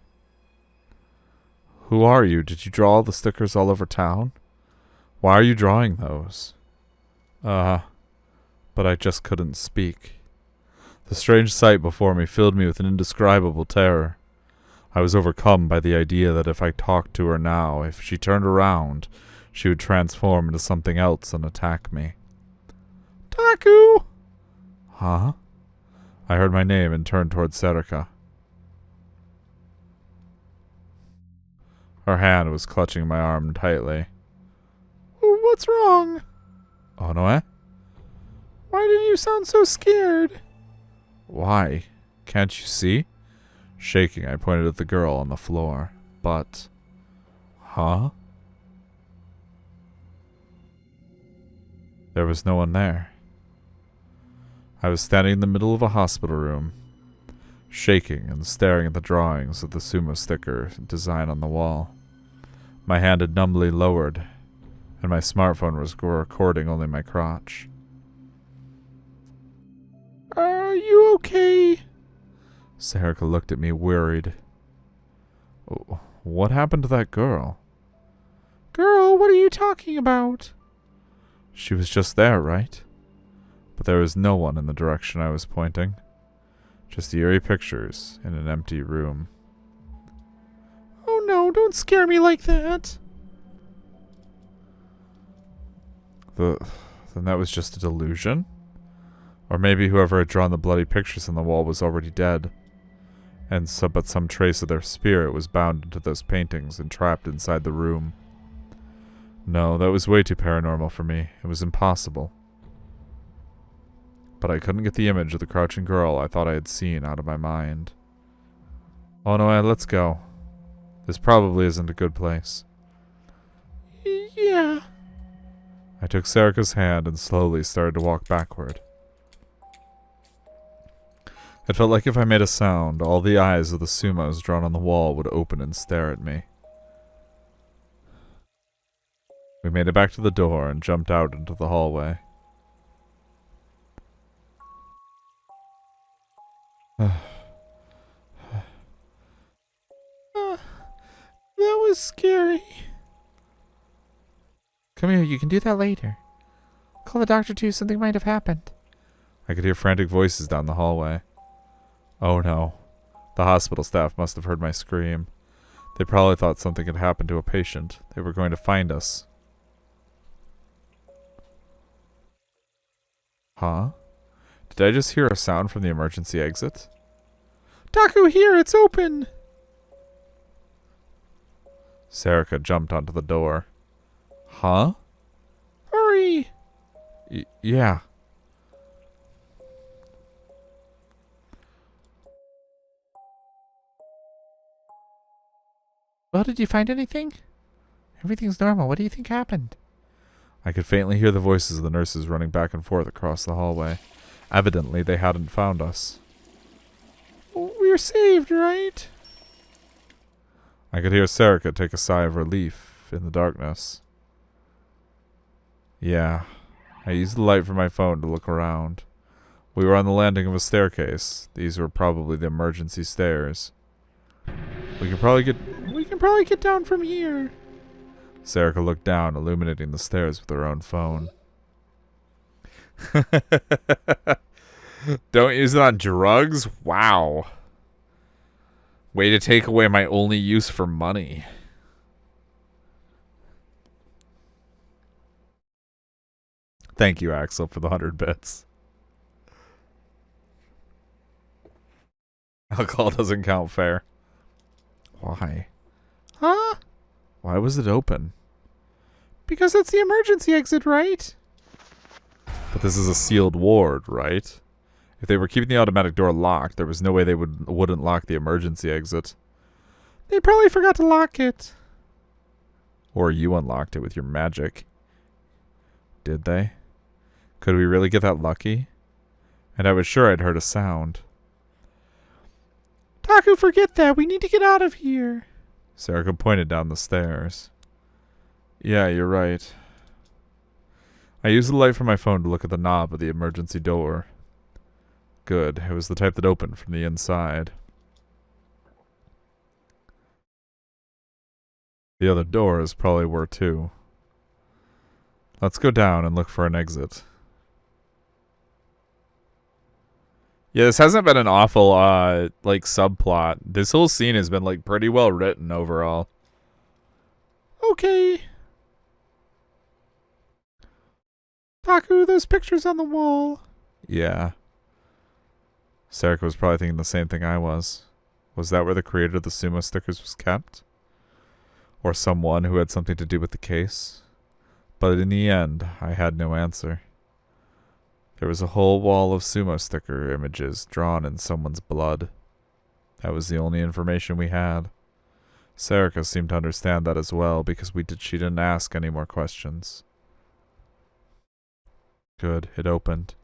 Who are you? Did you draw all the stickers all over town? Why are you drawing those? But I just couldn't speak. The strange sight before me filled me with an indescribable terror. I was overcome by the idea that if I talked to her now, if she turned around, she would transform into something else and attack me. Taku! Huh? I heard my name and turned toward Serika. Her hand was clutching my arm tightly. What's wrong? Onoe? Why did you sound so scared? Why? Can't you see? Shaking, I pointed at the girl on the floor. But... Huh? There was no one there. I was standing in the middle of a hospital room, shaking and staring at the drawings of the sumo sticker design on the wall. My hand had numbly lowered, and my smartphone was recording only my crotch. Are you okay? Serika looked at me worried. What happened to that girl? Girl, what are you talking about? She was just there, right? But there was no one in the direction I was pointing. Just eerie pictures in an empty room. Oh no, don't scare me like that. Then that was just a delusion? Or maybe whoever had drawn the bloody pictures on the wall was already dead. But some trace of their spirit was bound into those paintings and trapped inside the room. No, that was way too paranormal for me. It was impossible. But I couldn't get the image of the crouching girl I thought I had seen out of my mind. Oh no, let's go. This probably isn't a good place. Yeah. I took Serika's hand and slowly started to walk backward. It felt like if I made a sound, all the eyes of the sumos drawn on the wall would open and stare at me. We made it back to the door and jumped out into the hallway. That was scary. Come here, you can do that later. Call the doctor too, something might have happened. I could hear frantic voices down the hallway. Oh no. The hospital staff must have heard my scream. They probably thought something had happened to a patient. They were going to find us. Huh? Did I just hear a sound from the emergency exit? Taku, here, it's open! Serika jumped onto the door. Huh? Hurry! Yeah. Well, did you find anything? Everything's normal. What do you think happened? I could faintly hear the voices of the nurses running back and forth across the hallway. Evidently, they hadn't found us. We're saved, right? I could hear Serika take a sigh of relief in the darkness. Yeah. I used the light from my phone to look around. We were on the landing of a staircase. These were probably the emergency stairs. We can probably get down from here. Serika looked down, illuminating the stairs with her own phone. Don't use it on drugs? Wow. Way to take away my only use for money. Thank you, Axel, for the 100 bits. Alcohol doesn't count fair. Why? Huh? Why was it open? Because that's the emergency exit, right? But this is a sealed ward, right? If they were keeping the automatic door locked, there was no way they wouldn't lock the emergency exit. They probably forgot to lock it. Or you unlocked it with your magic. Did they? Could we really get that lucky? And I was sure I'd heard a sound. Taku, forget that. We need to get out of here. Sarika pointed down the stairs. Yeah, you're right. I used the light from my phone to look at the knob of the emergency door. Good. It was the type that opened from the inside. The other doors probably were too. Let's go down and look for an exit. Yeah, this hasn't been an awful, like, subplot. This whole scene has been, like, pretty well written overall. Okay. Taku, those pictures on the wall. Yeah. Sarika was probably thinking the same thing I was. Was that where the creator of the sumo stickers was kept? Or someone who had something to do with the case? But in the end, I had no answer. There was a whole wall of sumo sticker images drawn in someone's blood. That was the only information we had. Sarika seemed to understand that as well because she didn't ask any more questions. Good, it opened.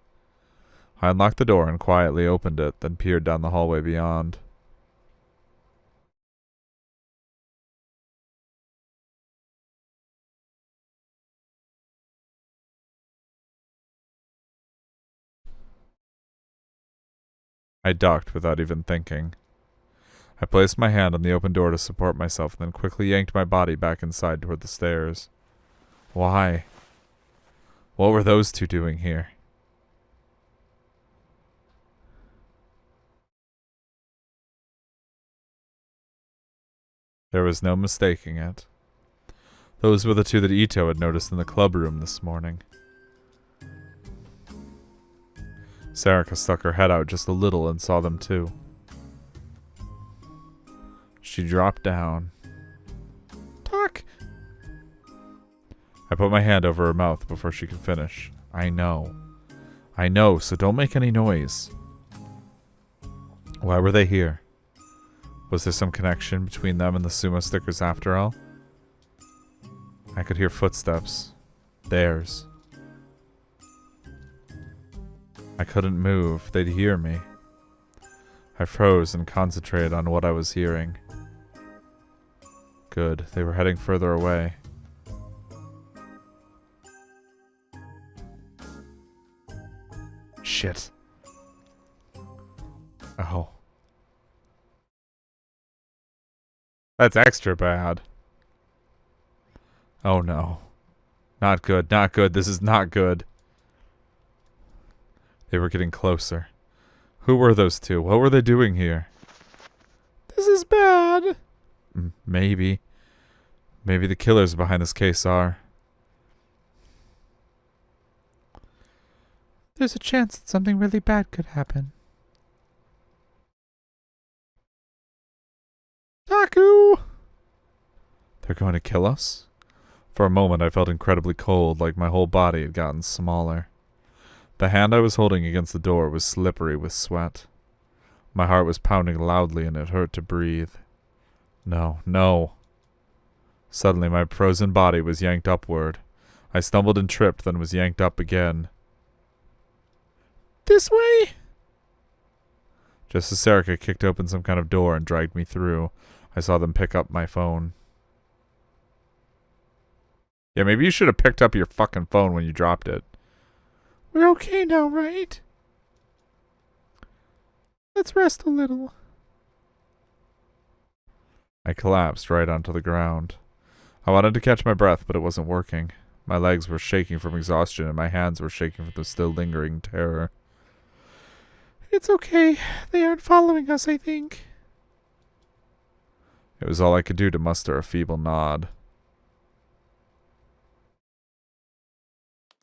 I unlocked the door and quietly opened it, then peered down the hallway beyond. I ducked without even thinking. I placed my hand on the open door to support myself and then quickly yanked my body back inside toward the stairs. Why? What were those two doing here? There was no mistaking it. Those were the two that Ito had noticed in the club room this morning. Sarika stuck her head out just a little and saw them too. She dropped down. Talk. I put my hand over her mouth before she could finish. I know, so don't make any noise. Why were they here? Was there some connection between them and the sumo stickers after all? I could hear footsteps. Theirs. I couldn't move. They'd hear me. I froze and concentrated on what I was hearing. Good. They were heading further away. Shit. Oh. That's extra bad. Oh no. Not good, not good. This is not good. They were getting closer. Who were those two? What were they doing here? This is bad. Maybe. Maybe the killers behind this case are. There's a chance that something really bad could happen. Taku! They're going to kill us? For a moment I felt incredibly cold, like my whole body had gotten smaller. The hand I was holding against the door was slippery with sweat. My heart was pounding loudly and it hurt to breathe. No, no. Suddenly my frozen body was yanked upward. I stumbled and tripped, then was yanked up again. This way? Just as Sarika kicked open some kind of door and dragged me through, I saw them pick up my phone. Yeah, maybe you should have picked up your fucking phone when you dropped it. We're okay now, right? Let's rest a little. I collapsed right onto the ground. I wanted to catch my breath, but it wasn't working. My legs were shaking from exhaustion and my hands were shaking from the still lingering terror. It's okay. They aren't following us, I think. It was all I could do to muster a feeble nod.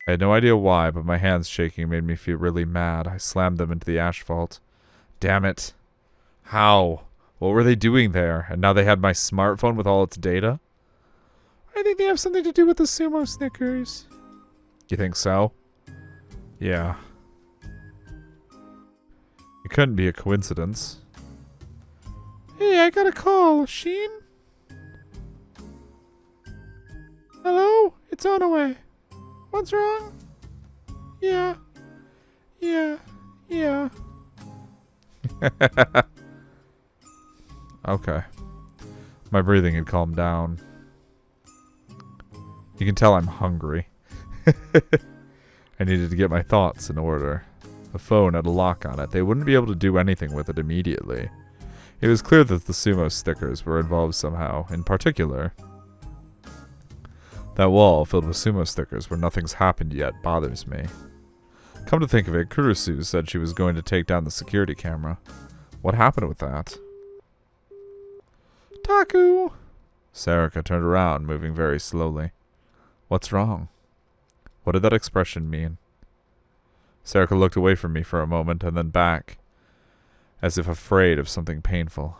I had no idea why, but my hands shaking made me feel really mad. I slammed them into the asphalt. Damn it. How? What were they doing there? And now they had my smartphone with all its data? I think they have something to do with the sumo Snickers. You think so? Yeah. It couldn't be a coincidence. Hey, I got a call. Sheen? Hello? It's on away. What's wrong? Yeah. Okay. My breathing had calmed down. You can tell I'm hungry. I needed to get my thoughts in order. The phone had a lock on it. They wouldn't be able to do anything with it immediately. It was clear that the sumo stickers were involved somehow. In particular, that wall filled with sumo stickers where nothing's happened yet bothers me. Come to think of it, Kurusu said she was going to take down the security camera. What happened with that? Taku! Sarika turned around, moving very slowly. What's wrong? What did that expression mean? Sarika looked away from me for a moment and then back, as if afraid of something painful.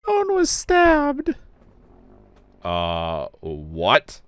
No one was stabbed. What?